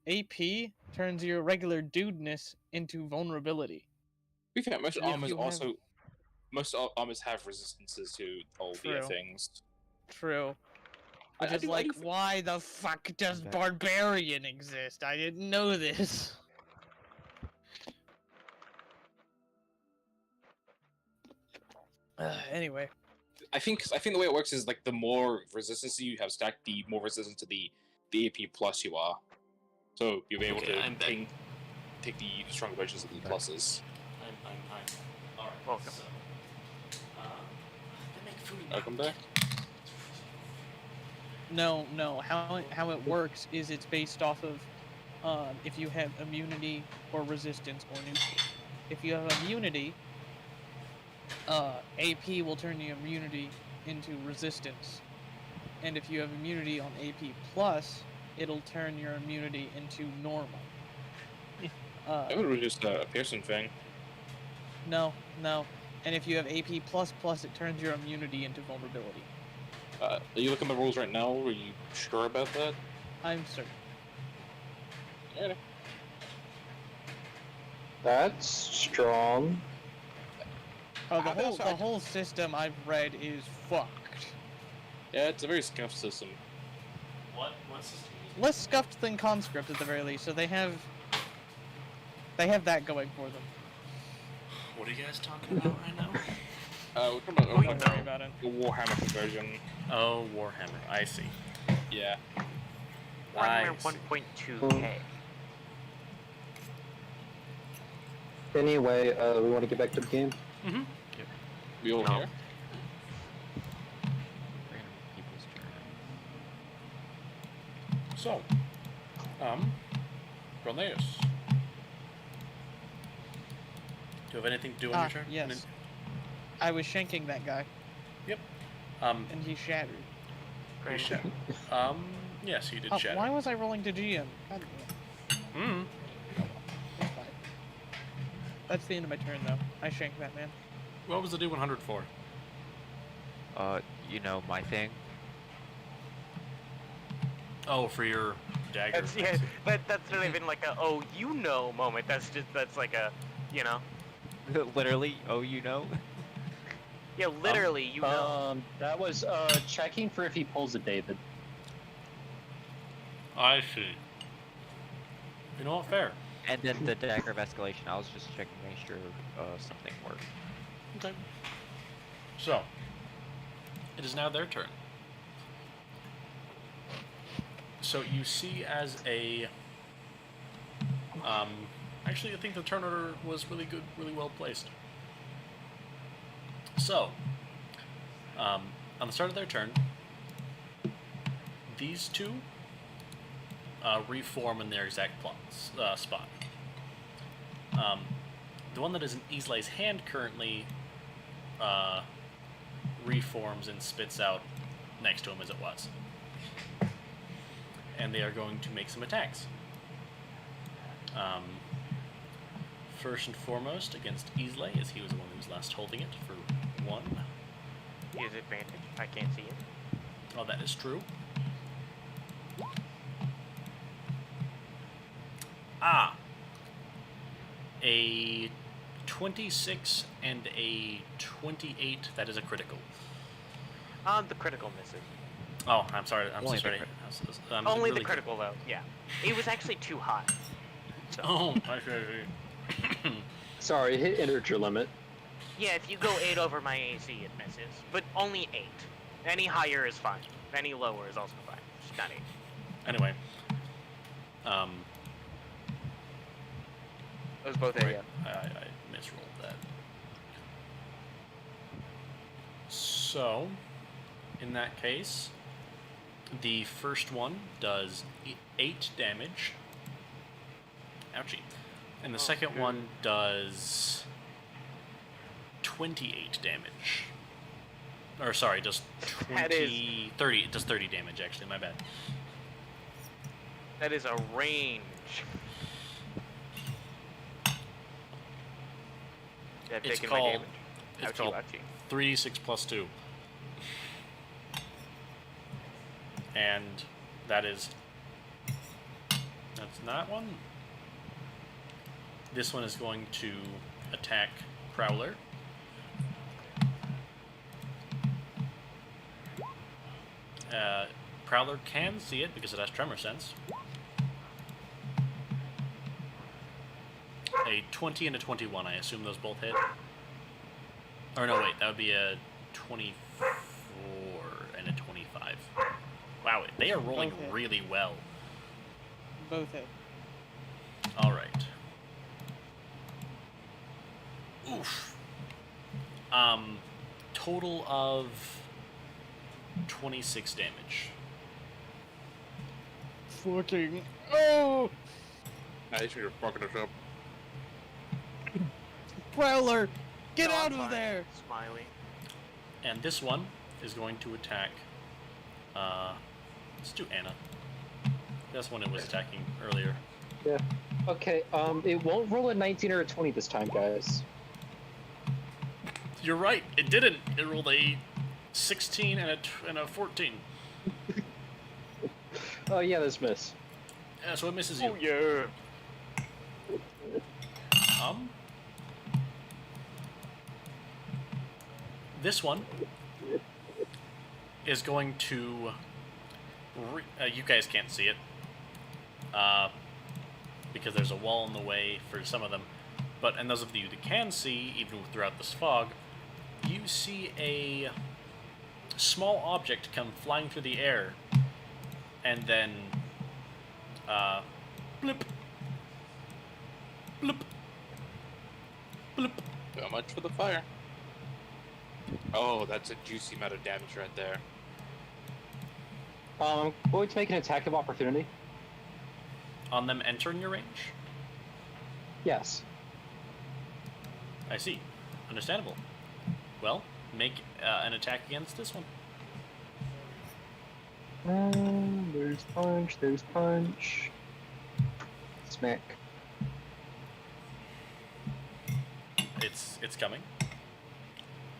AP turns your regular dudeness into vulnerability.
To be fair, most
If
armors
you have-
most armors have resistances to all the
True.
things.
True. Which
I
is
do- I
like,
do-
why the fuck does
Okay.
Barbarian exist? I didn't know this. Anyway.
I think the way it works is like the more resistance you have stacked, the more resistant to the AP plus you are. So you'll be able
Okay, I'm
to
back.
take the stronger versions of the pluses.
I'm alright.
Welcome.
So, they make food.
Welcome back.
No. How it works is it's based off of if you have immunity or resistance or neutral. If you have immunity, AP will turn the immunity into resistance, and if you have immunity on AP plus, it'll turn your immunity into normal.
That was just a Pearson thing.
No, and if you have AP plus plus, it turns your immunity into vulnerability.
Are you looking at the rules right now? Are you sure about that?
I'm certain.
Yeah.
That's strong.
Oh,
Also,
the whole system I've read is fucked.
Yeah, it's a very scuffed system.
What system?
Less scuffed than conscript at the very least, so they have that going for them.
What are you guys talking about right now?
We're talking about
Don't worry about it.
the Warhammer conversion.
Oh, Warhammer. I see.
Yeah.
Warhammer
I see.
1.2K.
Anyway, we want to get back to the game.
Mm-hmm.
We all
No.
here?
So, Cornelius. Do you have anything to do on your turn?
Yes. I was shanking that guy,
Yep.
and he shattered.
You
Cringe.
yes, he did
Oh,
shatter.
why was I rolling to GM? God damn. It's fine. That's the end of my turn, though. I shanked that man.
What was the D100 for?
You know, my thing.
Oh, for your dagger.
That's yeah. That's not even like a oh you know moment. That's like a you know.
Literally, oh, you know?
Yeah, literally you know.
That was checking for if he pulls a David.
I see. You know what? Fair.
And then the dagger of escalation, I was just checking to make sure something worked.
Okay. So, it is now their turn. So you see as a... actually, I think the turn order was really good, really well placed. So, on the start of their turn, these two reform in their exact spot. The one that is in Islay's hand currently reforms and spits out next to him as it was. And they are going to make some attacks. First and foremost against Islay, as he was the one who was last holding it for 1.
His advantage. I can't see it.
Oh, that is true. A 26 and a 28, that is a critical.
The critical misses.
Oh, I'm sorry. I'm
Only
so
the
sorry.
Only the critical though. Yeah. It was actually too high. So.
Oh, I see.
Sorry, hit integer limit.
Yeah, if you go 8 over my AC, it misses. But only 8. Any higher is fine. Any lower is also fine. Just not 8.
Anyway.
It was both
Right.
8.
I misrolled that. So, in that case, the first one does 8 damage. Ouchie. And the second one does 28 damage. Or sorry, does 30. It does 30 damage actually, my bad.
That is a range. I've
It's
taken my
called,
damage.
it's
Ouchie,
called
ouchie.
3d6 plus 2. And that's that one. This one is going to attack Prowler. Prowler can see it because it has Tremor Sense. A 20 and a 21, I assume those both hit. Or no, wait, that would be a 24 and a 25. Wow, they are rolling
Both hit.
really well.
Both hit.
Alright. Oof. Total of 26 damage.
Fucking. Oh!
I think you're fucking us up.
Prowler! Get
No,
out
I'm
of
fine.
there!
Smiley.
And this one is going to attack. Let's do Anna. That's one it was attacking earlier.
Yeah. Okay, it won't roll a 19 or a 20 this time, guys.
You're right, it didn't. It rolled a 16 and a 14.
Oh yeah, this miss.
Yeah, so it misses you.
Oh yeah.
This one is going to... you guys can't see it. Because there's a wall in the way for some of them. And those of you that can see, even throughout this fog, you see a small object come flying through the air. And then... blip. Blip. Blip.
So much for the fire. Oh, that's a juicy amount of damage right there.
I'm going to make an attack of opportunity.
On them entering your range?
Yes.
I see. Understandable. Well, make an attack against this one.
There's punch, there's punch. Smack.
It's coming.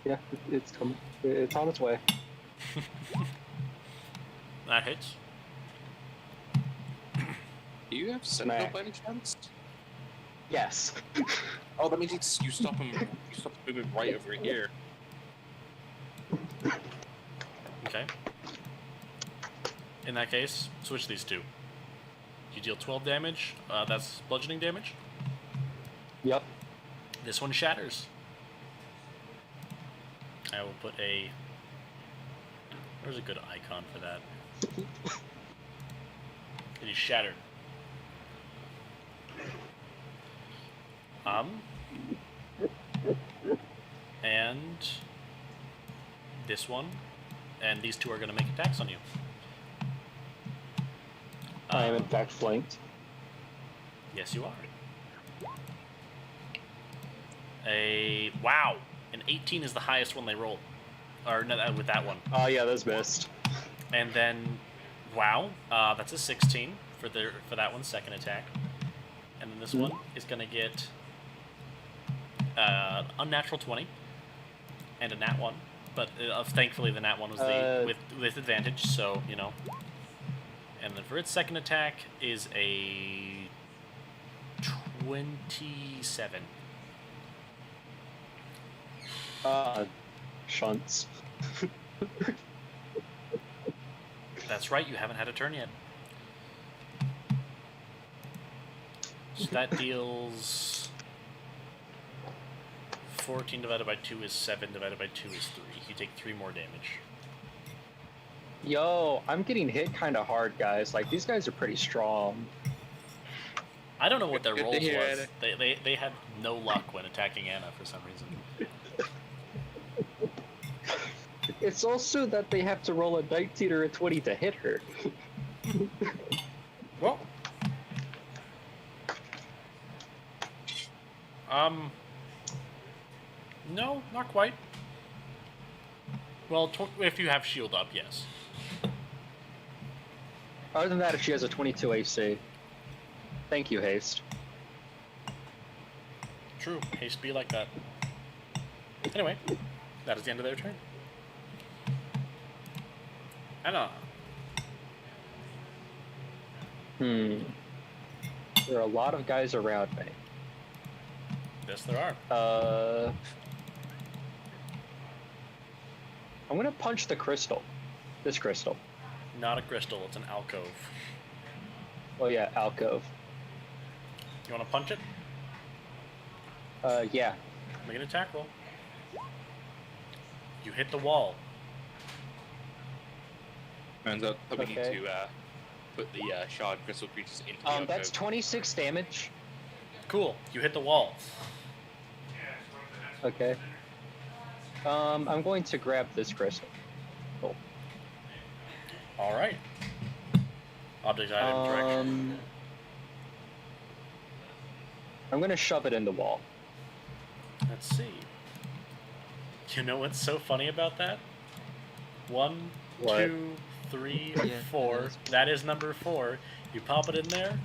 Yeah, it's coming. It's on its way.
That hits.
Do you have Sentinel
Smack.
by any chance?
Yes.
Oh, that means you stop him. You stop him moving right over here.
Okay. In that case, switch these two. You deal 12 damage. That's bludgeoning damage.
Yep.
This one shatters. I will put a... Where's a good icon for that? It is shattered. And this one, and these two are going to make attacks on you.
I am in fact flanked.
Yes, you are. Wow! An 18 is the highest one they rolled. Or no, with that one.
Oh yeah, that's missed.
And then, wow, that's a 16 for that one's second attack. And then this one is going to get unnatural 20 and a nat 1. But thankfully the nat 1 was with advantage, so, you know. And then for its second attack is a 27.
Shunts.
That's right, you haven't had a turn yet. So that deals 14 divided by 2 is 7, divided by 2 is 3. You take 3 more damage.
Yo, I'm getting hit kind of hard, guys. Like, these guys are pretty strong.
I don't know what their
Good to
rolls
hear,
was. They had no luck when attacking Anna for some reason.
It's also that they have to roll a 19 or a 20 to hit her.
Well, no, not quite. Well, if you have shield up, yes.
Other than that, if she has a 22 AC. Thank you, Haste.
True, haste be like that. Anyway, that is the end of their turn. Anna.
There are a lot of guys around me.
Yes, there are.
I'm gonna punch the crystal. This crystal.
Not a crystal, it's an alcove.
Oh yeah, alcove.
You want to punch it?
Yeah.
Make an attack roll. You hit the wall.
Turns out that we need
Okay.
to put the shard crystal creatures into the
That's
alcove.
26 damage.
Cool. You hit the wall.
Okay. I'm going to grab this crystal. Cool.
All right. Object item direction.
I'm gonna shove it in the wall.
Let's see. You know what's so funny about that? 1,
What?
2, 3,
Yeah,
4.
that is-
That is number 4. You pop it in there,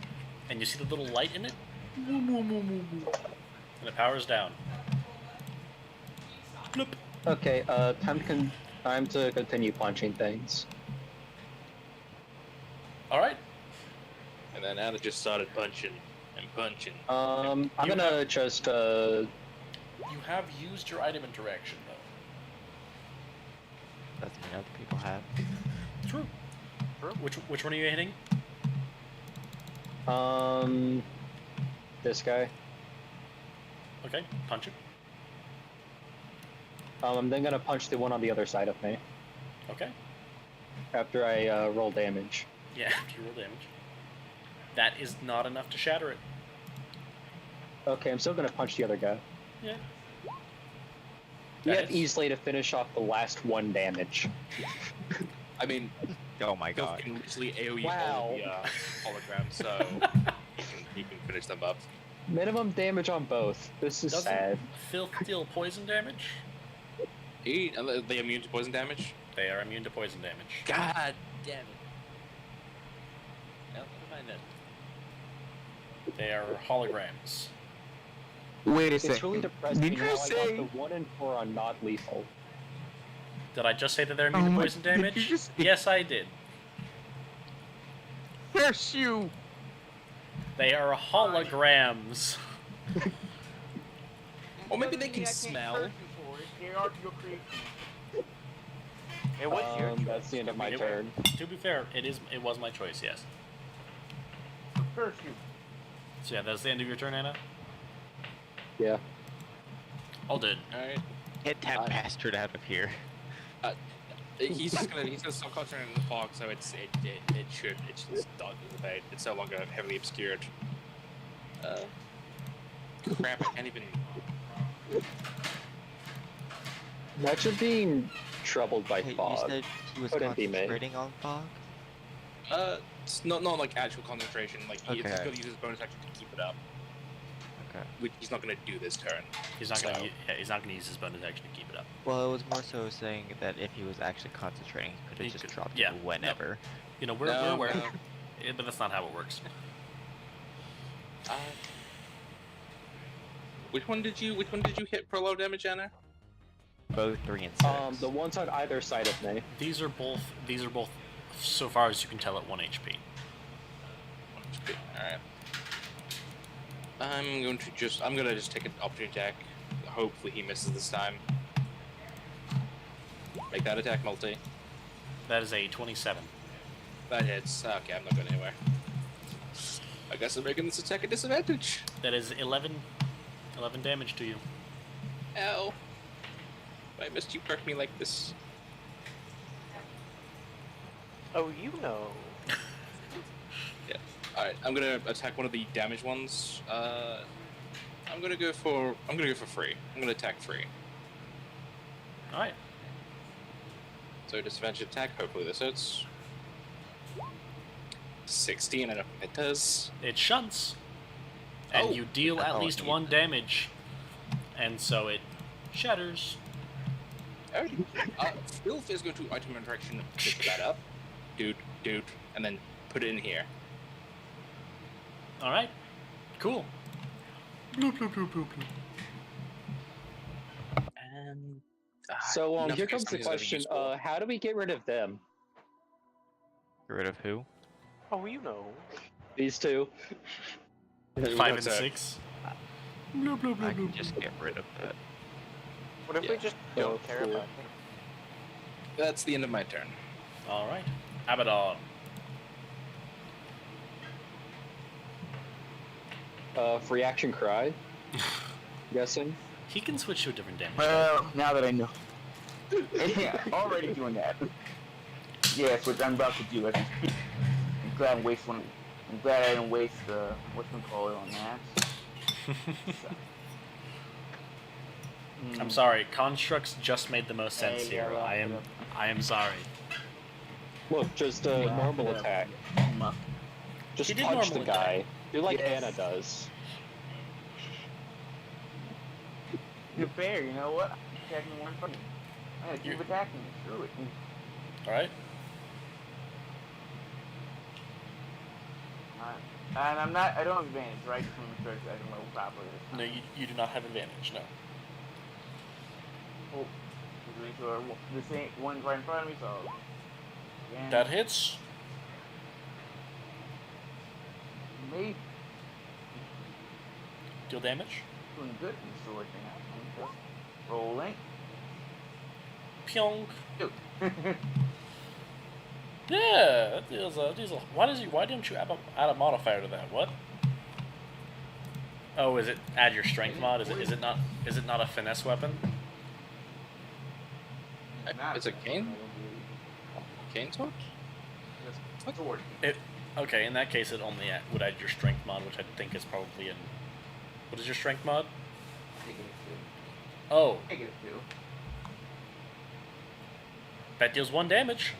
and you see the little light in it, and it powers down. Bloop.
Okay, time to continue punching things.
All right.
And then Anna just started punching and punching.
I'm
You
gonna just
You have used your item interaction, though.
Doesn't mean other people have.
True. Which one are you hitting?
this guy.
Okay, punch it.
I'm then gonna punch the one on the other side of me
Okay.
after I roll damage.
Yeah, after you roll damage. That is not enough to shatter it.
Okay, I'm still gonna punch the other guy.
Yeah.
You
That
have
hits.
easily to finish off the last 1 damage.
I mean,
Oh my
Phil
god.
can literally AoE
Wow.
all the holograms, so he can finish them up.
Minimum damage on both. This is
Doesn't
sad.
Filth deal poison damage?
Are they immune to poison damage?
They are immune to poison damage.
God damn it. Well, never mind then.
They are holograms.
Wait a
It's really depressing
Did
how
you
I
say?
got the 1 and 4 on not lethal.
Did I just say that they're immune
Oh
to
my-
poison
did you
damage?
just-
Yes, I did.
Curse you!
They are holograms.
Or maybe they can smell.
They are your creation.
Hey, what's your choice?
That's the end of my
It-
turn.
To be fair, it was my choice, yes.
Curse you.
So yeah, that's the end of your turn, Anna?
Yeah.
All did.
Alright.
Get that bastard out of here.
He's gonna stop concentrating on the fog, so it should start dissipate. It's no longer heavily obscured. Crap, I can't even.
Imagine being troubled by
Wait, you
fog.
said he was
Couldn't be me.
concentrating on fog?
It's not like actual concentration. Like he's
Okay.
gonna use his bonus action to keep it up.
Okay.
Which he's not gonna do this turn.
He's not
So-
gonna. He's not gonna use his bonus action to keep it up.
Well, it was more so saying that if he was actually concentrating, he could
He
have just
could-
dropped
yeah,
it whenever.
You know, we're
No,
aware,
no.
Yeah, but that's not how it works.
Which one did you hit for low damage, Anna?
Both 3 and 6.
The ones on either side of me.
These are both. So far as you can tell, at 1 HP.
Alright. I'm gonna just take an opportunity attack. Hopefully he misses this time. Make that attack multi.
That is a 27.
That hits. Okay, I'm not going anywhere. I guess I'm making this attack a disadvantage.
That is 11 damage to you.
Ow. Why must you perk me like this?
Oh, you know.
Yeah. Alright, I'm gonna attack one of the damaged ones. I'm gonna go for free. I'm gonna attack free.
Alright.
So disadvantage attack, hopefully this hits. 16, I don't think it does.
It shunts. And
Oh.
you deal at
Oh,
least
neat.
1 damage. And so it shatters.
Alright. Filth is going to item interaction pick that up. Dude, and then put it in here.
Alright. Cool. Bloop, bloop, bloop, bloop, bloop.
And
So
nothing
here comes the
is gonna be
question,
useful.
how do we get rid of them?
Get rid of who?
Oh, you know.
These two?
5 and
What's that?
6. Bloop, bloop,
I
bloop,
can
bloop.
just get rid of that.
What if we just don't care
cool.
about it?
That's the end of my turn.
Alright. Abaddon.
Free action cry? Guessing?
He can switch to a different damage.
Well, now that I know. Yeah, already doing that. Yes, which I'm about to do as we speak. I'm glad I didn't waste the whatchamacallit on that.
I'm sorry, constructs just made the most sense
Hey,
here.
yeah,
I am sorry.
Look, just a
Yeah,
normal
yeah.
attack.
Muff.
Just
He did
punch the
normal
guy. Do like
Yes.
Anna does.
You're fair, you know what? I'm attacking one in front of me. I'm gonna keep attacking you. Screw it.
Alright?
And I don't have advantage, right? From the first I can roll properly this time.
No, you do not have advantage, no.
Oh, just make sure the same one's right in front of me, so. Again,
That hits.
me
Deal damage.
doing good in the sword thing. I'm just rolling.
Pyong.
Dude.
Yeah, that deals a. Why don't you add a modifier to that? What? Oh, is it add your strength mod? Is it not a finesse weapon?
It's a cane? Cane sword?
Just sword.
Okay, in that case, it only would add your strength mod, which I think is probably in. What is your strength mod? Oh,
Take it two.
that deals 1 damage.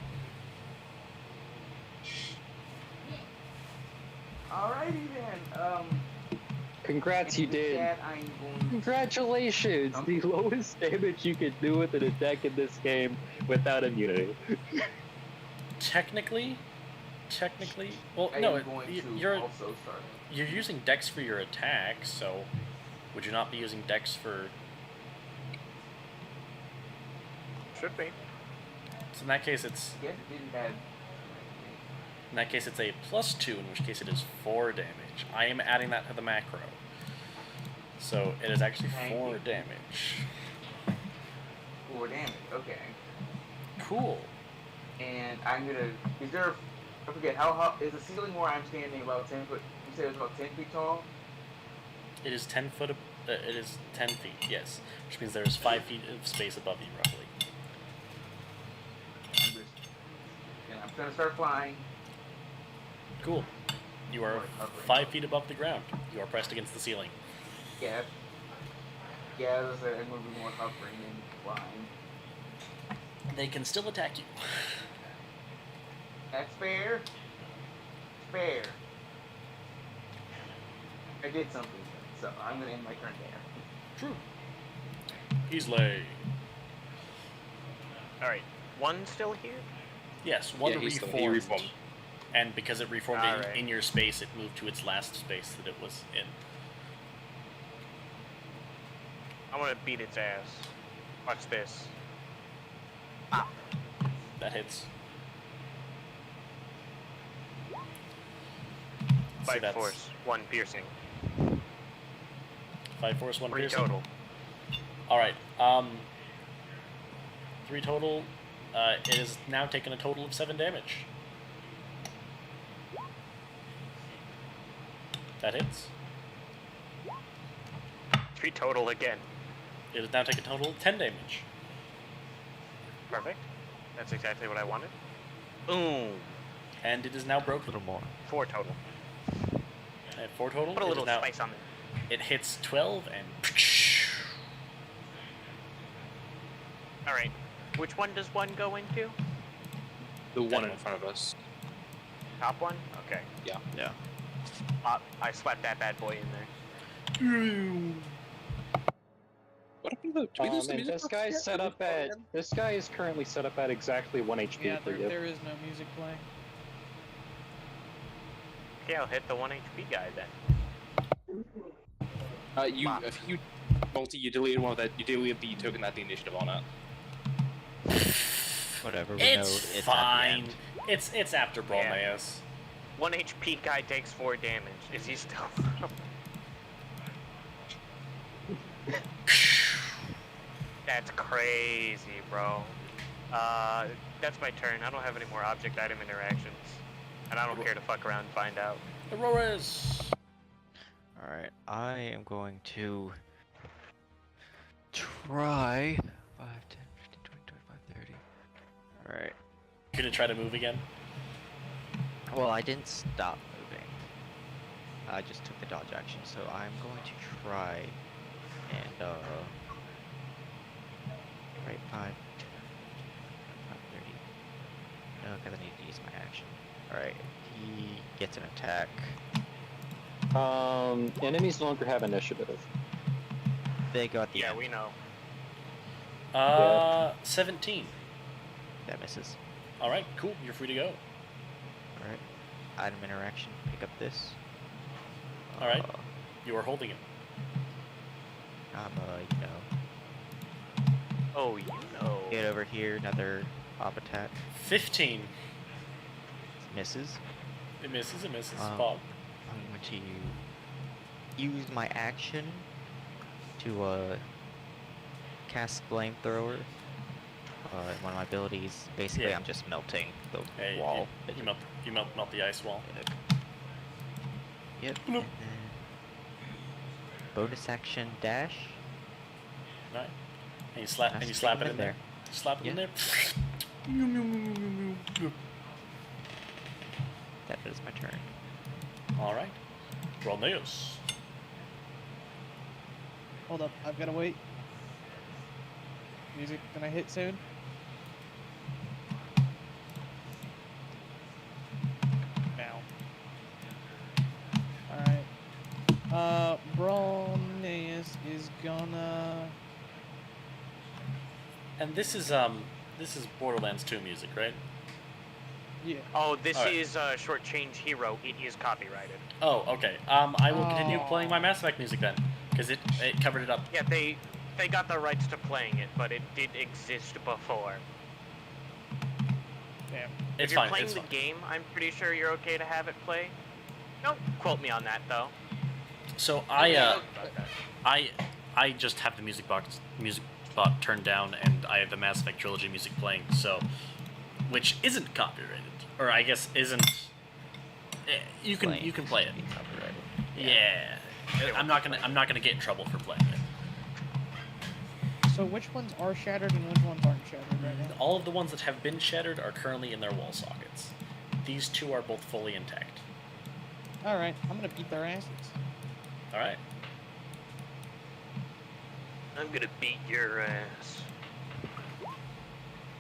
Alrighty then.
Congrats, you
and with
did.
that, I'm going
Congratulations! The lowest damage you can do with an attack in this game without immunity.
Technically, well,
I
no,
am going to
you're
also start.
you're using Dex for your attack, so would you not be using Dex for?
Should be.
So in that case, it's
Yes, it didn't have.
in that case it's a +2, in which case it is 4 damage. I am adding that to the macro, so it is actually 4 damage.
4 damage. Okay.
Cool.
And I'm gonna. Is there? I forget how is the ceiling where I'm standing about 10 foot. You said it was about 10 feet tall.
It is 10 foot. It is 10 feet. Yes, which means there is 5 feet of space above you, roughly.
And I'm gonna start flying.
Cool. You are 5 feet above the ground. You are pressed against the ceiling.
Yeah. Yeah, as I said, I'm gonna be more hovering than flying.
They can still attack you.
That's fair. Fair. I did something, so I'm gonna end my turn there.
True. Easily.
Alright, one still here?
Yes, one
he
reformed.
reformed.
And because it reformed
Alright.
in your space, it moved to its last space that it was in.
I'm gonna beat its ass. Watch this.
That hits. So
5
that's
force, 1 piercing.
5 force, 1
3
piercing.
total.
Alright, 3 total. It has now taken a total of 7 damage. That hits.
3 total again.
It has now taken a total of 10 damage.
Perfect. That's exactly what I wanted. Boom.
And it is now
A
broken.
little more.
4 total.
At 4 total,
Put a
it is
little
now,
spice on it.
it hits 12 and...
Alright. Which one does 1 go into?
The one
one.
in front of us.
Top one? Okay.
Yeah.
Yeah.
I slapped that bad boy in there.
What happened to the? Do we lose the
And
music
this
box
guy's
yet?
set up at. This guy is currently set up at exactly 1 HP
Yeah,
for
there,
you.
there is no music playing.
Okay, I'll hit the 1 HP guy then.
If you you deleted one of that. You deleted the token that had the initiative on it.
Whatever. We know
It's
it's
fine.
At the end.
It's after
Yeah.
Brolmaeus.
1 HP guy takes 4 damage. Is he still? That's crazy, bro. That's my turn. I don't have any more object item interactions. And I don't care to fuck around and find out.
Auroras!
Alright, I am going to try 5, 10, 15, 20, 25, 30. Alright.
Gonna try to move again?
Well, I didn't stop moving. I just took the dodge action, so I'm going to try and right 5, 5, 30. No, because I need to use my action. Alright, he gets an attack.
Enemies no longer have initiative.
They got the
Yeah,
end.
we know.
17.
That misses.
Alright, cool. You're free to go.
Alright. Item interaction, pick up this.
Alright. You are holding it.
I'm you know.
Oh, you know.
Get over here, another pop attack.
15.
Misses.
It misses, it misses.
Um,
Bob.
I'm going to use my action to cast flamethrower. One of my abilities. Basically,
Yeah.
I'm just melting the
Hey,
wall.
You melt the ice wall.
Yep.
Bloop.
And then bonus action dash.
Right. And you slap
That's
it
sticking
in there. Slap it in
Yeah.
there.
That is my turn.
Alright. Brolmaeus.
Hold up, I've gotta wait. Music gonna hit soon? Now. gonna.
And this is Borderlands 2 music, right?
Yeah.
Oh, this
Alright.
is Shortchange Hero. It is copyrighted.
Oh, okay. I will continue playing my Mass Effect music then, because it covered it up.
Yeah, they got the rights to playing it, but it did exist before.
Damn.
It's
if you're
fine.
playing
It's
the
fine.
game, I'm pretty sure you're okay to have it play. Don't quote me on that though.
So
About that.
I just have the music bot turned down, and I have the Mass Effect trilogy music playing. So, which isn't copyrighted, or I guess isn't. You can play it.
Be copyrighted.
Yeah. I'm not gonna get in trouble for playing it.
So which ones are shattered and which ones aren't shattered right now?
All of the ones that have been shattered are currently in their wall sockets. These two are both fully intact.
All right, I'm gonna beat their asses.
All right.
I'm gonna beat your ass.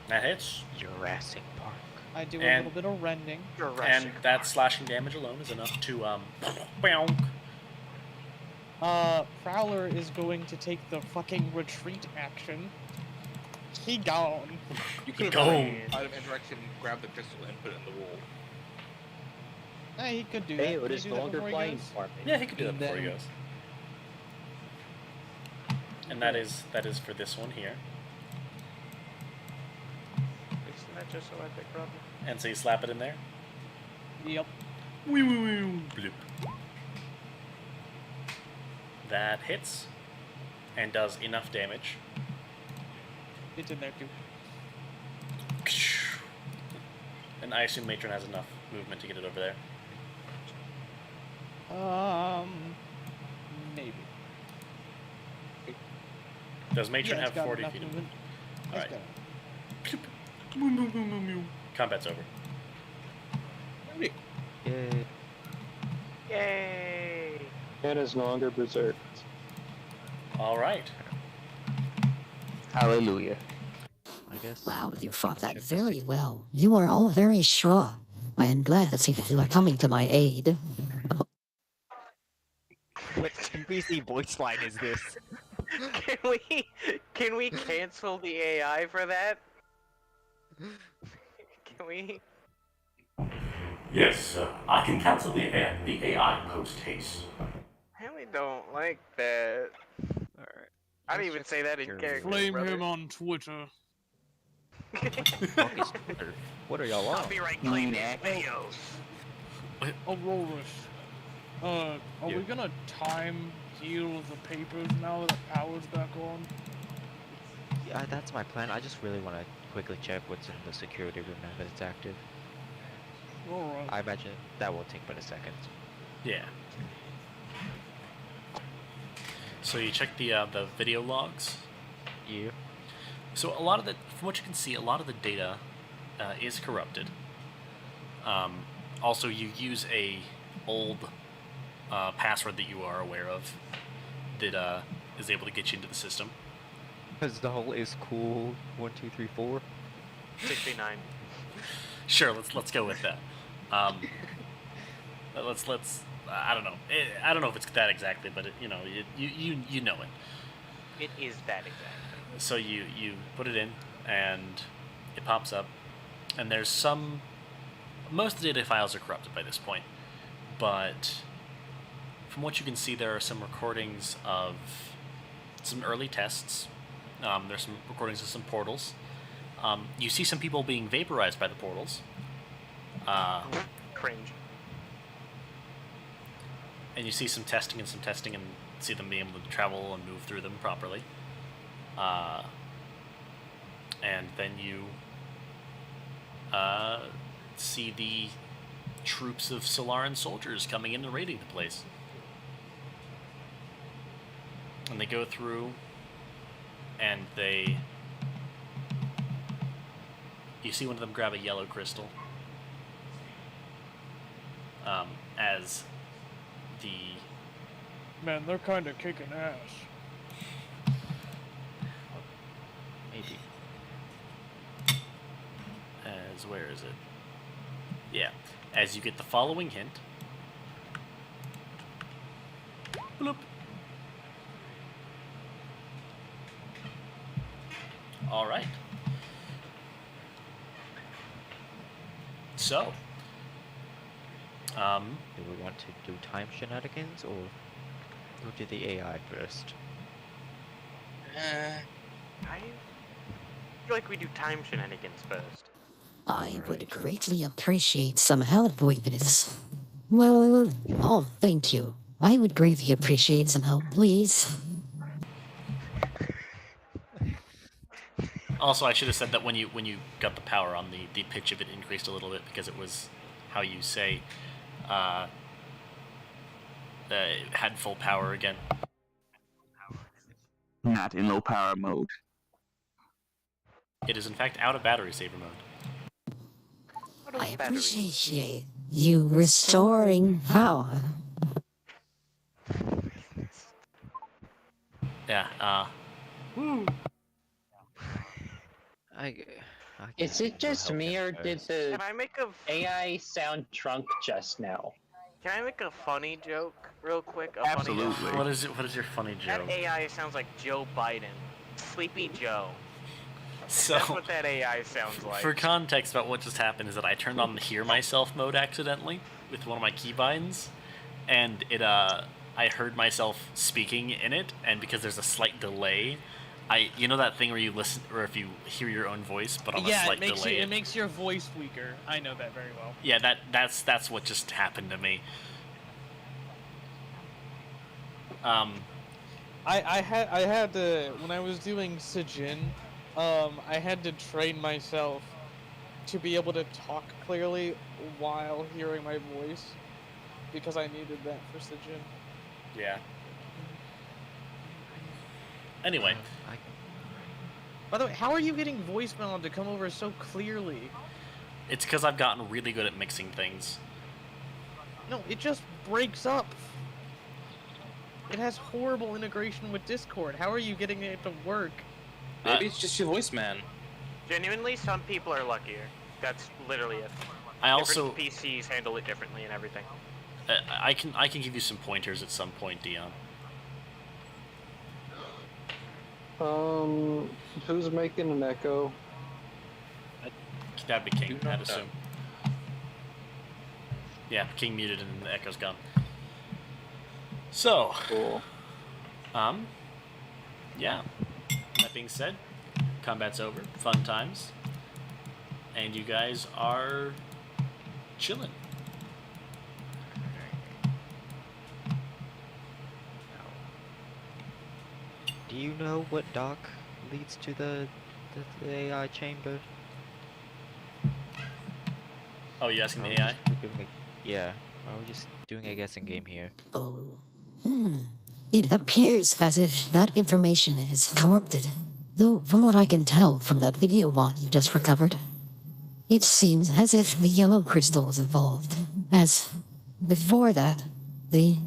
That hits.
Jurassic Park.
I do a
And-
little bit of rending.
And that slashing damage alone is enough to boink.
Prowler is going to take the fucking retreat action. He gone.
You could
Go.
have out of interaction, grab the pistol and put it in the wall.
Hey, he could do that.
Hey,
Can
it
he
is
do
no
that
longer
before he
playing
goes?
for me.
Yeah, he could do that
And
before he
then-
goes. And that is for this one here.
Isn't that just so epic, Robin?
And so you slap it in there.
Yep.
Bloop. That hits and does enough damage.
It's in there too.
And I assume Matron has enough movement to get it over there.
Maybe.
Does Matron
Yeah, it's
have
got
40
enough
feet of
movement.
movement?
It's
Alright. Combat's over.
Yay.
Yay!
It is no longer berserked.
Alright.
Hallelujah.
I guess.
Wow, you fought that very well. You are all very strong. I am glad to see that you are coming to my aid.
What NPC voice line is this?
Can we cancel the AI for that? Can we?
Yes, I can cancel the AI post haste.
I really don't like that.
Alright.
I didn't even say that in
Flame
character.
Flame
brother.
him on Twitter.
Fuck is Twitter? What are y'all on?
Copyright claim his videos.
Aurorus. Are
Yeah.
we gonna time heal the papers now that power's back on?
Yeah, that's my plan. I just really want to quickly check what's in the security room now that it's active.
Alright.
I imagine that will take but a second.
Yeah. So you check the video logs.
Yeah.
So a lot of the, from what you can see, a lot of the data is corrupted. Also, you use a old password that you are aware of that is able to get you into the system.
Because the whole is cool 1, 2, 3, 4.
69.
Sure, let's go with that. Let's I don't know. I don't know if it's that exactly, but you know it.
It is that exactly.
So you put it in, and it pops up, and there's most of the data files are corrupted by this point, but from what you can see, there are some recordings of some early tests. There's some recordings of some portals. You see some people being vaporized by the portals.
Cringe.
And you see some testing and see them being able to travel and move through them properly. And then you see the troops of Solaran soldiers coming in and raiding the place. And they go through, and you see one of them grab a yellow crystal. As the...
Man, they're kinda kicking ass.
Maybe.
As, where is it? Yeah. As you get the following hint. Bloop. All right. So,
do we want to do time shenanigans or do the AI first?
I feel like we do time shenanigans first.
I would greatly appreciate some help with this. Well, oh, thank you. I would greatly appreciate some help, please.
also, I should have said that when you got the power on, the pitch of it increased a little bit because it was how you say it had full power again.
Not in low power mode.
It is in fact out of battery saver mode.
I appreciate you restoring power.
Yeah,
Is it just me, or did the
Can I make a
AI sound drunk just now?
Can I make a funny joke real quick?
Absolutely.
what is your funny joke?
That AI sounds like Joe Biden. Sleepy Joe.
So,
That's what that AI sounds like.
for context about what just happened is that I turned on the hear myself mode accidentally with one of my keybinds, and I heard myself speaking in it, and because there's a slight delay, you know that thing where you listen, or if you hear your own voice, but on a slight delay.
It makes your voice weaker. I know that very well.
Yeah, that's what just happened to me.
I had to, when I was doing Sijin, I had to train myself to be able to talk clearly while hearing my voice, because I needed that for Sijin.
Yeah. Anyway.
By the way, how are you getting voicemail to come over so clearly?
It's because I've gotten really good at mixing things.
No, it just breaks up. It has horrible integration with Discord. How are you getting it to work?
Maybe it's just your voice, man.
Genuinely, some people are luckier. That's literally it.
Different
PCs handle it differently and everything.
I can give you some pointers at some point, Dion.
Who's making an echo?
That'd be King, I'd assume. Yeah, King muted and the echo's gone. So,
cool.
Yeah. That being said, combat's over, fun times, and you guys are chilling.
Do you know what dock leads to the AI chamber?
Oh, you asking the AI?
Yeah, we're just doing a guessing game here.
Oh. It appears as if that information is corrupted. Though, from what I can tell from that video bot you just recovered, it seems as if the yellow crystals evolved. As before that, the...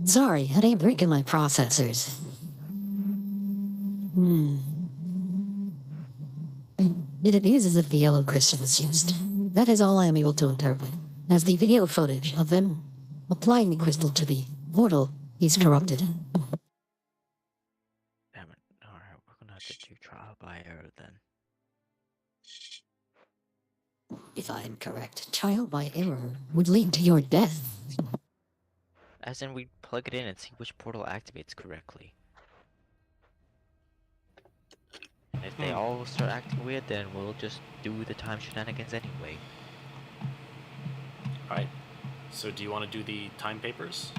Sorry, I ain't breaking my processors. It is as if the yellow crystal was used. That is all I am able to interpret, as the video footage of them applying the crystal to the portal is corrupted.
Damn it. Alright, we're gonna have to do trial by error then.
If I am correct, trial by error would lead to your death.
As in, we plug it in and see which portal activates correctly. And if they all start acting weird, then we'll just do the time shenanigans anyway.
Alright. So do you want to do the time papers?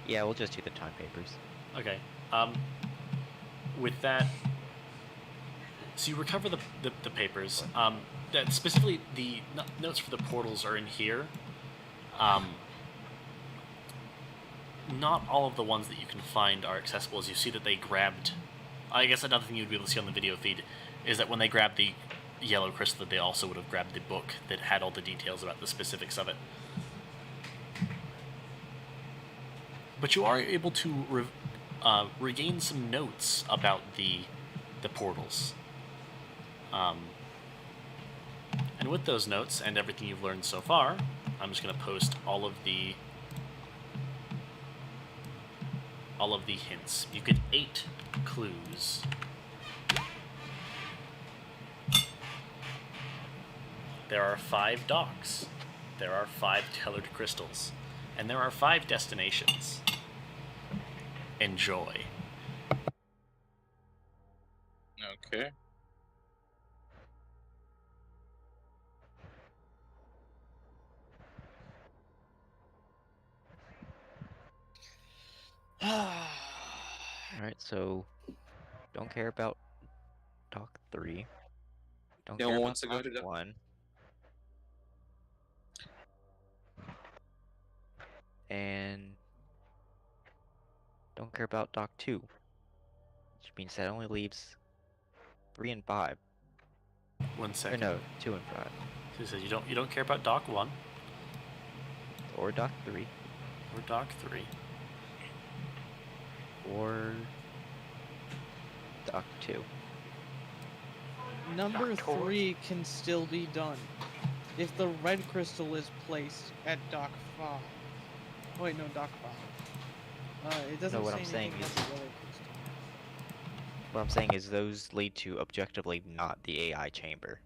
Yeah, we'll just do the time papers.
Okay. With that, so you recover the papers. That specifically, the notes for the portals are in here. Not all of the ones that you can find are accessible, as you see that they grabbed... I guess another thing you'd be able to see on the video feed is that when they grabbed the yellow crystal, that they also would have grabbed the book that had all the details about the specifics of it. But you are able to regain some notes about the portals. And with those notes and everything you've learned so far, I'm just going to post all of the all of the hints. You get 8 clues. There are 5 docks. There are 5 colored crystals. And there are 5 destinations. Enjoy.
Okay.
Alright, so don't care about Dock 3. Don't
No
care
one
about
wants to go
Dock
to Dock
1. And don't care about Dock 2. Which means that only leaves 3 and 5.
1
Or
second.
no, 2 and 5.
So he says you don't care about Dock 1
Or Dock 3.
or Dock 3.
Or Dock 2.
Number
Doctor.
3 can still be done if the red crystal is placed at Dock 5. Oh, wait, no, Dock 5. It doesn't
what
say
I'm saying
anything
is-
about the other crystal.
What I'm saying is those lead to objectively not the AI chamber.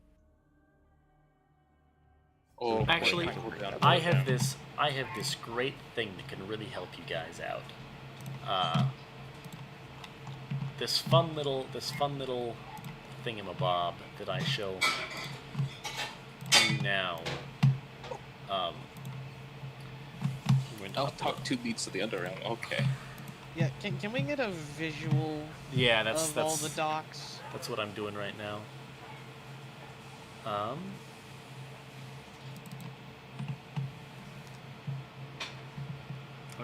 Oh,
Actually,
kind of work out
I
about
have
that.
this great thing that can really help you guys out. This fun little thingamabob that I shall do now. I'm going to
Oh,
upload-
Talk 2 leads to the Underrealm. Okay.
Yeah, can we get a visual
Yeah,
of all the docks?
That's what I'm doing right now. I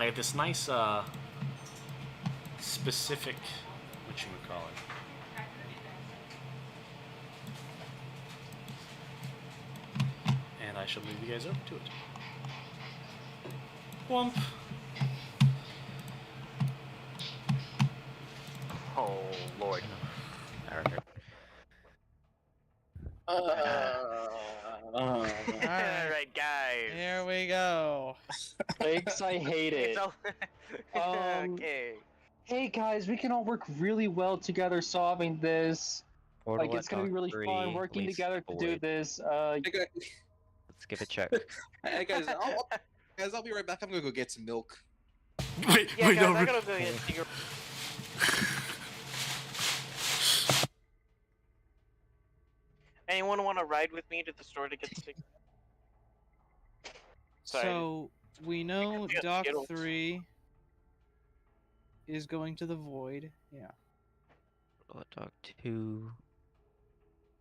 have this nice specific whatchamacallit. And I shall move you guys over to it. Whomp.
Oh, Lord.
Alright.
Alright, guys.
Here we go.
Thanks, I hate it.
It's all... okay.
Hey guys, we can all work really well together solving this.
Portal
Like, it's
at
gonna be
Dock
really
3
fun working
leads
together to do
void.
this.
Let's give a check.
Hey guys, I'll be right back. I'm gonna go get some milk.
Wait,
Yeah,
wait,
guys,
no,
I gotta go get your... Anyone want to ride with me to the store to get cigarettes? Sorry.
So, we know
We got
Dock
Skittles.
3 is going to the void. Yeah.
Portal at Dock 2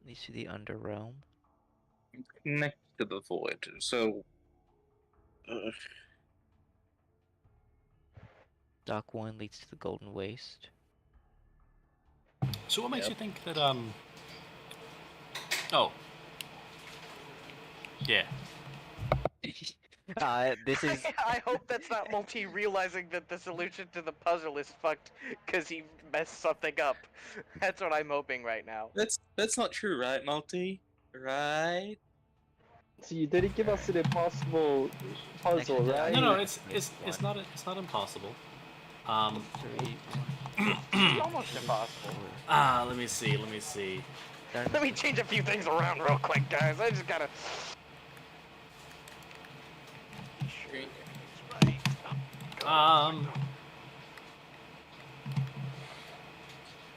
leads to the Underrealm.
Next to the void. So.
Dock 1 leads to the Golden Waste.
So what makes
Yep.
you think that Oh. Yeah.
This is
I hope that's not Multi realizing that the solution to the puzzle is fucked because he messed something up. That's what I'm hoping right now.
That's not true, right, Multi? Right?
So you didn't give us an impossible puzzle,
Actually,
right?
No,
It's
it's not impossible.
3.
It's almost impossible.
Let me see.
Let me change a few things around real quick, guys. I just gotta.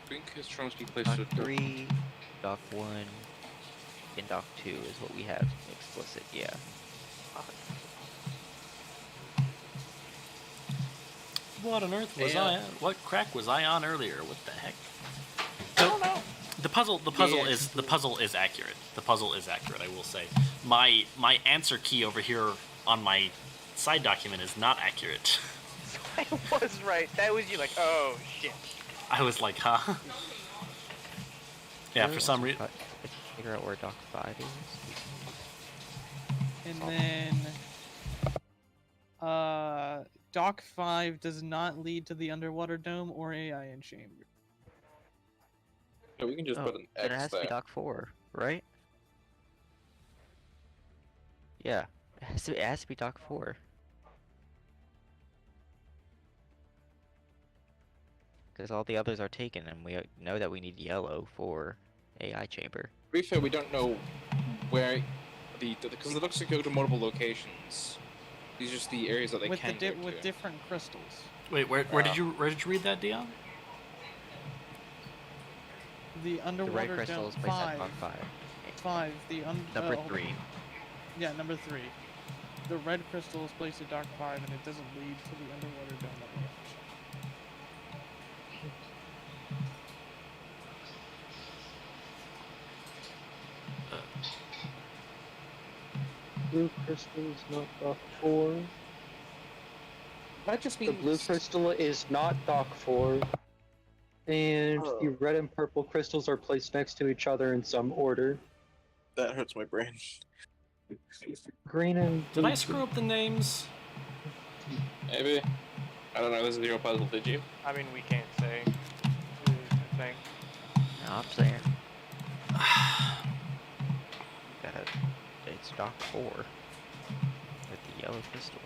Green Castron must be placed
Dock
with
3, Dock 1, and Dock 2 is what we have explicit, yeah.
What on earth was
Yeah.
what crack was I on earlier? What the heck?
I don't know.
The puzzle is accurate. The puzzle is accurate, I will say. My answer key over here on my side document is not accurate.
I was right. That was you, like, oh shit.
I was like, huh? Yeah, for some reason.
Figure out where Dock 5 is.
And then, Dock 5 does not lead to the underwater dome or AIN chamber.
Yeah, we can just put an
Then it
X
has to
there.
be Dock 4, right? Yeah, it has to be Dock 4. Because all the others are taken, and we know that we need yellow for AI chamber.
To be fair, we don't know where because it looks like go to multiple locations. These are just the areas that they
with
can go to.
with different crystals.
Wait, where did you read that, Dion?
The
The
underwater
red crystal is placed at Dock 5.
5. The
Number 3.
Yeah, number 3. The red crystal is placed at Dock 5, and it doesn't lead to the underwater dome location.
Blue crystal is not Dock 4.
That just
The
means
blue crystal is not Dock 4. And the red and purple crystals are placed next to each other in some order.
that hurts my brain.
Green and
Did
blue
I screw up the names?
Maybe. I don't know. This is your puzzle. Did you?
I mean, we can't say. I think.
No, I'm saying. That it's Dock 4 with the yellow crystal.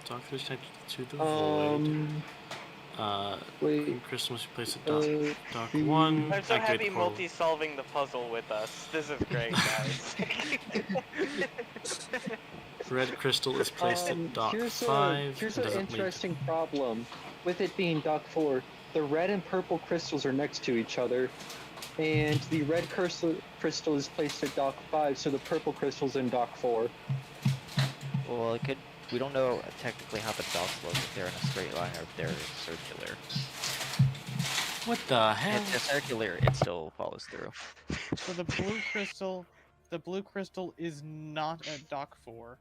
Dock 3 type to the void.
wait.
Green crystal must be placed at Dock
the-
1.
I'm so
Activate
happy
portal.
Multi's solving the puzzle with us. This is great, guys.
Red crystal is placed at Dock
here's
5.
Here's
and
an
doesn't lead-
interesting problem. With it being Dock 4, the red and purple crystals are next to each other. And the red crystal is placed at Dock 5, so the purple crystal's in Dock 4.
Well, it could. We don't know technically how the docks look, if they're in a straight line or if they're circular.
What the hell?
If they're circular, it still follows through.
So the blue crystal is not at Dock 4.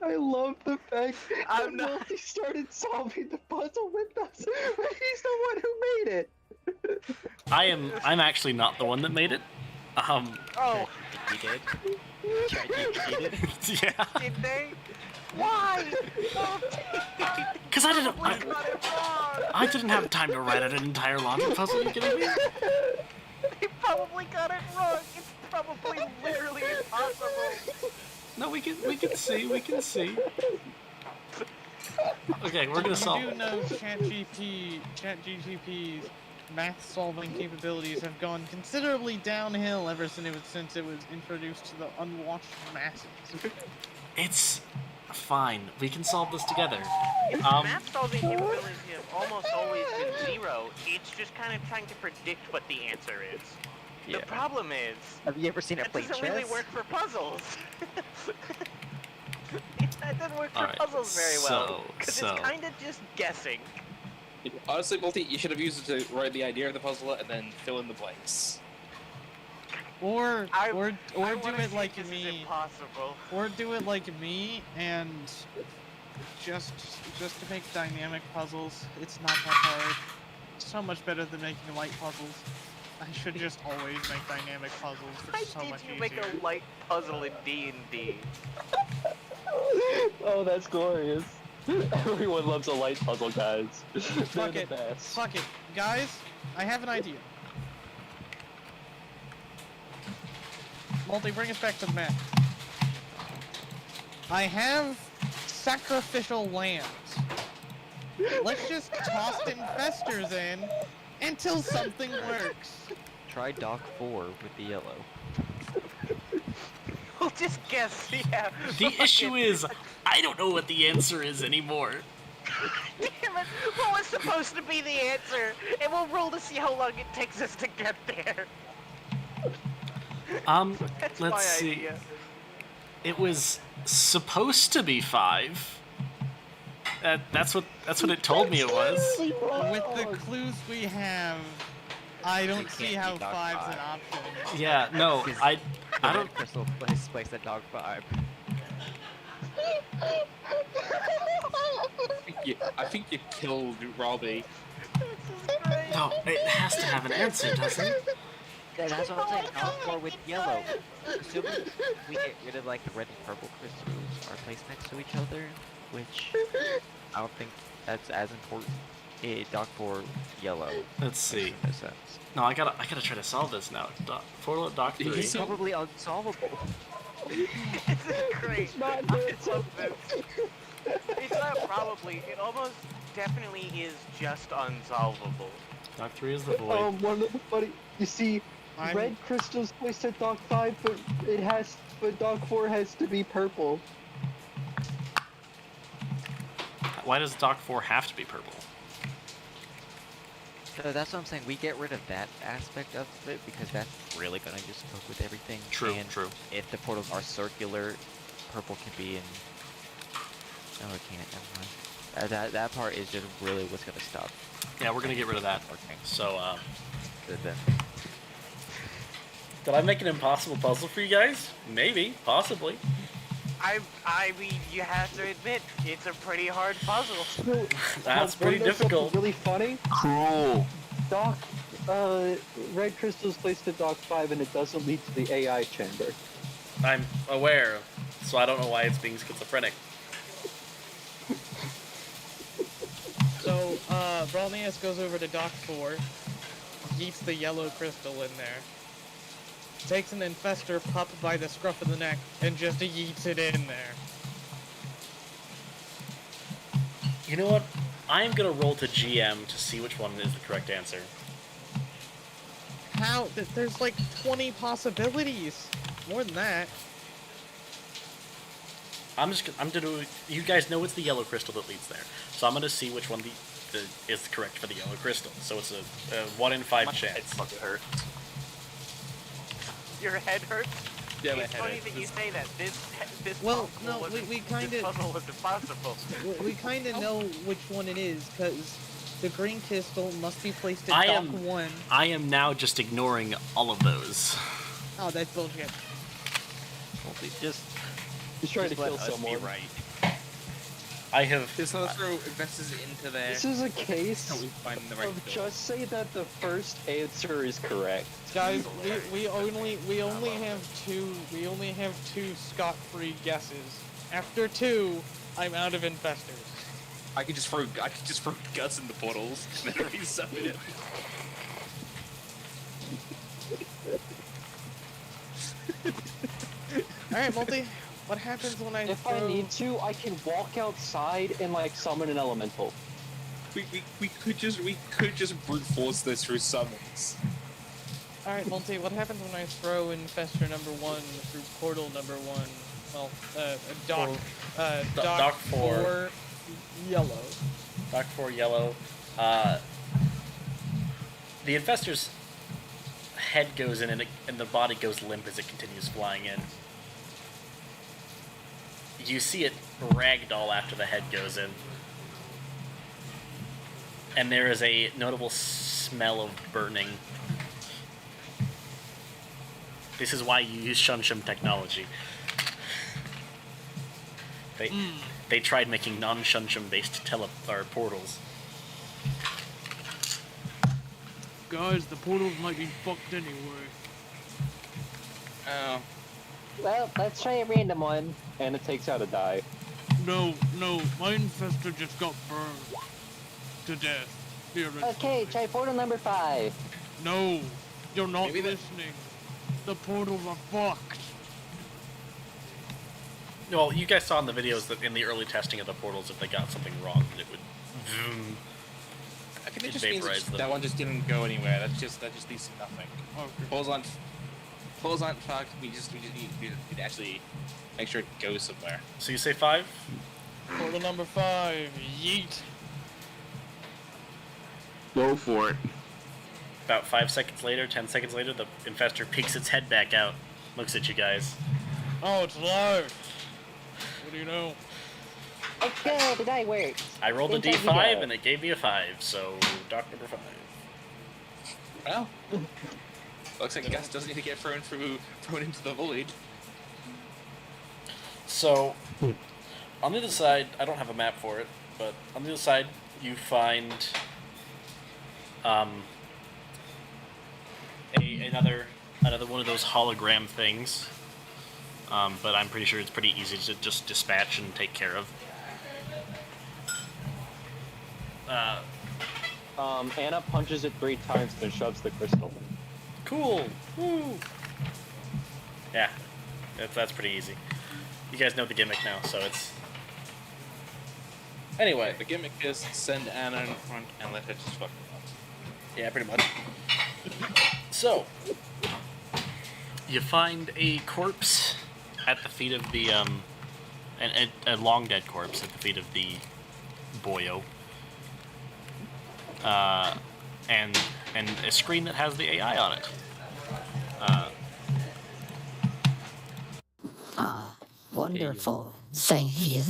I love the fact
I'm
that
not-
Multi started solving the puzzle with us, but he's the one who made it.
I'm actually not the one that made it.
Oh,
You did? ChatGPT did?
Yeah.
did they? Why?
Because I didn't.
We got it wrong.
I didn't have time to write an entire logic puzzle. Are you kidding me?
They probably got it wrong. It's probably literally impossible.
No, we can see. We can see. Okay, we're gonna solve.
You do know ChatGPT's math-solving capabilities have gone considerably downhill ever since it was introduced to the unwatched masses.
It's fine. We can solve this together.
Math solving capabilities have almost always been 0. It's just kind of trying to predict what the answer is.
Yeah.
The problem is,
Have you ever seen it
that
play
doesn't
chess?
really work for puzzles. That doesn't work for
Alright,
puzzles very well.
so-
Because
so-
it's kind of just guessing.
Honestly, Multi, you should have used it to write the idea of the puzzle and then fill in the blanks.
Or
I
do
wanna
it
see
like
this is
me.
impossible.
Or do it like me and just to make dynamic puzzles. It's not that hard. It's so much better than making light puzzles. I should just always make dynamic puzzles.
Why
They're so
did
much
you
easier.
make a light puzzle in D&D?
Oh, that's glorious. Everyone loves a light puzzle, guys. They're
Fuck
the
it.
best.
Fuck it. Guys, I have an idea. Multi, bring us back to the map. I have sacrificial lambs. Let's just toss infestors in until something works.
Try Dock 4 with the yellow.
We'll just guess, yeah.
The
Fuck
issue
it.
is, I don't know what the answer is anymore.
Damn it! What was supposed to be the answer? And we'll roll to see how long it takes us to get there. That's my
Let's see.
idea.
It was supposed to be 5. That's what it told me it was.
With the clues we have, I don't see
can't
how
be Dock
5's an
5.
option.
Yeah, no, I
The
don't.
red crystal is placed at Dock 5.
I think you killed Robbie.
No, it has to have an answer, doesn't it?
Yeah, that's what I'm saying. Dock 4 with yellow. Assuming we get rid of like the red and purple crystals are placed next to each other, which I don't think that's as important. Dock 4 yellow.
Let's see.
No sense.
No, I gotta try to solve this now. Dock 3.
It's probably unsolvable.
This is great.
Not
I love this. It's not probably. It almost definitely is just unsolvable.
Dock 3 is the void.
One of the funny. You see, red crystals placed at Dock 5, but Dock 4 has to be purple.
Why does Dock 4 have to be purple?
So that's what I'm saying. We get rid of that aspect of it because that's really gonna just fuck with everything.
True,
and
true.
If the portals are circular, purple can be in. No, it can't. Never mind. That part is just really what's gonna stop.
Yeah, we're gonna get rid of that.
Okay.
So,
Then.
did I make an impossible puzzle for you guys? Maybe, possibly.
I mean, you have to admit, it's a pretty hard puzzle.
That's pretty difficult.
Really funny.
Cruel.
Dock, red crystals placed at Dock 5, and it doesn't lead to the AI chamber.
I'm aware, so I don't know why it's being schizophrenic.
So, Bralnius goes over to Dock 4, yeets the yellow crystal in there, takes an infestor pup by the scruff of the neck, and just yeets it in there.
You know what? I'm gonna roll to GM to see which one is the correct answer.
How? There's like 20 possibilities. More than that.
I'm gonna. You guys know it's the yellow crystal that leads there, so I'm gonna see which one is correct for the yellow crystal. So it's a 1 in 5 chance.
Head fucking hurts.
Your head hurts?
Yeah, my
it's
head
funny
hurts.
that you say that. This
Well,
puzzle
no,
wasn't-
we kind
this
of
puzzle was impossible.
we kind of know which one it is because the green crystal must be placed
I
at
am-
Dock 1.
I am now just ignoring all of those.
Oh, that's bullshit.
Just
He's trying to
let
kill
us be
someone.
right.
I have.
Just let us throw investors into there.
This is a case
Until we find the right
of
door.
just say that the first answer is correct.
Guys, we only have two scot-free guesses. After 2, I'm out of infestors.
I could just throw guts in the portals and then resummon it.
Alright, Multi, what happens when I
If
throw...
I need to, I can walk outside and like summon an elemental.
We could just brute force this through summons.
Alright, Multi, what happens when I throw infestor number 1 through portal number 1? Well, dock
Dock 4.
4 yellow.
Dock 4 yellow. The infestor's head goes in and the body goes limp as it continues flying in. You see it ragdoll after the head goes in. And there is a notable smell of burning. This is why you use Shunshum technology. They tried making non-Shunshum based portals.
Guys, the portals might be fucked anyway.
Oh.
Well, let's try a random one. And it takes out a die.
No, my infestor just got burned to death. Here,
Okay, try portal number 5.
No, you're not listening. The portals are fucked.
Well, you guys saw in the videos that in the early testing of the portals, if they got something wrong, that it would
I think it just means
vaporize them.
that one just didn't go anywhere. That just leads to nothing.
Okay.
Portals aren't fucked. We just need to actually make sure it goes somewhere.
So you say 5?
Portal number 5, yeet.
Go for it.
About 5 seconds later, 10 seconds later, the infestor peeks its head back out, looks at you guys.
Oh, it's live. What do you know?
Okay, the die works.
I rolled a
Inside you
d5
go.
and it gave me a 5, so dock number 5.
Well, looks like Gus doesn't need to get thrown into the void.
So, on the other side, I don't have a map for it, but on the other side, you find another one of those hologram things. But I'm pretty sure it's pretty easy to just dispatch and take care of.
Anna punches it 3 times, then shoves the crystal.
Cool. Woo. Yeah, that's pretty easy. You guys know the gimmick now, so it's
Anyway, the gimmick is send Anna in front and let her just fuck them up.
Yeah, pretty much. So, you find a corpse at the feet of the, a long dead corpse at the feet of the boyo. And a screen that has the AI on it.
Wonderful. Thank you.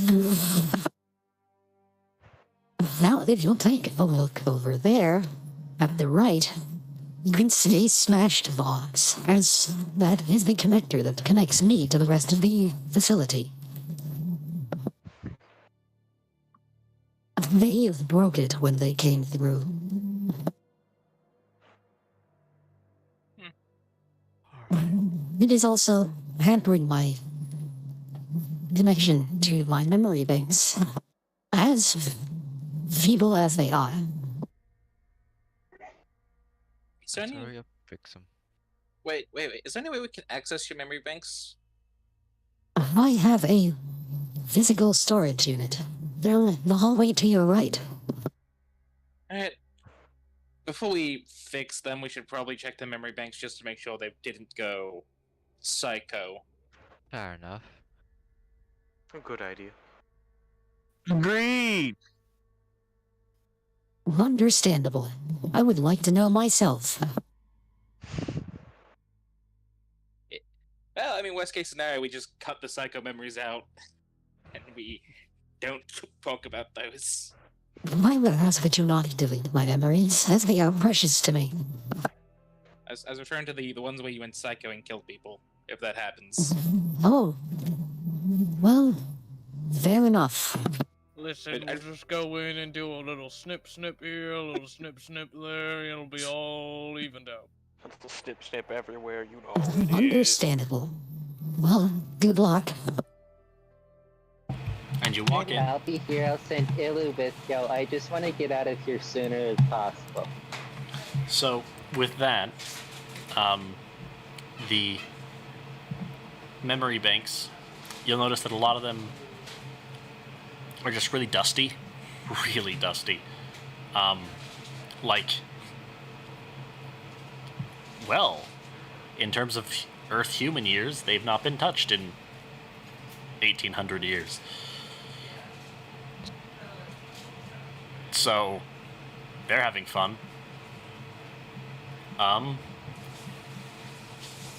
Now, if you'll take a look over there, at the right, you can see a smashed box, as that is the connector that connects me to the rest of the facility. They broke it when they came through. It is also hampering my connection to my memory banks, as feeble as they are.
Is there any...
Hurry up, fix them.
Wait. Is there any way we can access your memory banks?
I have a physical storage unit. They're the hallway to your right.
Alright. Before we fix them, we should probably check the memory banks just to make sure they didn't go psycho.
Fair enough.
A good idea.
Agreed.
Understandable. I would like to know myself.
Well, I mean, worst case scenario, we just cut the psycho memories out, and we don't talk about those.
I would ask that you not delete my memories, as they are precious to me.
I was referring to the ones where you went psycho and killed people, if that happens.
Oh. Well, fair enough.
Listen, we'll just go in and do a little snip here, a little snip there, and it'll be all evened out.
A little snip everywhere, you know how it is.
Understandable. Well, good luck.
And you walk in.
I'll be here. I'll send Ilu with yo. I just want to get out of here sooner as possible.
So, with that, the memory banks, you'll notice that a lot of them are just really dusty. Really dusty. Well, in terms of Earth human years, they've not been touched in 1800 years. So, they're having fun.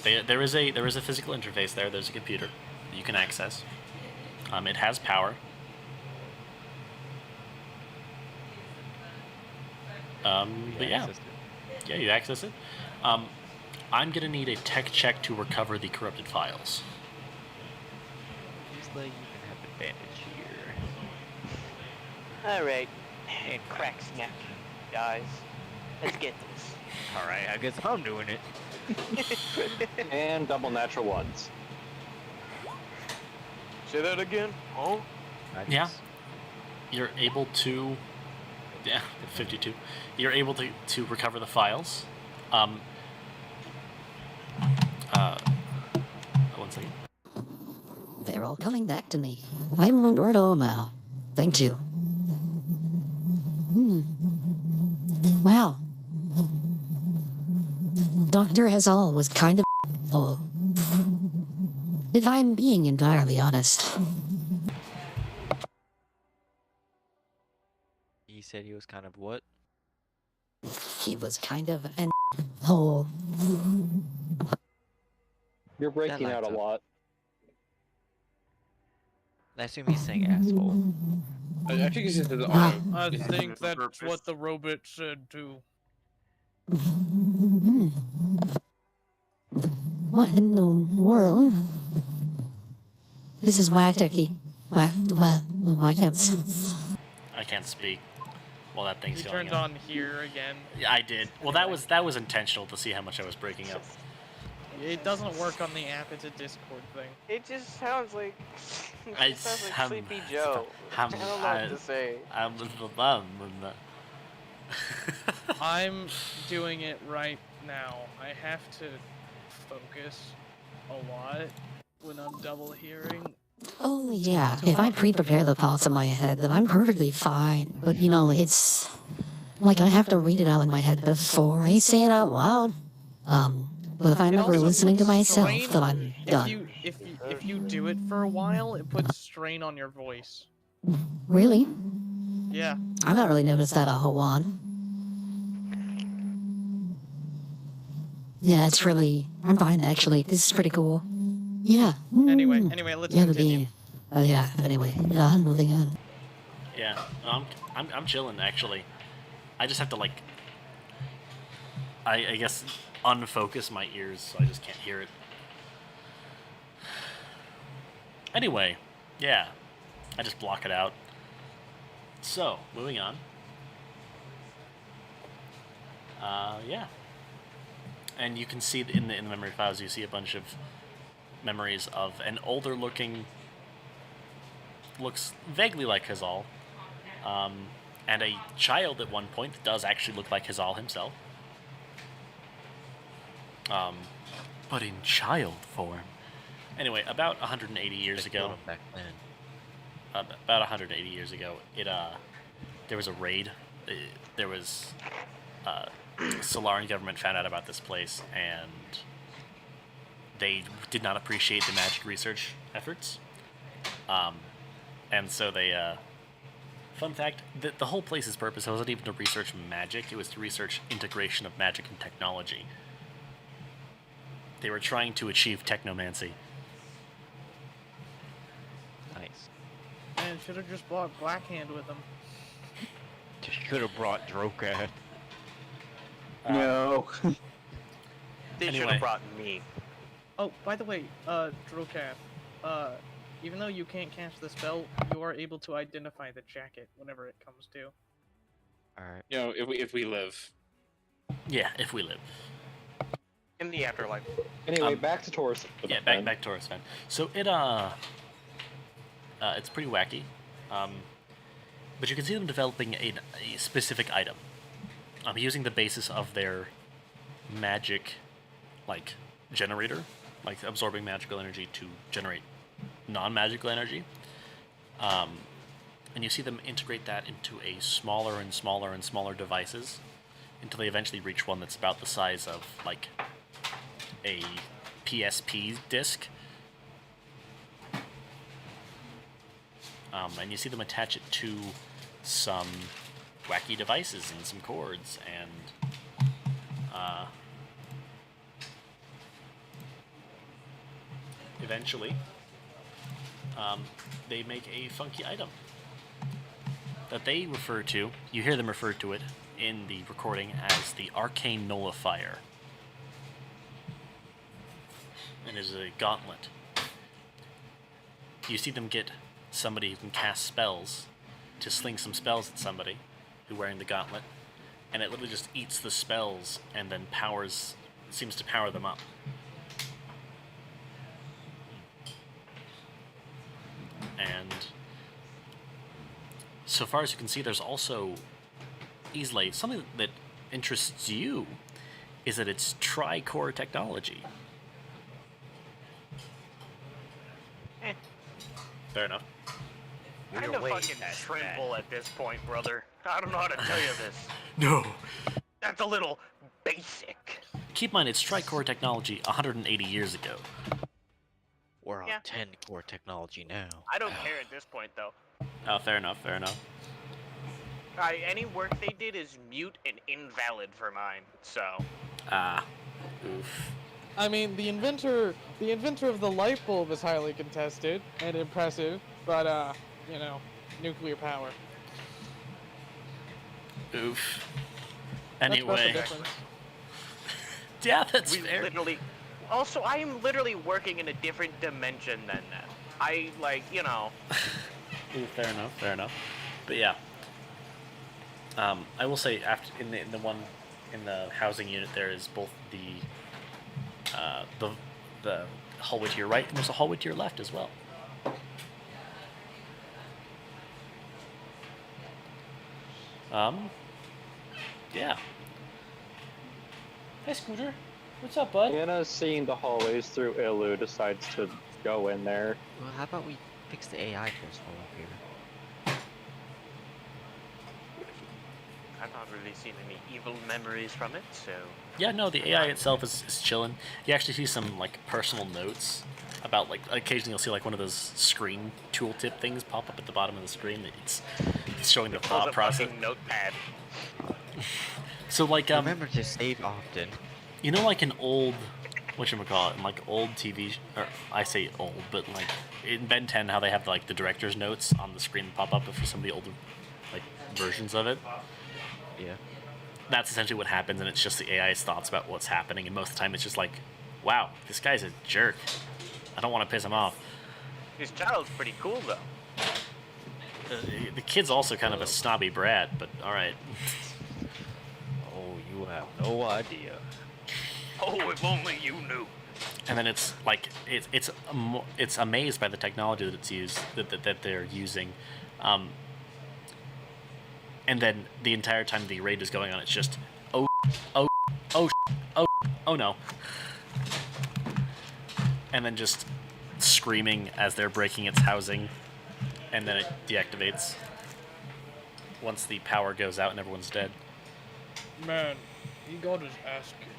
There is a physical interface there. There's a computer that you can access. It has power. But yeah, you access it. I'm gonna need a tech check to recover the corrupted files.
Usually you can have advantage here.
Alright, and crack snack, guys. Let's get this.
Alright, I guess I'm doing it.
And double natural ones.
Say that again? Huh?
Yeah. You're able to... Yeah, 52. You're able to recover the files. One second.
They're all coming back to me. I'm Roberto now. Thank you. Wow. Dr. Hazal was kind of oh. If I'm being entirely honest.
He said he was kind of what?
He was kind of an hole.
You're breaking out a lot.
I assume he's saying asshole.
I think he's just
I think that's what the robot said too.
What in the world? This is wacky. I
can't speak. Well, that thing's
He
going
turned on here again.
Yeah, I did. Well, that was intentional to see how much I was breaking up.
It doesn't work on the app. It's a Discord thing.
It just sounds like Sleepy Joe. I don't know what to say.
I'm doing it right now. I have to focus a lot when I'm double hearing
Oh, yeah. If I pre-prepare the thoughts in my head, then I'm perfectly fine. But, it's like I have to read it out in my head before I say it out loud. But if I'm
It
ever
also
listening to
puts
myself,
strain
then I'm
if
done.
if you do it for a while, it puts strain on your voice.
Really?
Yeah.
I've not really noticed that a whole lot. Yeah, it's really... I'm fine, actually. This is pretty cool. Yeah.
Anyway, let's continue.
Anyway. Moving on.
Yeah, no, I'm chilling actually. I just have to like, I guess unfocus my ears so I just can't hear it. Anyway, yeah, I just block it out. So moving on. Yeah, and you can see in the memory files you see a bunch of memories of an older looking, looks vaguely like Hazal. And a child at one point that does actually look like Hazal himself. But in child form. Anyway, about 180 years ago.
Back then.
About 180 years ago, there was a raid. There was Solarian government found out about this place, and they did not appreciate the magic research efforts. And so they. Fun fact, the whole place's purpose wasn't even to research magic, it was to research integration of magic and technology. They were trying to achieve technomancy.
Nice.
Man, should have just brought Blackhand with them.
Should have brought Drokat.
No.
They should
Anyway.
have brought me.
Oh, by the way, Drokat, even though you can't cast the spell, you are able to identify the jacket whenever it comes to.
Alright.
You know, if we live.
Yeah, if we live.
In the afterlife.
Anyway, back to Torus.
Yeah, back Torus fan. So it's pretty wacky. But you can see them developing a specific item. Using the basis of their magic, like, generator, like absorbing magical energy to generate non-magical energy. And you see them integrate that into a smaller and smaller and smaller devices until they eventually reach one that's about the size of, like, a PSP disc. And you see them attach it to some wacky devices and some cords, and eventually they make a funky item that they refer to, you hear them refer to it in the recording as the Arcane Nullifier. And it is a gauntlet. You see them get somebody who can cast spells to sling some spells at somebody who's wearing the gauntlet, and it literally just eats the spells and then seems to power them up. And so far as you can see, there's also easily something that interests you is that it's tri-core technology. Fair enough.
Kind of fucking tremble at this point, brother. I don't know how to tell you this.
No.
That's a little basic.
Keep in mind, it's tri-core technology 180 years ago.
We're on 10-core technology now.
I don't care at this point, though.
Oh, fair enough, fair enough.
Any work they did is mute and invalid for mine, so...
Oof.
I mean, the inventor of the light bulb is highly contested and impressive, but, nuclear power.
Oof.
That's
Anyway.
the difference.
Yeah, that's
We
fair.
literally... Also, I am literally working in a different dimension than that.
Ooh, fair enough, fair enough. But yeah. I will say, after in the housing unit, there is both the hallway to your right, and there's a hallway to your left as well. Yeah. Hey, Scooter. What's up, bud?
Anna, seeing the hallways through Ilu, decides to go in there.
Well, how about we fix the AI first while I'm here?
I've not really seen any evil memories from it, so...
Yeah, no, the AI itself is chilling. You actually see some, like, personal notes about, like, occasionally you'll see, like, one of those screen tooltip things pop up at the bottom of the screen. It's showing the thought process.
Notepad.
So, like,
Remember to save often.
you know, like an old, whatchamacallit, like old TV, or I say old, but like in Ben 10, how they have like the director's notes on the screen pop up for some of the older like versions of it.
Yeah.
That's essentially what happens, and it's just the AI's thoughts about what's happening, and most of the time it's just like, wow, this guy's a jerk. I don't want to piss him off.
His child's pretty cool, though.
The kid's also kind of a snobby brat, but alright.
Oh, you have no idea.
Oh, if only you knew.
And then it's like it's amazed by the technology that it's used that they're using, and then the entire time the raid is going on, it's just oh no, and then just screaming as they're breaking its housing, and then it deactivates once the power goes out and everyone's dead.
Man, he got his ass kicked.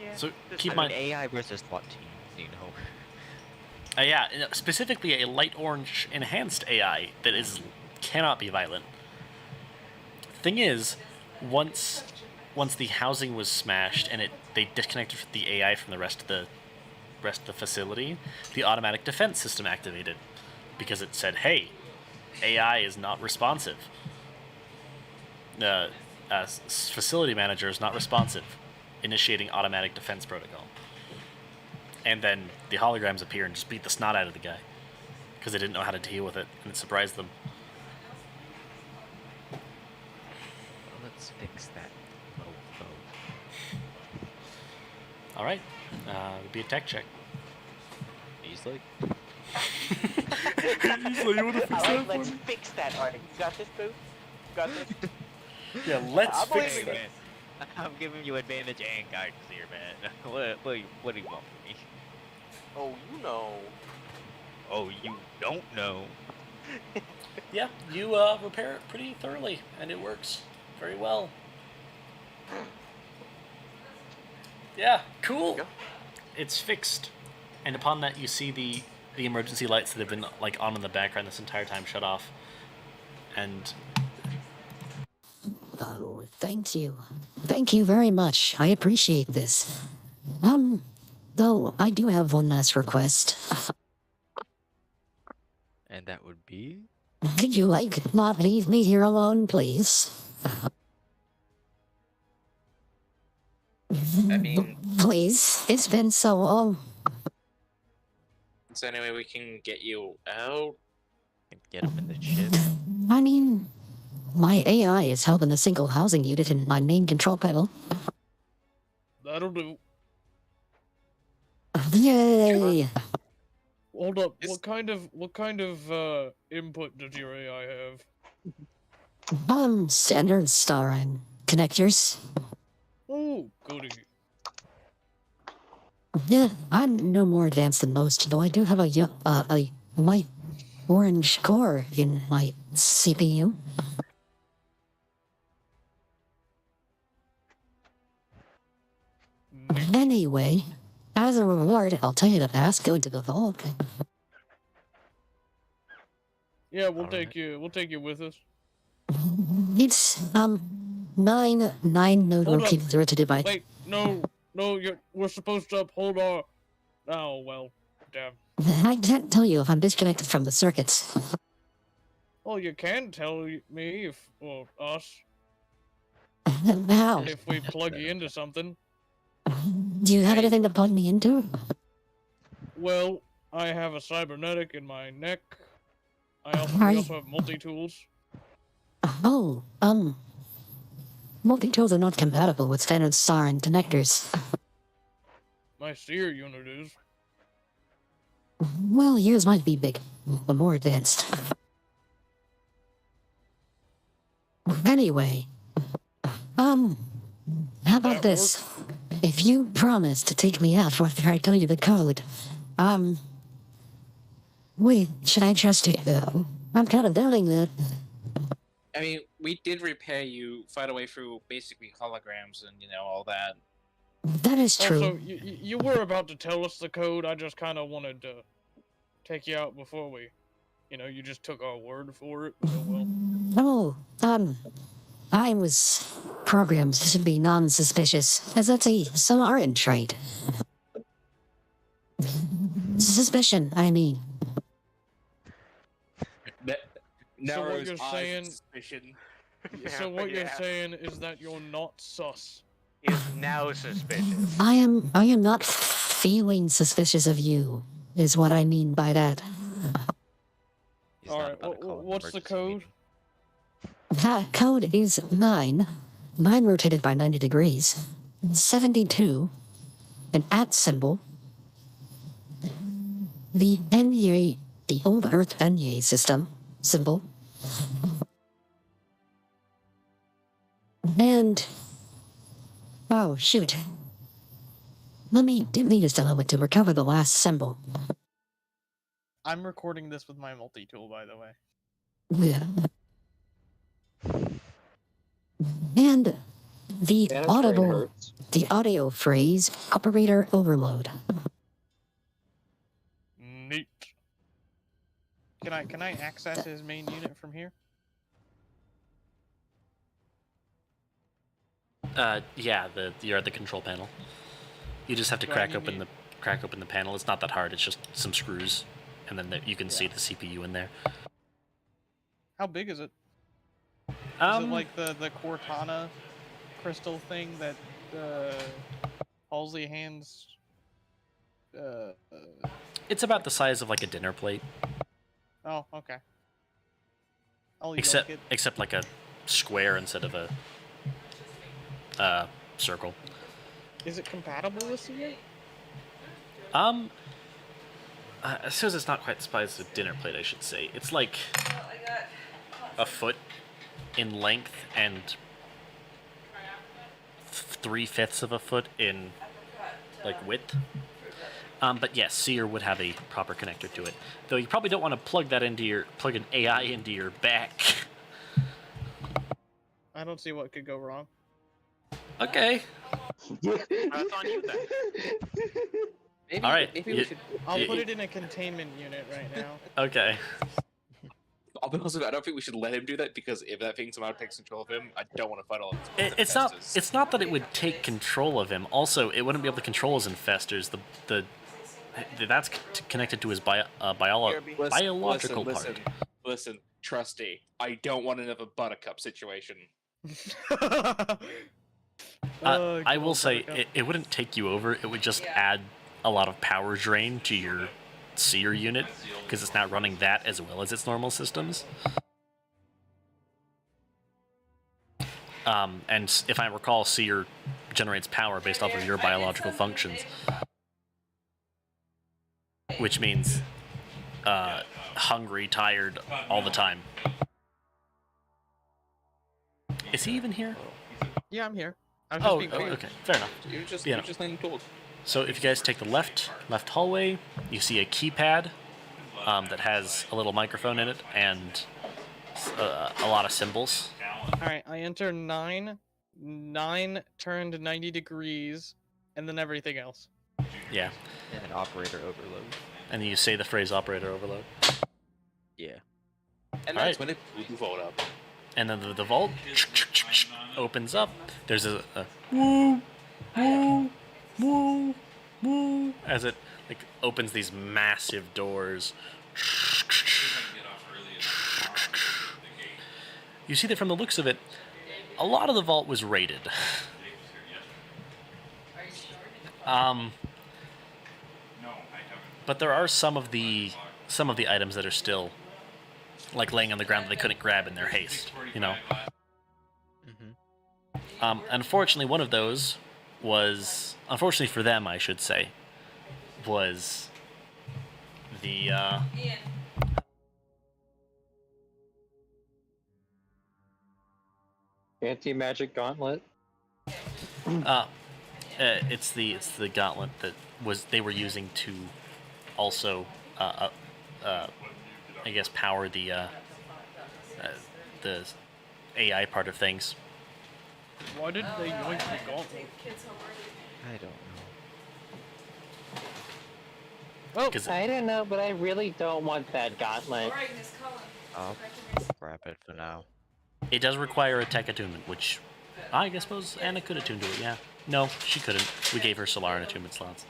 Yeah,
So
this
keep
is-
in mind,
AI versus SWAT team, you know.
yeah, specifically a light orange enhanced AI that cannot be violent. Thing is, once the housing was smashed and they disconnected the AI from the rest of the facility, the automatic defense system activated because it said, "Hey, AI is not responsive. Facility manager is not responsive. Initiating automatic defense protocol." And then the holograms appear and just beat the snot out of the guy because they didn't know how to deal with it, and it surprised them.
Well, let's fix that mofo.
All right, it'll be a tech check.
Easily.
Let's fix that, Artie. You got this, boo? You got this?
Yeah, let's
I believe
fix
in
it.
it.
I'm giving you advantage and guidance here, man. What do you want from me?
Oh, you know.
Oh, you don't know.
Yeah, you repair it pretty thoroughly, and it works very well. Yeah, cool.
Go.
It's fixed, and upon that, you see the emergency lights that have been like on in the background this entire time shut off, and
Oh, thank you. Thank you very much. I appreciate this. Though, I do have one last request.
And that would be?
Could you, not leave me here alone, please?
I mean,
Please. It's been so long.
is there any way we can get you out?
Get up in the ship.
I mean, my AI is held in a single housing unit in my main control panel.
That'll do.
Yay!
Hold up.
Is-
What kind of input does your AI have?
Standard star and connectors.
Oh, goody.
Yeah, I'm no more advanced than most, though I do have a light orange core in my CPU. Anyway, as a reward, I'll tell you to ask go into the vault.
Yeah, we'll
All
take you. We'll take you with us.
It's 9 node
Hold up.
located to divide.
Wait, no, we're supposed to uphold our. Oh well, damn.
I can't tell you if I'm disconnected from the circuits.
Well, you can tell me us
How?
if we plug you into something.
Do you have anything to plug me into?
Well, I have a cybernetic in my neck. We
Right.
also have multi-tools.
Oh, multi-tools are not compatible with standard star and connectors.
My seer unit is.
Well, yours might be big, but more advanced. Anyway, how about
That
this? If you promise to take me out after I tell you the code, Wait, should I trust it though? I'm kind of doubting that.
I mean, we did repair you, fight away through basically holograms and all that.
That is true.
Also, you were about to tell us the code. I just kind of wanted to take you out before we, you just took our word for it. So well.
Oh, I was programmed to be non-suspicious, as that's a Solaran trait. Suspicion, I mean.
So what you're saying?
Suspicion.
So what you're saying is that you're not sus.
Is now suspicious.
I am not feeling suspicious of you, is what I mean by that.
Alright, what's the code?
That code is 9. 9 rotated by 90 degrees. 72. An @ symbol. The NEA, the old Earth NEA system symbol. And oh shoot. Let me delete this element to recover the last symbol.
I'm recording this with my multi-tool, by the way.
Yeah. And the audio phrase operator overload.
Neat. Can I access his main unit from here?
Yeah, you're at the control panel. You just have to crack open the panel. It's not that hard. It's just some screws, and then you can see the CPU in there.
How big is it? Is it like the Cortana crystal thing that Halsey hands?
It's about the size of like a dinner plate.
Oh, okay.
Except like a square instead of a circle.
Is it compatible with CA?
I suppose it's not quite the size of a dinner plate, I should say. It's like a foot in length and 3/5 of a foot in like width. But yes, Seer would have a proper connector to it. Though you probably don't want to plug an AI into your back.
I don't see what could go wrong.
Okay.
That's on you then.
Maybe,
all right.
Maybe we should.
I'll put it in a containment unit right now.
Okay.
I'll be honest with you, I don't think we should let him do that, because if that thing somehow takes control of him, I don't want to fight all of his infestors.
It's not that it would take control of him. Also, it wouldn't be able to control his infestors. That's connected to his biological part.
Listen, trustee, I don't want another Buttercup situation.
I will say, it wouldn't take you over. It would just add a lot of power drain to your Seer unit, because it's not running that as well as its normal systems. And if I recall, Seer generates power based off of your biological functions. Which means hungry, tired, all the time. Is he even here?
Yeah, I'm here. I'm just being weird.
Okay, fair enough.
You're just letting him talk.
So if you guys take the left hallway, you see a keypad that has a little microphone in it and a lot of symbols.
Alright, I enter 9 turned 90 degrees, and then everything else.
Yeah.
And an operator overload.
And you say the phrase operator overload.
Yeah.
And that's when it blew the vault up.
And then the vault opens up. There's a woo, woo, woo, woo, as it like opens these massive doors. You see that from the looks of it, a lot of the vault was raided. But there are some of the items that are still like laying on the ground that they couldn't grab in their haste, you know. Unfortunately, one of those was, unfortunately for them, I should say, was the
anti-magic gauntlet.
It's the gauntlet that they were using to also I guess, power the AI part of things.
Why did they yoink the gauntlet?
I don't know.
Well,
I don't know, but I really don't want that gauntlet.
I'll grab it for now.
It does require a tech attunement, which I suppose Anna could attune to it, yeah. No, she couldn't. We gave her Solaran attunement slots.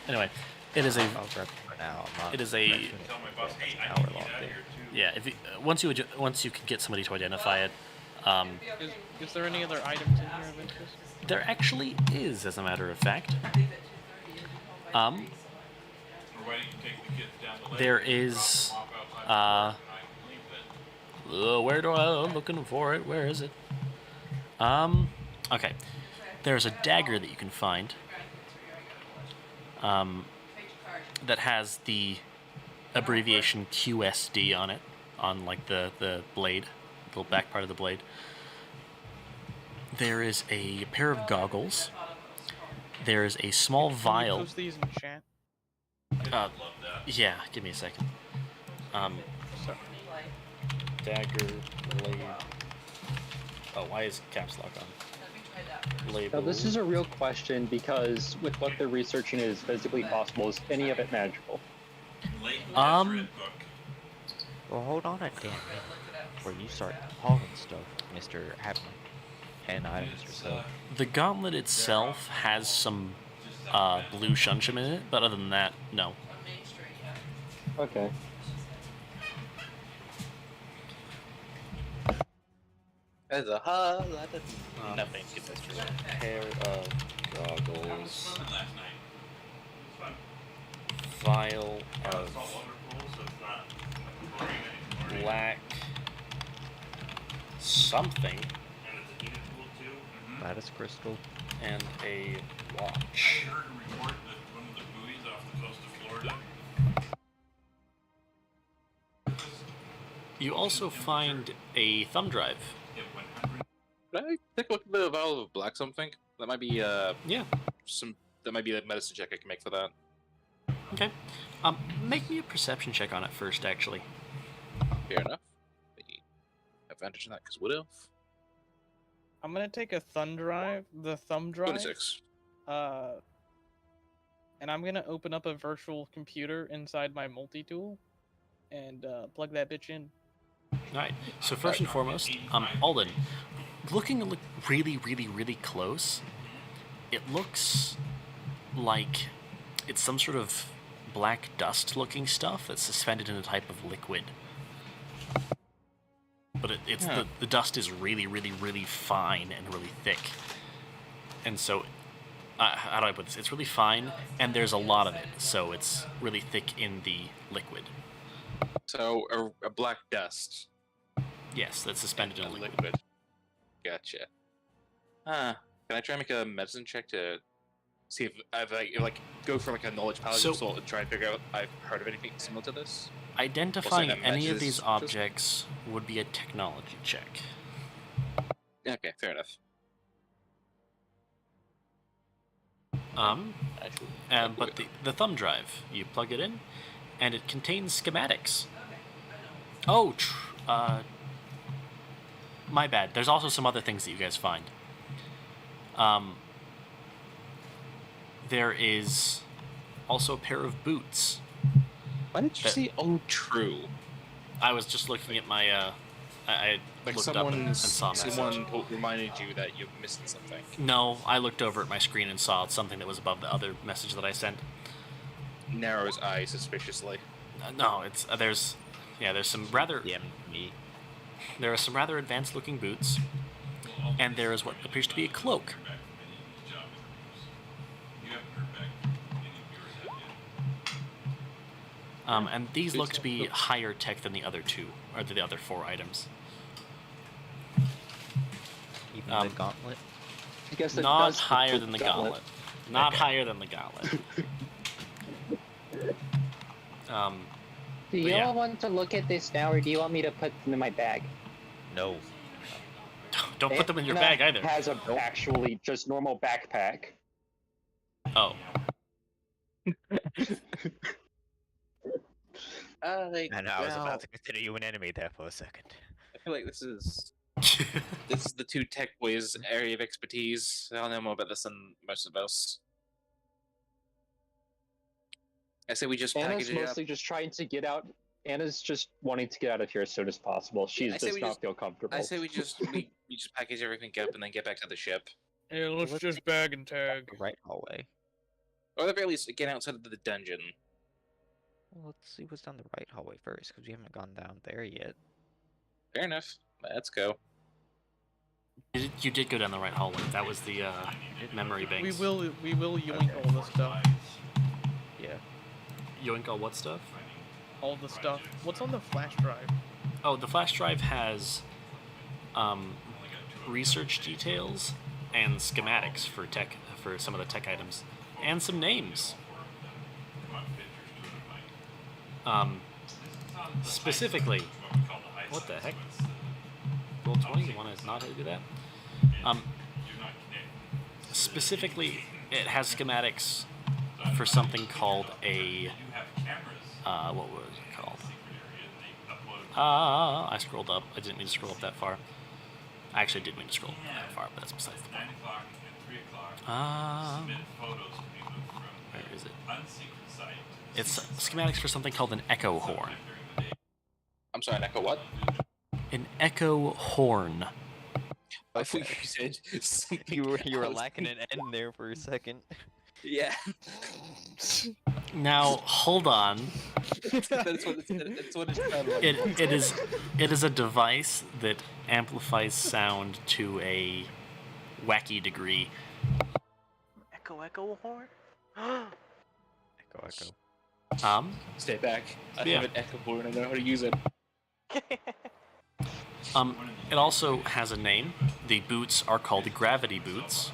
Anyway, it is a...
I'll grab it for now.
It is a...
hour-long thing.
Yeah, if you, once you can get somebody to identify it,
is there any other items in here of interest?
there actually is, as a matter of fact. There is, where do I'm looking for it? Where is it? Okay. There's a dagger that you can find, that has the abbreviation QSD on it, on like the blade, the little back part of the blade. There is a pair of goggles. There is a small vial.
Can you post these in chat?
Yeah, give me a second.
Sorry.
Dagger, blade. Oh, why is caps lock on? Label.
Now, this is a real question because with what they're researching is physically possible, is any of it magical?
Well, hold on a damn minute before you start hauling stuff, Mr. Having 10 items or so.
The gauntlet itself has some blue shunchum in it, but other than that, no.
Okay.
There's a whole lot of nothing.
Pair of goggles. Vial of black something.
Lattice crystal.
And a watch. You also find a thumb drive.
Can I take a look at the vial of black something? That might be
Yeah.
that might be a medicine check I can make for that.
Okay. Make me a perception check on it first, actually.
Fair enough. The advantage on that because would have.
I'm gonna take a thumb drive, the thumb drive.
26.
And I'm gonna open up a virtual computer inside my multi-tool and plug that bitch in.
Alright, so first and foremost, Alden, looking really, really, really close, it looks like it's some sort of black dust-looking stuff that's suspended in a type of liquid. But it's the dust is really, really, really fine and really thick. And so, how do I put this? It's really fine, and there's a lot of it, so it's really thick in the liquid.
So, a black dust.
Yes, that's suspended in a liquid.
Gotcha. Can I try and make a medicine check to see if I go for like a knowledge paladin assault and try and figure out if I've heard of anything similar to this?
Identifying any of these objects would be a technology check.
Okay, fair enough.
But the thumb drive, you plug it in, and it contains schematics. Oh, my bad. There's also some other things that you guys find. There is also a pair of boots.
Why did you say, oh, true?
I was just looking at my, I looked up and saw
someone reminded you that you're missing something.
No, I looked over at my screen and saw something that was above the other message that I sent.
Narrows eye suspiciously.
No, it's, there's some rather... There are some rather advanced-looking boots, and there is what appears to be a cloak. And these look to be higher tech than the other two, or the other 4 items.
Even the gauntlet?
I guess
not higher than the gauntlet. Not higher than the gauntlet.
Do you all want to look at this now, or do you want me to put them in my bag?
No.
Don't put them in your bag either.
Has a actually just normal backpack.
Oh.
Like,
And I was
well,
about to consider you an enemy there for a second.
I feel like this is the two tech boys' area of expertise. I'll know more about this than most of us. I say we just
Anna's
package it up.
mostly just trying to get out. Anna's just wanting to get out of here as soon as possible. She
I say
does
we
not
just-
feel comfortable.
I say we just package everything up and then get back to the ship,
Yeah, let's
Let's
just
take
bag and tag.
The right hallway.
or at the very least get outside of the dungeon.
Well, let's see what's down the right hallway first, because we haven't gone down there yet.
Fair enough. Let's go.
You did go down the right hallway. That was the memory banks.
We will yoink all the stuff.
Yeah.
Yoink all what stuff?
All the stuff. What's on the flash drive?
Oh, the flash drive has research details and schematics for some of the tech items, and some names. Specifically, what the heck? Roll 20. You want to not do that? Specifically, it has schematics for something called a what was it called? I scrolled up. I didn't mean to scroll up that far. I actually did mean to scroll that far, but that's besides the point. Where is it? It's schematics for something called an echo horn.
I'm sorry, an echo what?
An echo horn.
I thought you said something.
You were lacking an N there for a second.
Yeah.
Now hold on.
That's what it sounded like.
It is a device that amplifies sound to a wacky degree.
Echo horn?
Echo.
Stay back. I
Yeah.
have an echo board and I know how to use it.
It also has a name. The boots are called the gravity boots.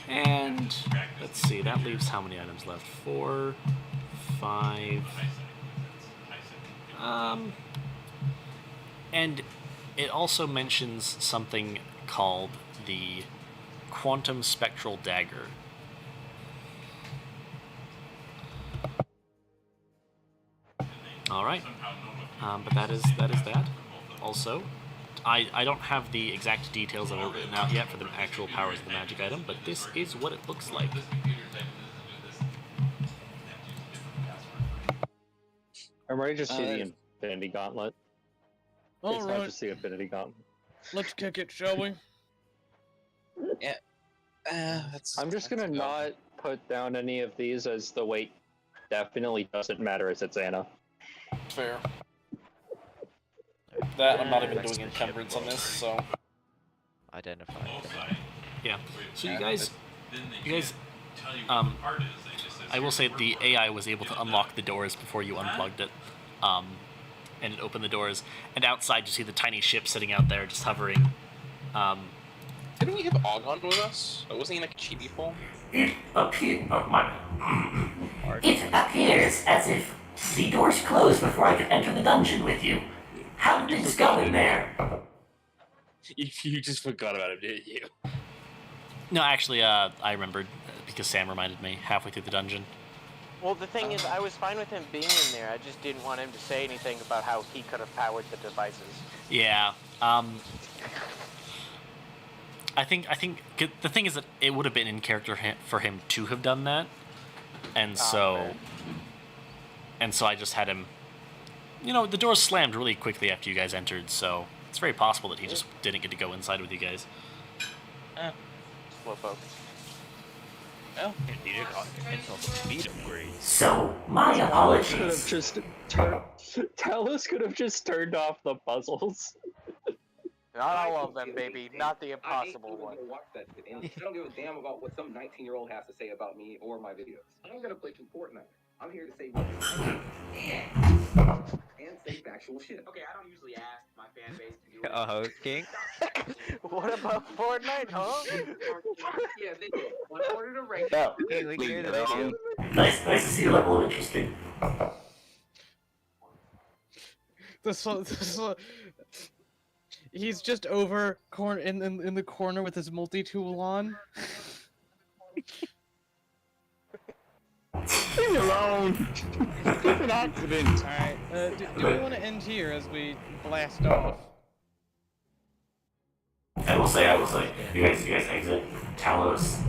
And let's see, that leaves how many items left? 4, 5. And it also mentions something called the quantum spectral dagger. All right, but that is that. Also, I don't have the exact details of it written out yet for the actual powers of the magic item, but this is what it looks like.
I'm ready to see the Infinity Gauntlet. It's not
Alright,
just the Infinity Gauntlet.
let's kick it, shall we?
Yeah.
I'm just gonna not put down any of these, as the weight definitely doesn't matter as it's Anna.
Fair. That I'm not even doing encumbrance on this, so
Identify.
yeah. So you guys, I will say the AI was able to unlock the doors before you unplugged it, and it opened the doors. And outside, you see the tiny ship sitting out there, just hovering.
Didn't we have Ogon with us? Wasn't he like a chibi form?
It appears as if the doors closed before I could enter the dungeon with you. How did things go in there?
You just forgot about him, didn't you?
No, actually, I remembered because Sam reminded me halfway through the dungeon.
Well, the thing is, I was fine with him being in there. I just didn't want him to say anything about how he could have powered the devices.
Yeah. I think the thing is that it would have been in character for him to have done that, and so I just had him. You know, the doors slammed really quickly after you guys entered, so it's very possible that he just didn't get to go inside with you guys.
Slowpoke.
Well, indeed, it got itself a speed upgrade.
So, my apologies.
Could have just Talus could have just turned off the puzzles.
Not all of them, baby. Not the impossible one.
Watch that shit, and I don't give a damn about what some 19-year-old has to say about me or my videos. I'm gonna play some Fortnite. I'm here to say what's and say factual shit. Okay, I don't usually ask my fan base to do it.
King.
What about Fortnite, huh?
Yeah, they do. One order to rank.
No.
Hey, we hear the video.
Nice to see your level of interesting.
He's just over in the corner with his multi-tool on.
Leave me alone. It's an accident.
Alright, do we want to end here as we blast off?
I will say, you guys exit. Talos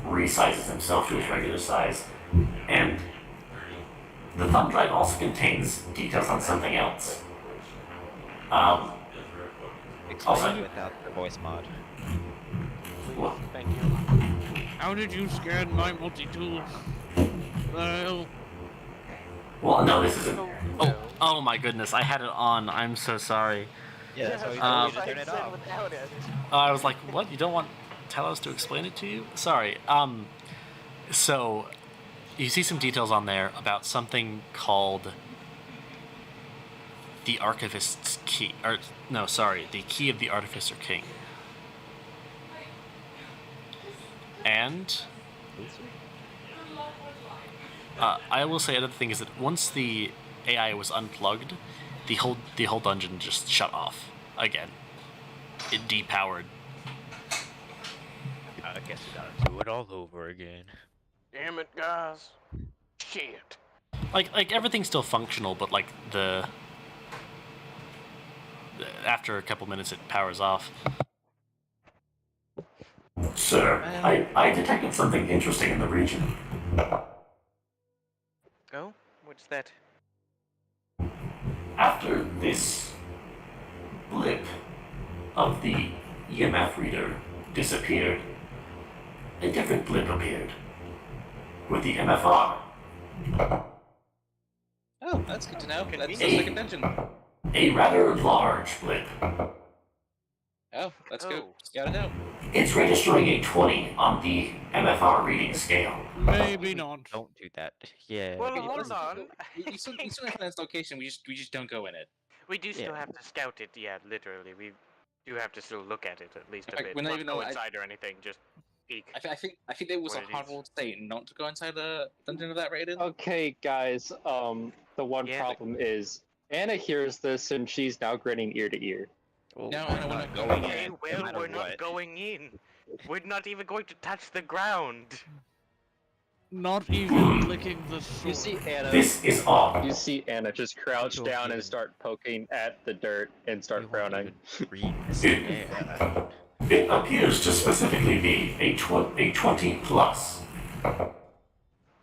resizes himself to his regular size, and the thumb drive also contains details on something else.
Explain without the voice mod.
Well,
Thank you.
How did you scan my multi-tool? Well,
no, this isn't. Oh my goodness! I had it on. I'm so sorry.
Yeah, that's how you told me to turn it off.
Without it.
I was like, what? You don't want Talos to explain it to you? Sorry. So you see some details on there about something called the Archivist's Key. Or no, sorry, the Key of the Artificer King. And I will say another thing is that once the AI was unplugged, the whole dungeon just shut off again. It depowered.
I guess we gotta do it all over again.
Damn it, guys. Shit.
Like everything's still functional, but like after a couple minutes it powers off. Sir, I detected something interesting in the region.
Oh? What's that?
After this blip of the EMF reader disappeared, a different blip appeared with the MFR.
Oh, that's good to know. That's the second dungeon.
A rather large blip.
Oh, let's go scout it out.
It's registering a 20 on the MFR reading scale.
maybe not.
Don't do that. Yeah.
Well,
Okay,
hold
listen,
on.
We still have its location. We just don't go in it.
We do still
Yeah.
have to scout it. Yeah, literally. We do have to still look at it at least a
Like,
bit.
we're not
Not
even
go
know-
inside or anything. Just peek.
I think there was
What
a
it
hard
is.
rule to say not to go inside the dungeon of that rated.
Okay, guys. The one
Yeah,
problem is Anna hears this and she's now grinning ear to ear.
Well,
No,
we're
no, we're
not
not
going
going
Okay,
in, no
well,
matter
we're not
what.
going in. We're not even going to touch the ground.
Not even licking the sword.
You see Anna.
This is odd.
You see Anna just crouch
Don't
down
even-
and start poking at the dirt and
We
start
won't
frowning.
even read this.
It,
Yeah.
it appears to specifically be a 20 plus.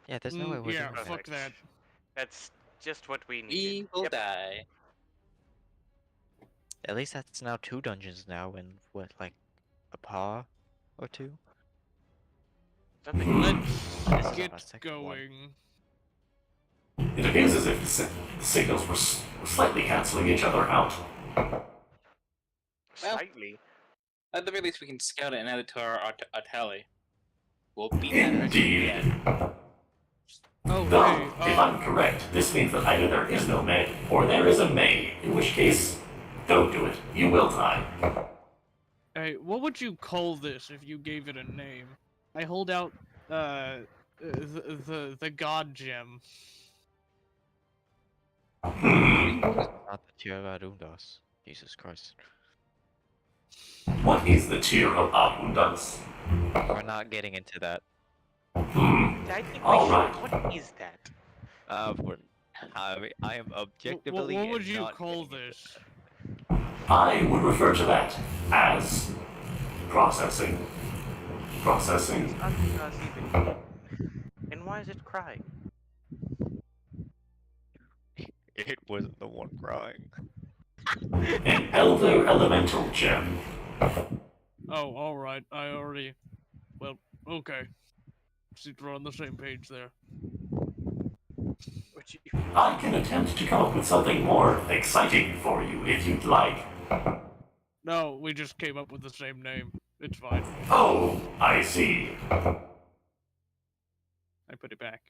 Yeah, there's no way we're
yeah,
doing
fuck that.
That's just what we need.
We will die.
At least that's now 2 dungeons now in what, like a paw or 2?
Something.
Let's
This is our
get
second one.
going.
It appears as if the signals were slightly canceling each other out.
Slightly.
At the very least, we can scout it and add it to our tally. We'll beat that
Indeed.
again.
Oh,
Though,
hey,
if I'm correct, this means that either there is no May, or there is a May, in which case, don't do it. You will die.
hey, what would you call this if you gave it a name? I hold out, the god gem.
Not the Tierra Rundas. Jesus Christ.
What is the tier of abundance?
We're not getting into that.
I think we
All
should.
right.
What is that?
I am objectively.
What would
and
you
not
call
getting into
this?
I would refer to that as processing. Processing.
Us even. And why is it crying?
It wasn't the one crying.
An elder elemental gem.
Oh, alright, I already... Well, okay. Seems we're on the same page there.
What you...
I can attempt to come up with something more exciting for you if you'd like.
No, we just came up with the same name. It's fine.
Oh, I see.
I put it back.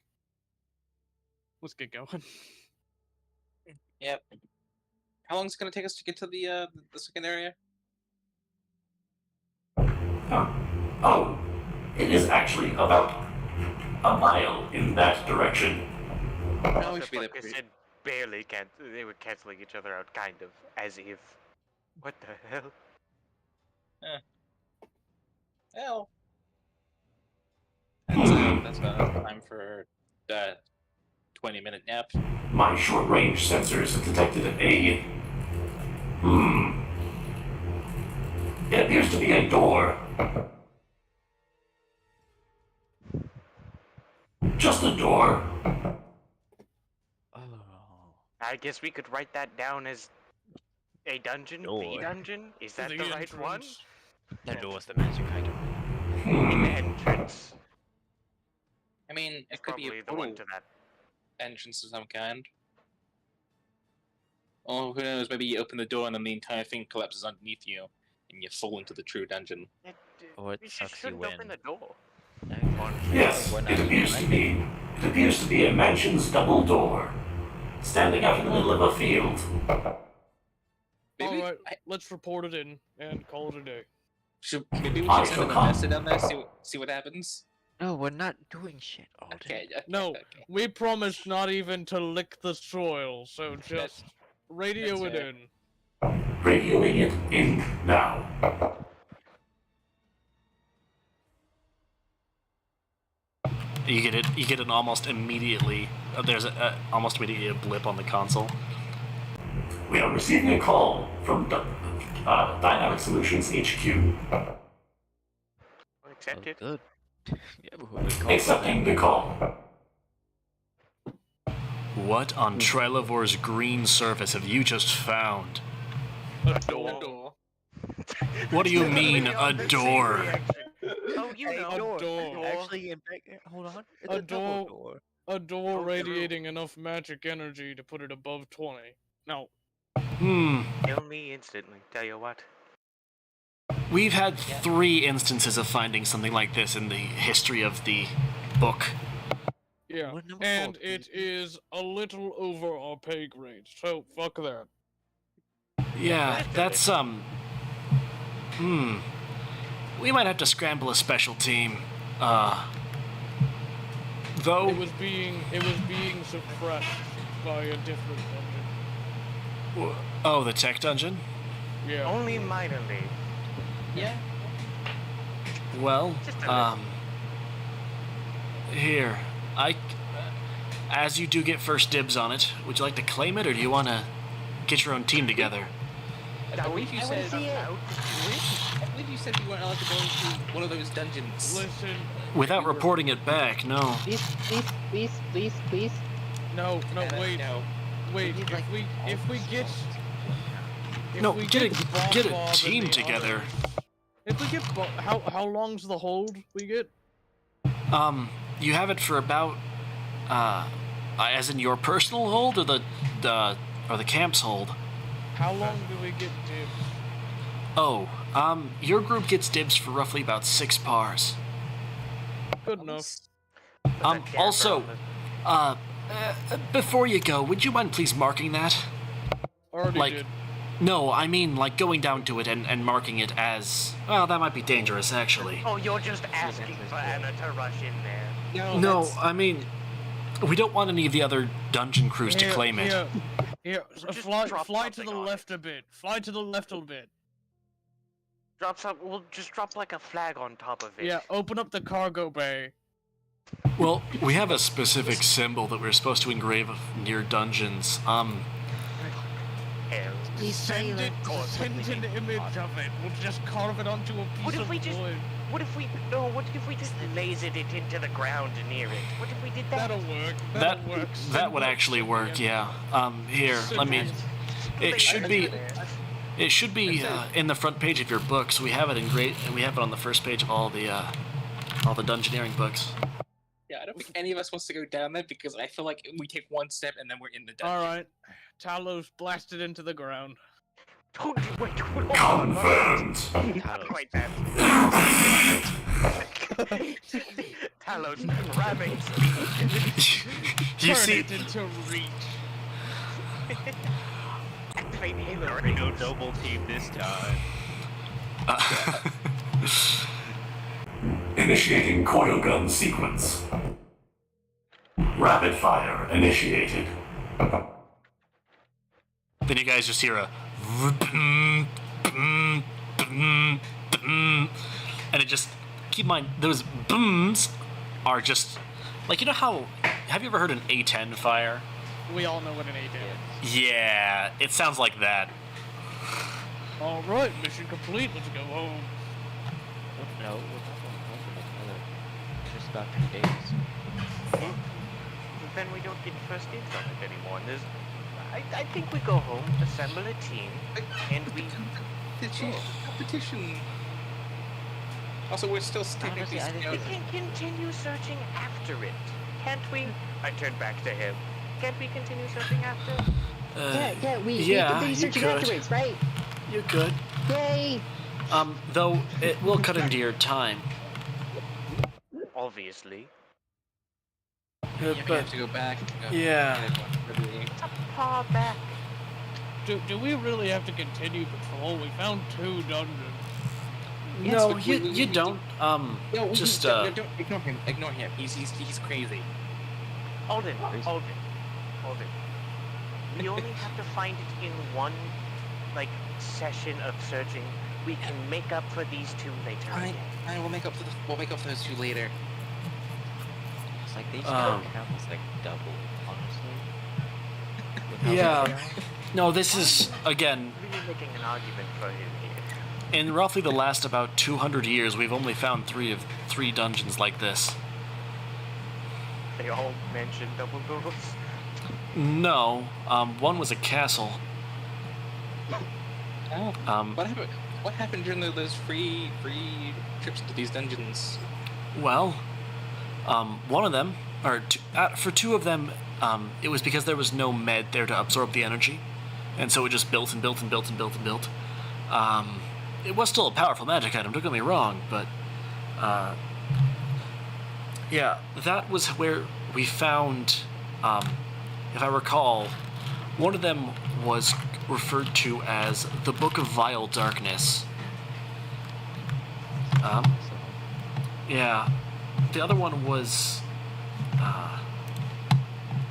Let's get going.
Yep. How long is it going to take us to get to the second area?
Oh, it is actually about a mile in that direction.
Oh, we
The
should be there
fucker
pretty-
said barely they were canceling each other out, kind of, as if. What the hell?
Well, that's about enough time for the 20-minute nap.
My short-range sensors have detected a... It appears to be a door. Just a door.
Oh.
I guess we could write that down as a dungeon.
Door.
The dungeon? Is that the right one?
That door was the magic item.
An entrance.
I mean,
It's
it could be
probably
a
the one
portal
to that.
entrance of some kind. Or who knows, maybe you open the door and then the entire thing collapses underneath you, and you fall into the true dungeon.
Or it
We
sucks
shouldn't
you in.
open the door.
Yes, it appears to be a mansion's double door, standing out in the middle of a field.
Alright, let's report it in and call it a day.
Maybe we should send an investor down there, see what happens?
No, we're not doing shit all day.
Okay.
No, we promised not even to lick the soil, so just radio it in.
Radioing it in now.
You get it. You get an almost immediately. There's almost immediately a blip on the console.
We are receiving a call from Dynamic Solutions HQ.
Accepted.
Good. Yeah, but who would call
Accepting the call.
What on Trilovor's green surface have you just found?
A door.
What do you mean, a door?
Oh, you know.
A door.
Actually, hold on. It's
A
double
door. A door radiating enough magic energy to put it above 20. No.
Kill me instantly. Tell you what.
We've had 3 instances of finding something like this in the history of the book.
Yeah, and it is a little over our pay grade, so fuck that.
Yeah, that's we might have to scramble a special team. Though
it was being suppressed by a different dungeon.
Oh, the tech dungeon?
Yeah.
Only minorly.
Yeah.
Well, here, as you do get first dibs on it, would you like to claim it, or do you want to get your own team together?
I believe you said you weren't allowed to go into one of those dungeons.
Listen.
Without reporting it back, no.
Please.
No, wait.
No.
Wait, if we get
Get a team together.
If we get how long's the hold we get?
You have it for about as in your personal hold or the camp's hold?
How long do we get dibs?
Oh, your group gets dibs for roughly about 6 pars.
Good enough.
Also, before you go, would you mind please marking that?
Already did.
No, I mean like going down to it and marking it as... Well, that might be dangerous, actually.
Oh, you're just asking for Anna to rush in there.
No, I mean... We don't want any of the other dungeon crews to claim it.
Here, fly to the left a bit. Fly to the left a bit.
We'll just drop like a flag on top of it.
Yeah, open up the cargo bay.
Well, we have a specific symbol that we're supposed to engrave near dungeons.
Send an image of it. We'll just carve it onto a piece of wood.
What if we just lasered it into the ground near it? What if we did that?
That'll work.
That would actually work, yeah. Here, let me... It should be in the front page of your books. We have it we have it on the first page of all the dungeoneering books.
Yeah, I don't think any of us wants to go down there because I feel like we take one step and then we're in the dungeon.
Alright. Talos blasted into the ground.
Wait,
Confirmed.
Not quite that. Talos ramming
You see...
Turn it into reach.
Activate Halo.
There ain't no double team this time.
Initiating coil gun sequence. Rapid fire initiated.
Then you guys just hear a... boom, boom, boom, and it just, keep in mind, those booms are just, like, you know how, have you ever heard an A10 fire?
We all know what an A10 is.
Yeah, it sounds like that.
Alright, mission complete, let's go home.
No, we're not going home for another. Just about 2 days.
Then we don't get first dibs on it anymore. And I think we go home, assemble a team, and we...
Competition. Also, we're still technically...
We can continue searching after it. Can't we? I turn back to him. Can't we continue searching after?
We continue searching afterwards, right?
You could.
Yay!
Though it will cut into your time.
Obviously.
You're gonna have to go back.
Yeah.
Far back.
Do we really have to continue patrol? We found 2 dungeons.
No, you don't.
No,
just
don't ignore him. Ignore him. He's crazy.
Hold it. We only have to find it in one, like, session of searching. We can make up for these 2 later.
I will make up for we'll make up for those 2 later.
It's like they should have this like double, honestly.
Yeah. No, this is, again,
Really making an argument for him here.
in roughly the last about 200 years, we've only found 3 dungeons like this.
They all mention double doors.
No, one was a castle.
What happened during those free trips to these dungeons?
Well, one of them, or for 2 of them, it was because there was no med there to absorb the energy, and so it just built and built and built and built and built. It was still a powerful magic item, don't get me wrong, but yeah, that was where we found, if I recall, one of them was referred to as the Book of Vile Darkness. Yeah. The other one was,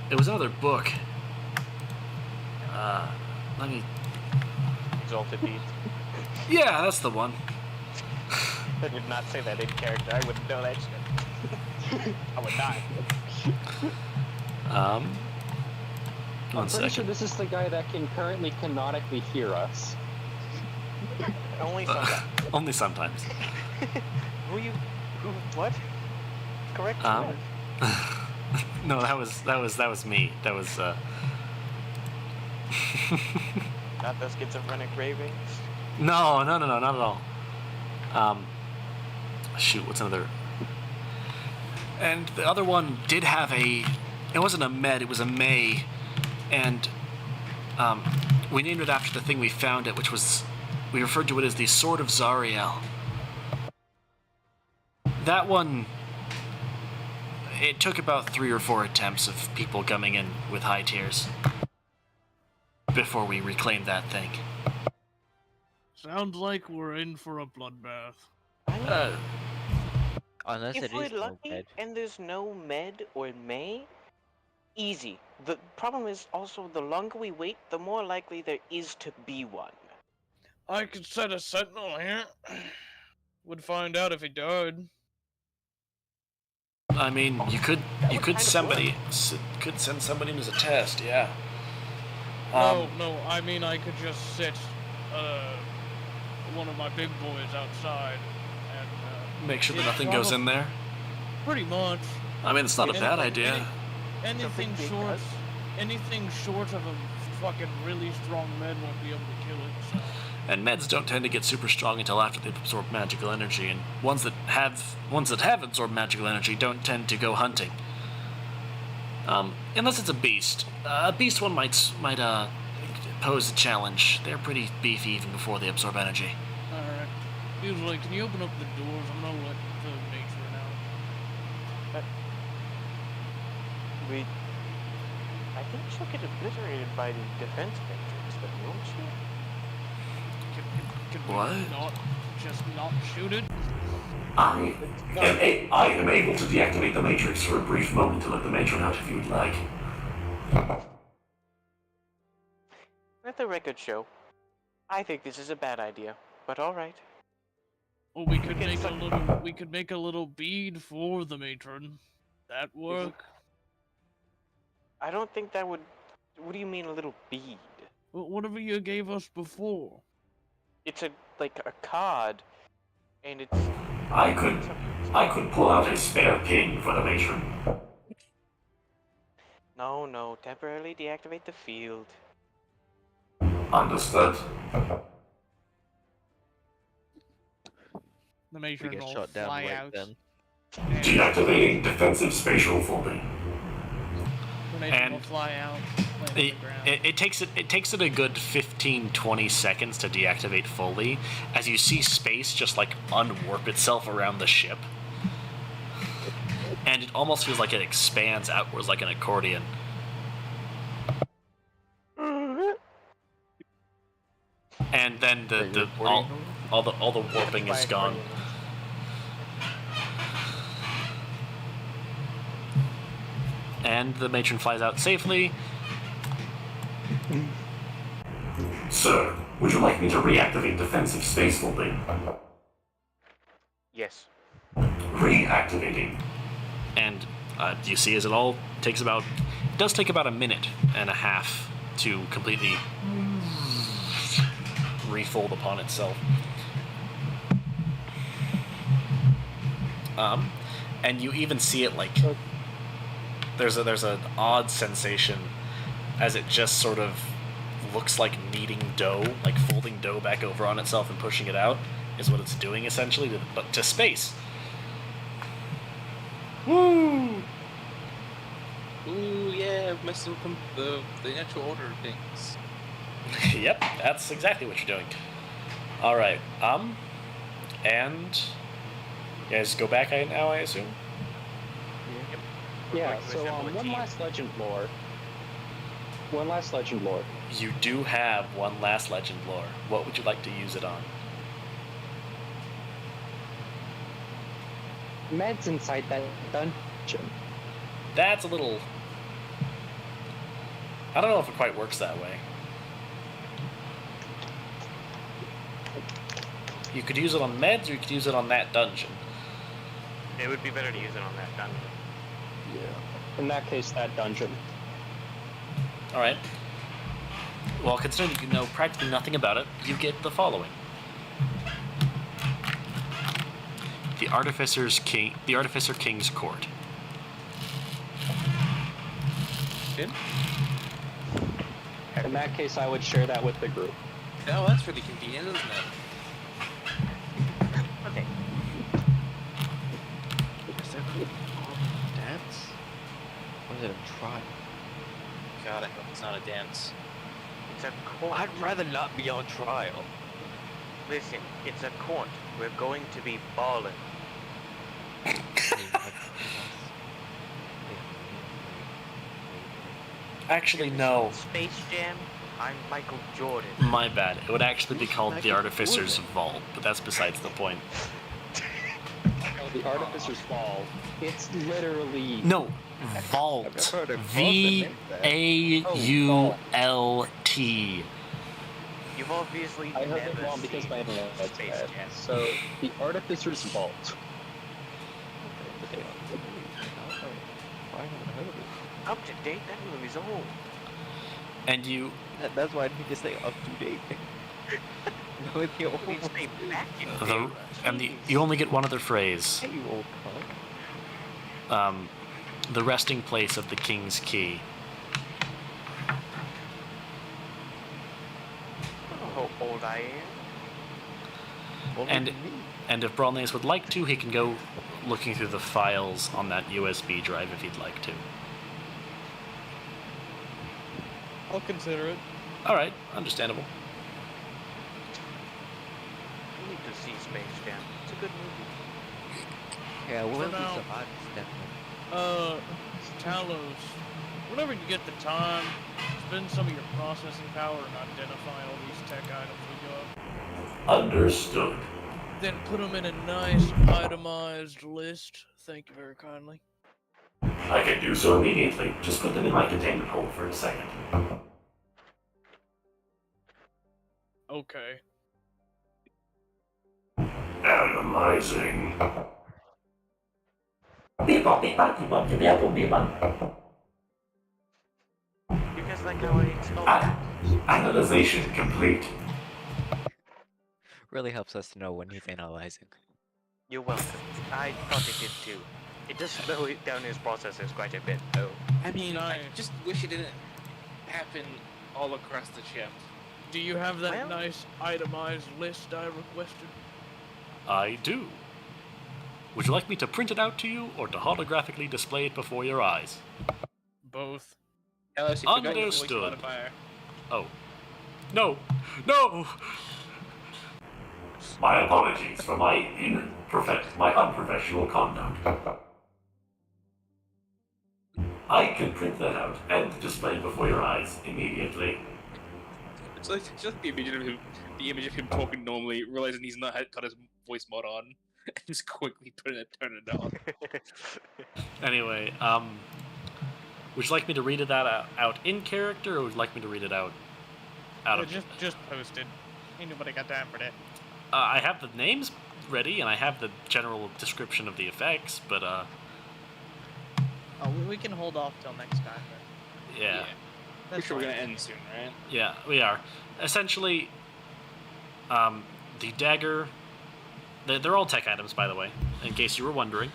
it was another book. Let me...
Exalted Beast.
Yeah, that's the one.
I did not say that in character. I wouldn't know that shit. I would not.
I'm pretty sure this is the guy that can currently canonically hear us.
Only sometimes.
Only sometimes.
What? Correct.
No, that was me. That was
Not the schizophrenic ravings.
No, not at all. Shoot, what's another? And the other one did have it wasn't a med, it was a May, and we named it after the thing we found it, which was, we referred to it as the Sword of Zariel. That one, it took about 3 or 4 attempts of people coming in with high tiers before we reclaimed that thing.
Sounds like we're in for a bloodbath.
Unless
If
it
we're
is no
lucky
med.
and there's no med or may, easy. The problem is also the longer we wait, the more likely there is to be one.
I could set a sentinel here. Would find out if he died.
I mean, you could send somebody in as a test, yeah.
No, I mean I could just sit one of my big boys outside and
make sure that nothing goes in there.
Pretty much.
I mean, it's not a bad idea.
Anything short of a fucking really strong med won't be able to kill it. So.
And meds don't tend to get super strong until after they've absorbed magical energy, and ones that have absorbed magical energy don't tend to go hunting. Unless it's a beast. A beast one might pose a challenge. They're pretty beefy even before they absorb energy.
Alright. Usually, can you open up the doors? I'm gonna let the nature out.
I think she'll get obliterated by the defense matrix, but won't she?
Can we
What?
not shoot it?
I am able to deactivate the Matrix for a brief moment to let the matron out if you would like.
Let the record show. I think this is a bad idea, but all right.
Well, we could make a little bead for the matron. That work?
I don't think that would. What do you mean a little bead?
Well, whatever you gave us before.
It's like a card, and it's.
I could pull out a spare pin for the matron.
No, temporarily deactivate the field.
Understood.
The matron will fly out.
Then.
Deactivating defensive spatial folding.
The matron will fly out.
It takes it a good 15-20 seconds to deactivate fully, as you see space just like unwarp itself around the ship, and it almost feels like it expands outwards like an accordion. And then all the warping is gone. And the matron flies out safely.
Sir, would you like me to reactivate defensive space folding?
Yes.
Reactivating.
And you see as it all does take about a minute and a half to completely refold upon itself. And you even see it like there's an odd sensation as it just sort of looks like kneading dough, like folding dough back over on itself and pushing it out is what it's doing essentially, but to space.
Woo! Ooh, yeah, messing with the natural order of things.
Yep, that's exactly what you're doing. Alright, and you guys go back now, I assume?
Yeah, so one last legend lore.
You do have one last legend lore. What would you like to use it on?
Meds inside that dungeon.
That's a little... I don't know if it quite works that way. You could use it on meds, or you could use it on that dungeon.
It would be better to use it on that dungeon.
Yeah. In that case, that dungeon.
Alright. Well, considering you know practically nothing about it, you get the following. The Artificer King's Court.
In that case, I would share that with the group.
Oh, that's really convenient, isn't it?
Okay.
Dance? Or is it a trial?
God, I hope it's not a dance.
It's a court.
I'd rather not be on trial.
Listen, it's a court. We're going to be ballin'.
Actually, no.
Space Jam, I'm Michael Jordan.
My bad. It would actually be called the Artificer's Vault, but that's besides the point.
The Artificer's Vault. It's literally...
No, Vault. V-A-U-L-T.
You've obviously
I heard it
never
wrong because my
seen
internet's
Space
bad.
Jam.
So, the Artificer's Vault.
Up to date? That movie's old.
And you...
That's why I need to stay up to date. No, it's the old
Please stay back in
you only get one other phrase.
Hey, you old cunt.
The resting place of the King's Key.
How old I am?
And if Brawlnace would like to, he can go looking through the files on that USB drive if he'd like to.
I'll consider it.
Alright, understandable.
I need to see Space Jam. It's a good movie.
Yeah, we'll do
now,
some odd stuff.
Talos, whenever you get the time, spend some of your processing power and identify all these tech items we got.
Understood.
Then put them in a nice itemized list. Thank you very kindly.
I can do so immediately. Just put them in my containment hole for a second.
Okay.
Analyzing.
You guys like how I installed that?
Analyzation complete.
Really helps us to know when he's analyzing.
You're welcome. I thought it did too. It does slow it down his processors quite a bit, though.
I mean, I
Nice.
just wish it didn't happen all across the ship.
Do you have that
Well-
nice itemized list I requested?
I do. Would you like me to print it out to you, or to holographically display it before your eyes?
Both.
Unless you forgot your voice
Understood.
modifier.
Oh. No! No!
My apologies for my unprofessional conduct. I can print that out and display it before your eyes immediately.
It's like just the image of him talking normally, realizing he's not got his voice mod on, and just quickly turn it on.
Anyway, would you like me to read it out in character, or would you like me to read it out of...
Just post it. Ain't nobody got time for that.
I have the names ready, and I have the general description of the effects, but,
Oh, we can hold off till next time then.
yeah.
Pretty sure we're gonna end soon, right?
Yeah, we are. Essentially, the dagger... They're all tech items, by the way, in case you were wondering.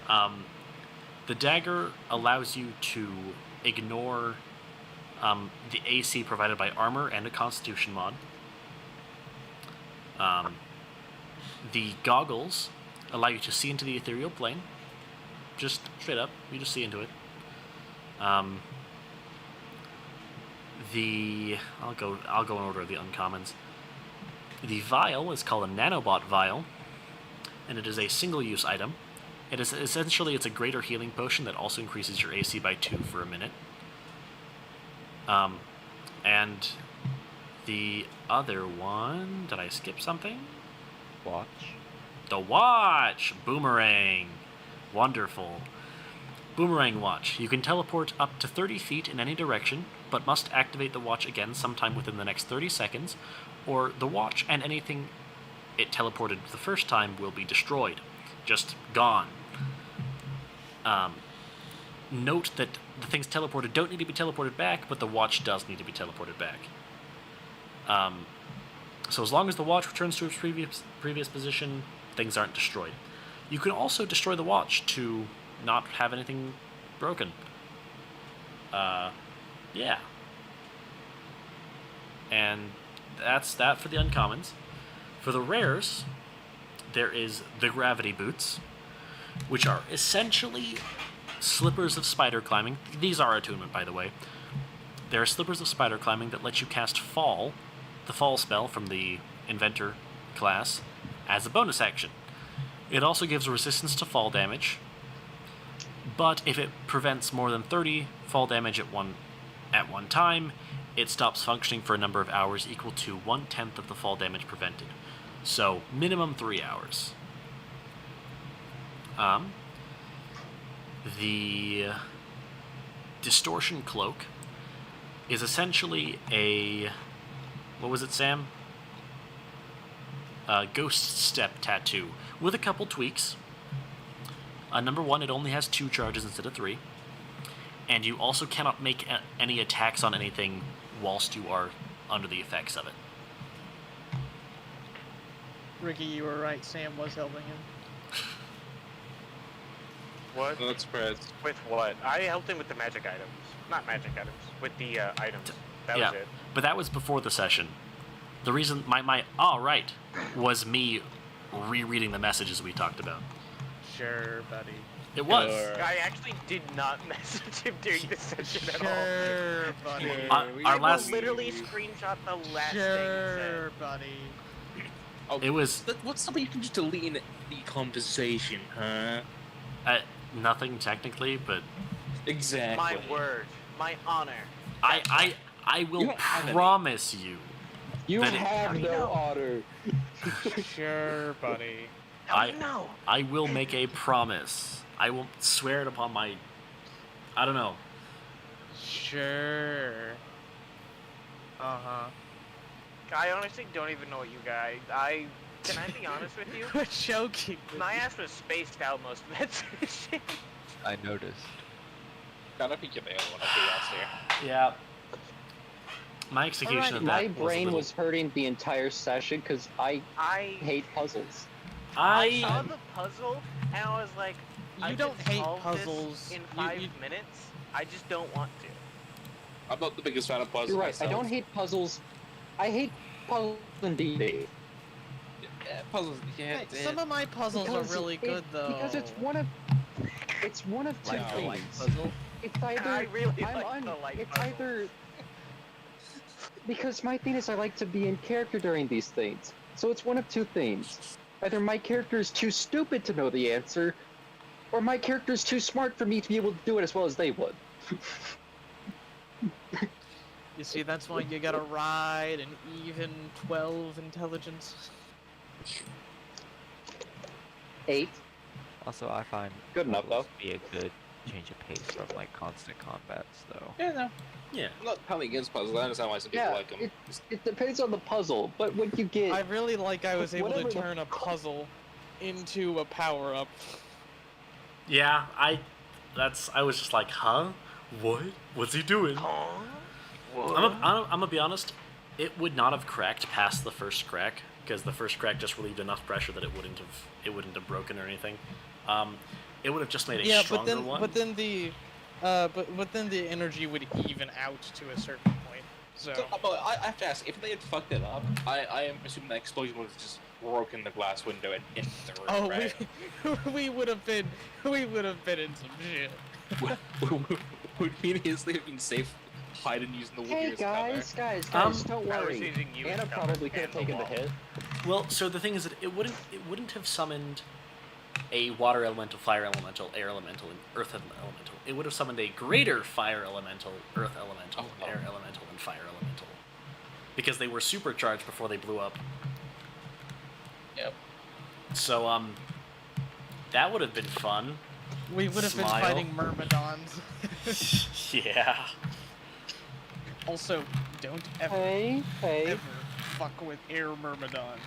The dagger allows you to ignore the AC provided by armor and a constitution mod. The goggles allow you to see into the ethereal plane. Just straight up, you just see into it. I'll go in order of the uncommons. The vial is called a nanobot vial, and it is a single-use item. It is essentially it's a greater healing potion that also increases your AC by 2 for a minute. And the other one, did I skip something?
Watch.
The watch! Boomerang. Wonderful. Boomerang watch. You can teleport up to 30 feet in any direction, but must activate the watch again sometime within the next 30 seconds, or the watch and anything it teleported the first time will be destroyed. Just gone. Note that the things teleported don't need to be teleported back, but the watch does need to be teleported back. So as long as the watch returns to its previous position, things aren't destroyed. You can also destroy the watch to not have anything broken. Yeah. And that's that for the uncommons. For the rares, there is the gravity boots, which are essentially slippers of spider climbing. These are attunement, by the way. They're slippers of spider climbing that let you cast Fall, the Fall spell from the Inventor class, as a bonus action. It also gives resistance to fall damage, but if it prevents more than 30 fall damage at one time, it stops functioning for a number of hours equal to 1/10 of the fall damage prevented. So, minimum 3 hours. The Distortion Cloak is essentially a... What was it, Sam? Ghost Step tattoo, with a couple tweaks. Number one, it only has 2 charges instead of 3. And you also cannot make any attacks on anything whilst you are under the effects of it.
Ricky, you were right. Sam was helping him.
What?
Not surprised.
With what? I helped him with the magic items. Not magic items. With the items. That
yeah,
was it.
but that was before the session. The reason my right was me rereading the messages we talked about.
Sure, buddy.
It was.
I actually did not message him during the session at all.
Sure, buddy.
Our last...
I will literally screenshot the last thing he
Sure,
said.
buddy.
Oh,
It was...
What's something you can just delete in the conversation, huh?
Nothing technically, but...
Exactly.
My word. My honor.
I will
You don't have
promise you.
You
that
have no honor.
Sure, buddy.
No.
I will make a promise. I will swear it upon my... I don't know.
Sure. Uh-huh.
I honestly don't even know what you guys. Can I be honest with you?
We're joking.
My ass was spaced out most of that session.
I noticed.
Gotta be the only one I'll be honest here.
Yeah. My execution of that
My
was a
brain
little...
was hurting the entire session because I hate puzzles.
I saw the puzzle and I was like,
You don't hate puzzles.
In 5 minutes. I just don't want to.
I'm not the biggest fan of puzzles.
You're right.
Myself.
I don't hate puzzles. I hate puzzles in D&D.
Yeah, puzzles. Yeah.
Hey, some of my puzzles are really good though.
Because it's one of two
Like the
things.
light puzzle.
It's either
I really like the light
it's
puzzles.
either because my thing is I like to be in character during these things. So it's one of two things. Either my character is too stupid to know the answer, or my character is too smart for me to be able to do it as well as they would.
You see, that's why you gotta ride an even 12 intelligence.
8.
Also, I find
Good enough,
puzzles
though.
to be a good change of pace from like constant combats, though.
Yeah, no.
Yeah.
I'm not probably against puzzles. I understand why some people
Yeah,
like them.
it depends on the puzzle, but when you get
I really like I was able to
Whatever the-
turn a puzzle into a power-up.
Yeah, I was just like, huh? What? What's he doing? I'm gonna be honest, it would not have cracked past the first crack, because the first crack just relieved enough pressure that it wouldn't have broken or anything. It would have just made a stronger one.
But then the energy would even out to a certain point. So
But I have to ask, if they had fucked it up, I am assuming the explosion would have just broken the glass window and hit the roof,
oh,
right?
we would have been in some shit.
Would immediately have been safe hiding using the wood
Hey
here as cover.
guys, don't
I was
worry.
using you
Anna
as cover
probably could have
and the
taken the
wall.
hit.
Well, so the thing is that it wouldn't have summoned a water elemental, fire elemental, air elemental, and earth elemental. It would have summoned a greater fire elemental, earth elemental, air elemental, and fire elemental. Because they were supercharged before they blew up.
Yep.
So, that would have been fun.
We would have been
Smile.
fighting myrmidons.
Yeah.
Also, don't ever fuck with air myrmidons.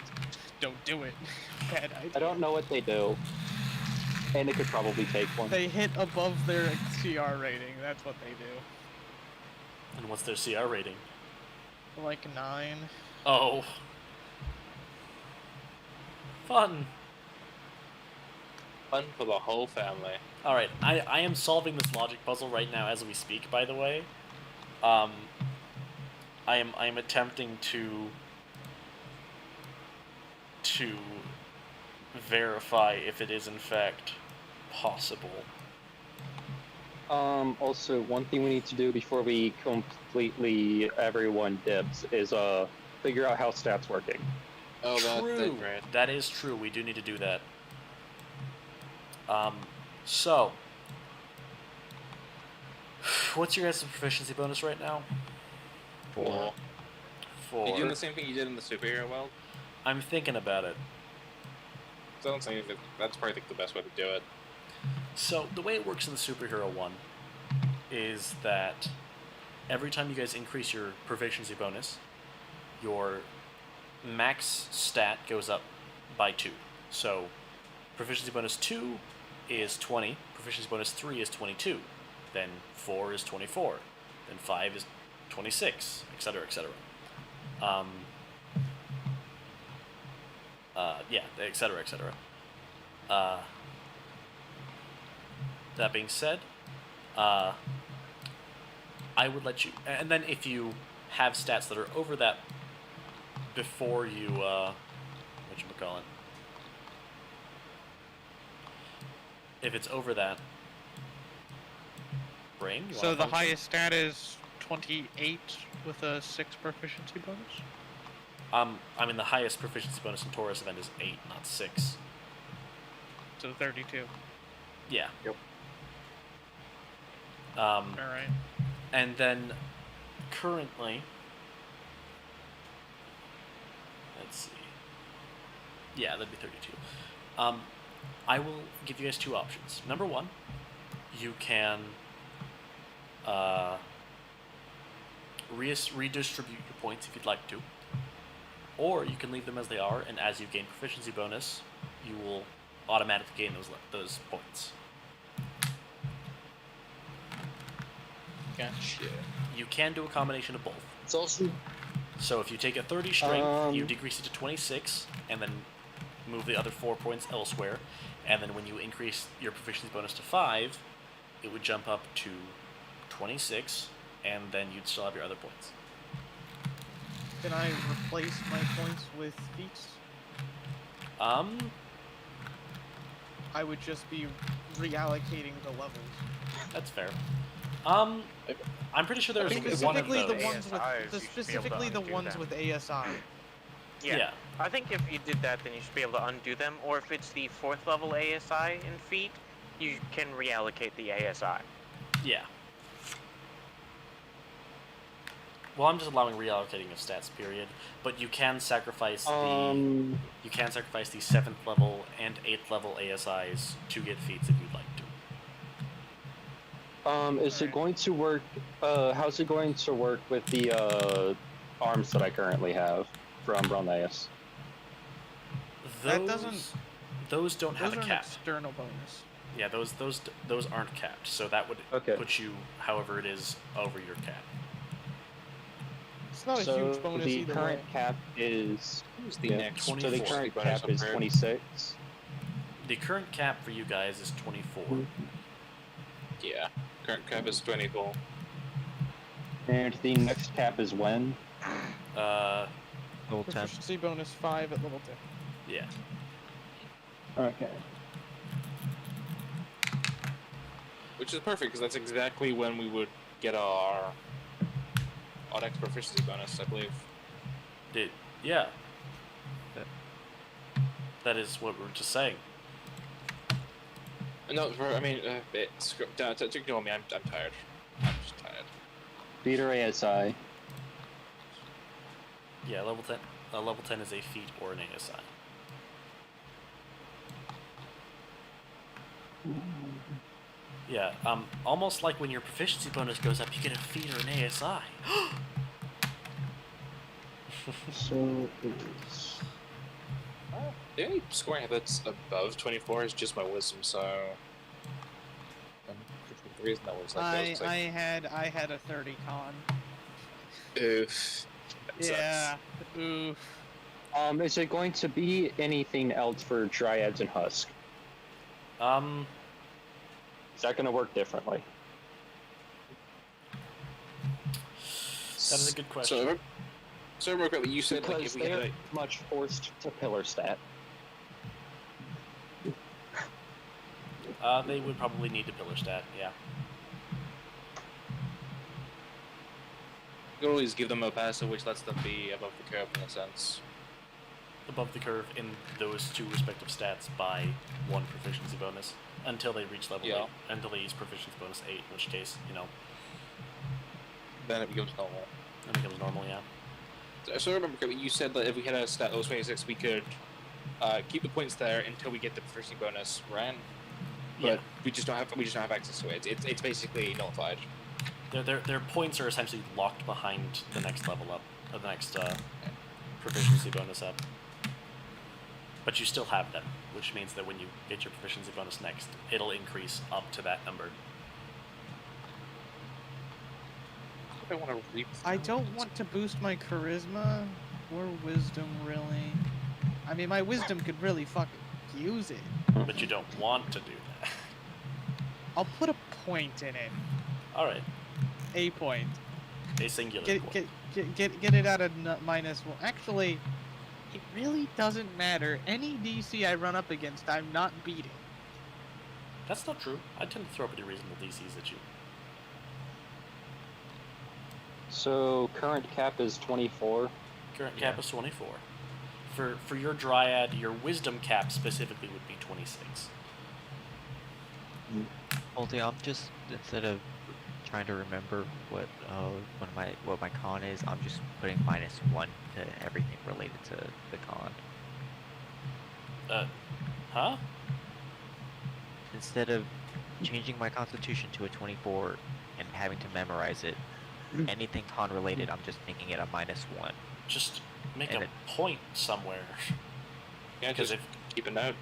Don't do it. Bad idea.
I don't know what they do. And it could probably take one.
They hit above their CR rating. That's what they do.
And what's their CR rating?
Like 9.
Oh. Fun.
Fun for the whole family.
Alright, I am solving this logic puzzle right now as we speak, by the way. I am attempting to verify if it is in fact possible.
Also, one thing we need to do before we completely everyone dips is figure out how stats working.
Oh,
True. That is true. We do need to do that. So, what's your guys' proficiency bonus right now?
4.
4.
You doing the same thing you did in the superhero world?
I'm thinking about it.
Don't say that. That's probably the best way to do it.
So, the way it works in the superhero one is that every time you guys increase your proficiency bonus, your max stat goes up by 2. So, proficiency bonus 2 is 20, proficiency bonus 3 is 22, then 4 is 24, then 5 is 26, etc., etc. Yeah, etc., etc. That being said, I would let you, and then if you have stats that are over that before you, whatchamacallit, if it's over that, Brain, you
So
wanna
the
function?
highest stat is 28 with a 6 proficiency bonus?
I mean, the highest proficiency bonus in Torus event is 8, not 6.
So 32.
Yeah.
Yep.
Alright.
And then currently, let's see. Yeah, that'd be 32. I will give you guys 2 options. Number 1, you can redistribute your points if you'd like to. Or you can leave them as they are, and as you gain proficiency bonus, you will automatically gain those points.
Gotcha.
You can do a combination of both.
It's also
So if you take a 30 strength, you decrease it to 26, and then move the other 4 points elsewhere. And then when you increase your proficiency bonus to 5, it would jump up to 26, and then you'd still have your other points.
Can I replace my points with feats? I would just be reallocating the levels.
That's fair. I'm pretty sure there's one of
specifically
those.
specifically the ones with ASI.
Yeah. I think if you did that, then you should be able to undo them. Or if it's the 4th level ASI in feat, you can reallocate the ASI.
Yeah. Well, I'm just allowing reallocating of stats, period. But you can sacrifice the 7th level and 8th level ASIs to get feats if you'd like to.
Is it going to work? How's it going to work with the arms that I currently have from Bronias?
Those don't have a
an
cap.
external bonus.
Yeah, those aren't capped, so that would put you however it is over your cap.
It's not a huge bonus
the
either
current
way.
cap is
next?
So the
24.
current cap is 26.
The current cap for you guys is 24.
Yeah, current cap is 24.
And the next cap is when?
Level 10.
Proficiency bonus 5 at level 10.
Yeah.
Okay.
Which is perfect, because that's exactly when we would get our Odex proficiency bonus, I believe.
Yeah. That is what we were just saying.
No, don't ignore me, I'm tired. I'm just tired.
Beater ASI.
Yeah, level 10. Level 10 is a feat or an ASI. Yeah, almost like when your proficiency bonus goes up, you get a feat or an ASI.
So it's...
The only score I have that's above 24 is just my wisdom, so... The reason that was like that was
I had a 30 con.
Oof. That
Yeah.
sucks.
Oof.
Is it going to be anything else for Dryads and Husk? Is that going to work differently?
That is a good question.
So real quickly, you said
because
like if we
they're
had
much forced to pillar stat.
They would probably need to pillar stat, yeah.
you could always give them a passer, which lets them be above the curve in a sense.
Above the curve in those two respective stats by 1 proficiency bonus until they reach level 8. Until they use proficiency bonus 8, in which case,
Then it becomes normal.
It becomes normal, yeah.
So I remember correctly, you said that if we had a stat that was 26, we could keep the points there until we get the proficiency bonus ran. But we just don't have access to it. It's basically nullified.
Their points are essentially locked behind the next level up, or the next proficiency bonus up. But you still have them, which means that when you get your proficiency bonus next, it'll increase up to that number.
I don't want to boost my charisma or wisdom, really. I mean, my wisdom could really fucking use it.
But you don't want to do that.
I'll put a point in it.
Alright.
A point.
A singular point.
Get it out of -1. Actually, it really doesn't matter. Any DC I run up against, I'm not beating.
That's not true. I tend to throw pretty reasonable DCs at you.
So current cap is 24.
Current cap is 24. For your Dryad, your wisdom cap specifically would be 26.
Only I'm just, instead of trying to remember what my con is, I'm just putting -1 to everything related to the con.
Huh?
Instead of changing my constitution to a 24 and having to memorize it, anything con related, I'm just making it a -1.
Just make
And
a point somewhere.
Yeah,
Because
just keep a note.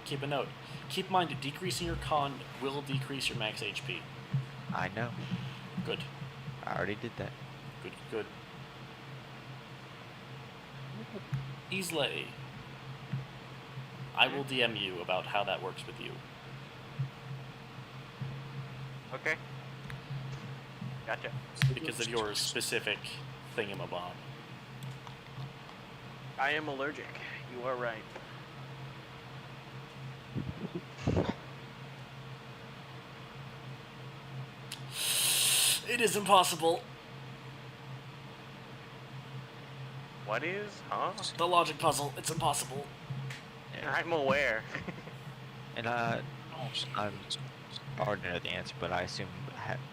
Keep a note. Keep in mind, decreasing your con will decrease your max HP.
I know.
Good.
I already did that.
Good, good. Easley. I will DM you about how that works with you.
Okay. Gotcha.
Because of your specific thingamabob.
I am allergic. You are right.
It is impossible.
What is? Huh?
The logic puzzle. It's impossible.
I'm aware.
And I'm already know the answer, but I assume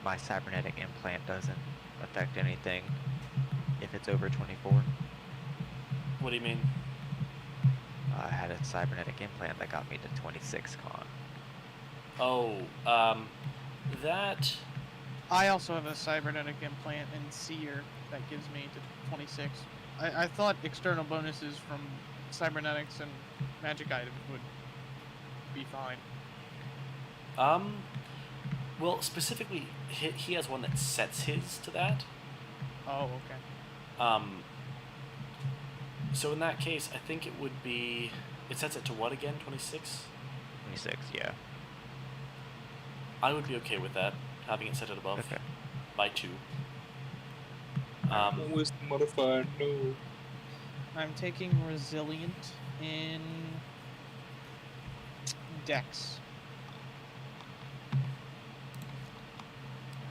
my cybernetic implant doesn't affect anything if it's over 24.
What do you mean?
I had a cybernetic implant that got me to 26 con.
Oh, that...
I also have a cybernetic implant in Seer that gives me to 26. I thought external bonuses from cybernetics and magic items would be fine.
Well, specifically, he has one that sets his to that.
Oh, okay.
So in that case, I think it would be... It sets it to what again? 26?
26, yeah.
I would be okay with that, having it set it above by 2.
What was the modifier? No.
I'm taking Resilient in Dex.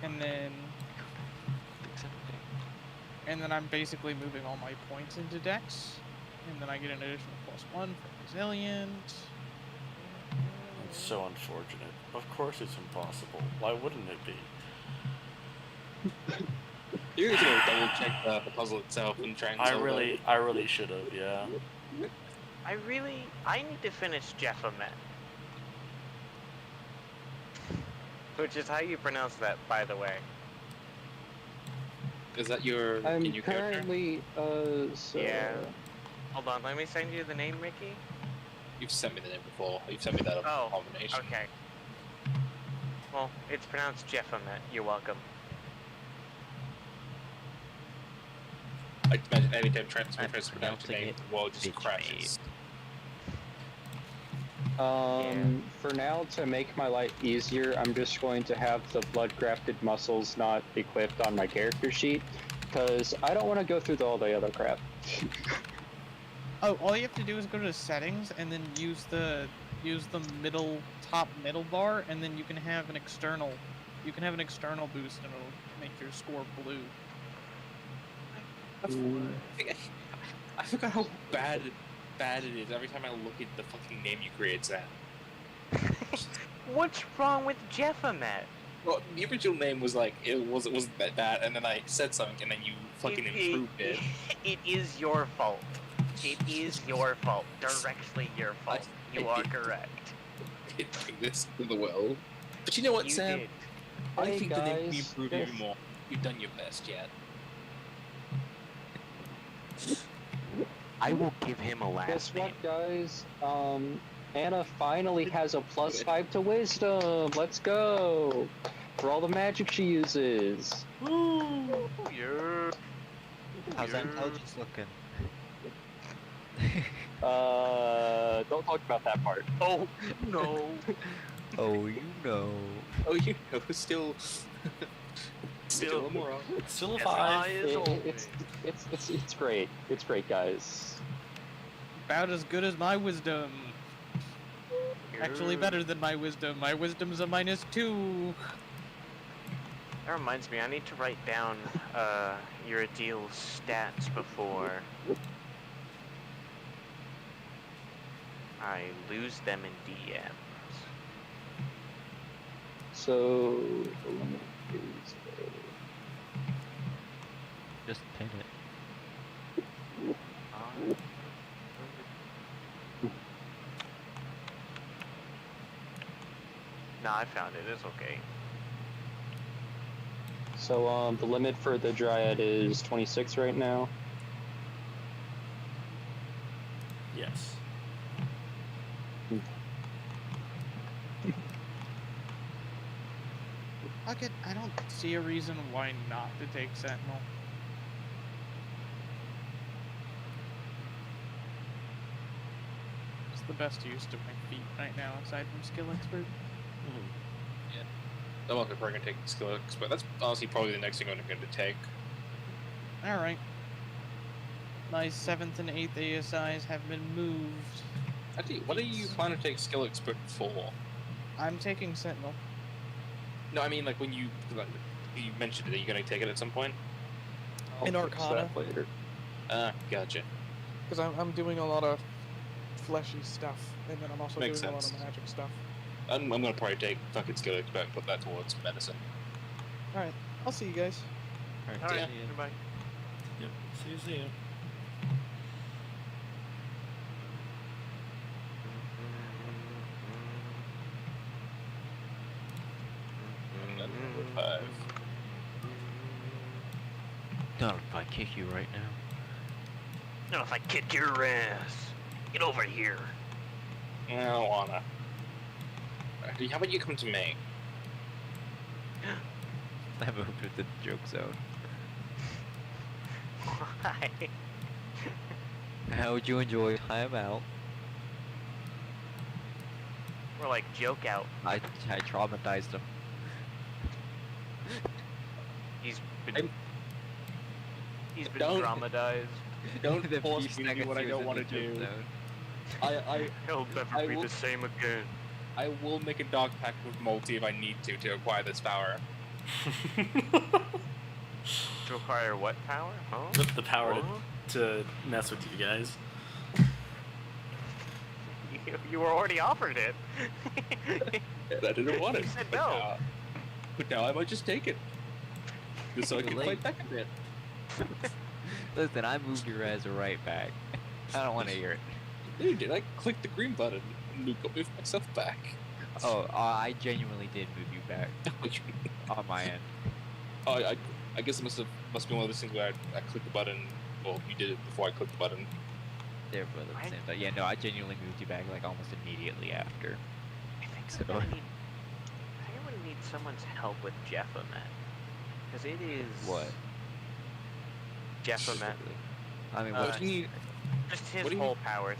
And then I'm basically moving all my points into Dex. And then I get an additional +1 for Resilient.
It's so unfortunate. Of course it's impossible. Why wouldn't it be?
You're just gonna double check the puzzle itself and try and solve it.
I really should have, yeah.
I need to finish Jeffamet. Which is how you pronounce that, by the way.
Is that your
I'm
in your character?
currently, so...
Yeah. Hold on, let me send you the name, Mickey.
You've sent me the name before. You've sent me that combination.
Okay. Well, it's pronounced Jeffamet. You're welcome.
I imagine anytime Transfer tries to pronounce your name, the world just crashes.
For now, to make my life easier, I'm just going to have the blood-grafted muscles not equipped on my character sheet, because I don't want to go through all the other crap.
Oh, all you have to do is go to settings and then use the top middle bar, and then you can have an external boost, and it'll make your score blue.
I forgot how bad it is every time I look at the fucking name you create, Sam.
What's wrong with Jeffamet?
Well, the original name was like it wasn't that bad, and then I said something, and then you fucking improved it.
It is your fault. It is your fault. Directly your fault. You are correct.
I didn't bring this to the world. But you know what, Sam?
Did.
I
Hey
think the name can be
guys,
improved even more. You've done your best yet.
I will give him a last
Guess
name.
what, guys? Anna finally has a +5 to wisdom. Let's go! For all the magic she uses.
Woo! Yeah.
How's that intelligence looking?
Don't talk about that part.
Oh, no.
Oh, you know.
Oh, you know, still a moron.
Still a 5.
It's great. It's great, guys.
About as good as my wisdom. Actually, better than my wisdom. My wisdom's a -2.
That reminds me, I need to write down Uridiel's stats before I lose them in DMs.
So...
Just pin it.
No, I found it. It's okay.
So, the limit for the Dryad is 26 right now.
Yes.
I don't see a reason why not to take Sentinel. It's the best use of my feet right now, aside from Skill Expert.
Yeah. I'm also probably going to take Skill Expert. That's honestly probably the next thing I'm going to take.
Alright. My 7th and 8th ASIs have been moved.
Actually, what do you plan to take Skill Expert for?
I'm taking Sentinel.
No, I mean, like, when you mentioned it, are you going to take it at some point?
In Arcana.
Later.
Gotcha.
Because I'm doing a lot of fleshy stuff, and then I'm also
Makes
doing
sense.
a lot of magic stuff.
I'm going to probably take fucking Skill Expert and put that towards medicine.
Alright, I'll see you guys.
Alright, goodbye.
Yep. See you.
Number 5.
Not if I kick you right now.
No, if I kick your ass. Get over here.
I don't wanna. How about you come to me?
I moved to the joke zone.
Why?
How would you enjoy time out?
We're like joke out.
I traumatized him.
He's
I'm-
been
Don't-
traumatized.
Don't
The
force
few
me to do
seconds
what I
he was
don't
in
want to
the joke
do.
zone.
He'll never
I
be
will-
the same again.
I will make a dog pact with Multi if I need to acquire this power.
To acquire what power? Huh?
The power
What?
to mess with you guys.
You were already offered it.
I didn't want it.
You said
but
no.
But now I might just take it. Just so I
Too
can
late.
fight back a bit.
Listen, I moved your ass right back. I don't want to hear it.
Dude, did I click the green button and move myself back?
Oh, I genuinely did move you back on my end.
Oh, I guess it must be one of those things where I clicked the button. Well, you did it before I clicked the button.
There, but at the same time, yeah, no, I genuinely moved you back like almost immediately after.
I think
So-
I'm gonna need someone's help with Jeffamet. Because it is...
What?
Jeffamet.
I mean,
Uh,
what?
do you need?
Just his
What do you
whole power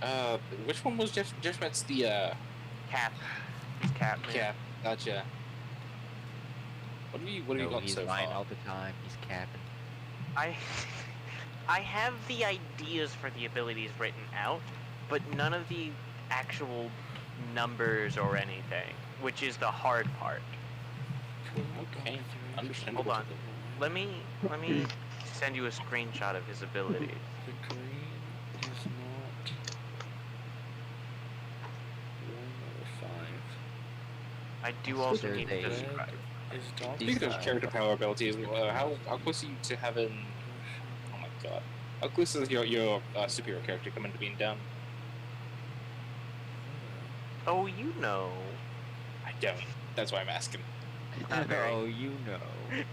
set.
Which one was Jeff Met's the
Cap. He's Cap, man.
cap? Gotcha. What have you
No,
got
he's
so
lying
far?
all the time. He's capping.
I have the ideas for the abilities written out, but none of the actual numbers or anything, which is the hard part.
Okay, understandable.
Hold on. Let me send you a screenshot of his abilities.
The green is not 1 or 5.
I do also
There's
need
a-
to
Red
describe.
is dog.
Speaking of character power abilities, how close are you to having? Oh my god, how close is your superior character coming to being done?
Oh, you know.
I don't. That's why I'm asking.
Not very.
Oh, you know.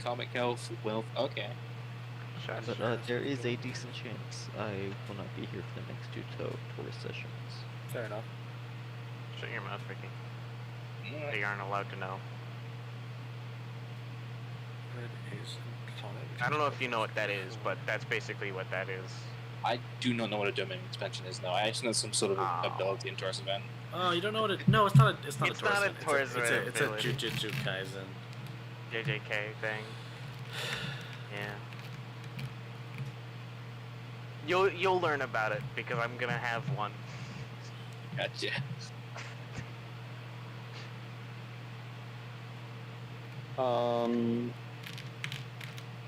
Comic health, wealth. Okay.
Shush.
But there is a decent chance I will not be here for the next two Torus sessions.
Fair enough.
Shut your mouth, Ricky. They aren't allowed to know.
Red is atomic.
I don't know if you know what that is, but that's basically what that is.
I do not know what a domain expansion is now. I actually know some sort of
Oh.
ability in Torus event.
Oh, you don't know what it? No, it's not a. It's not
It's
a
not a
Torus.
Torus
It's a
ability.
Jujutsu Kaisen.
JJK thing. Yeah. You'll learn about it because I'm gonna have one.
Gotcha.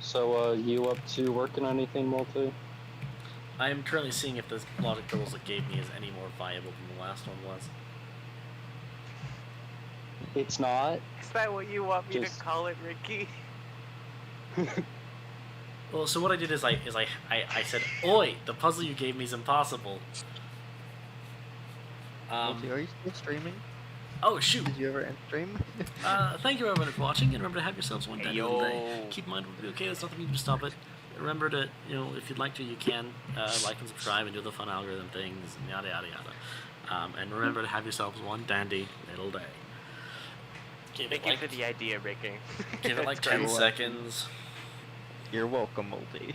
So, you up to working on anything, Multi?
I am currently seeing if the logic tools it gave me is any more viable than the last one was.
It's not.
Is that what you want me
Just-
to call it, Ricky?
Well, so what I did is I said, "Oi, the puzzle you gave me is impossible."
Are you still streaming?
Oh shoot!
Did you ever end stream?
Thank you everyone for watching, and remember to have yourselves one
Hey,
tiny little day.
yo.
Keep in mind, we'll be okay. There's nothing you can do to stop it. remember to, if you'd like to, you can like and subscribe and do the fun algorithm things and yada yada yada. And remember to have yourselves one dandy little day.
Thank you for the idea, Ricky.
Give it like 10 seconds.
You're welcome, Moldy.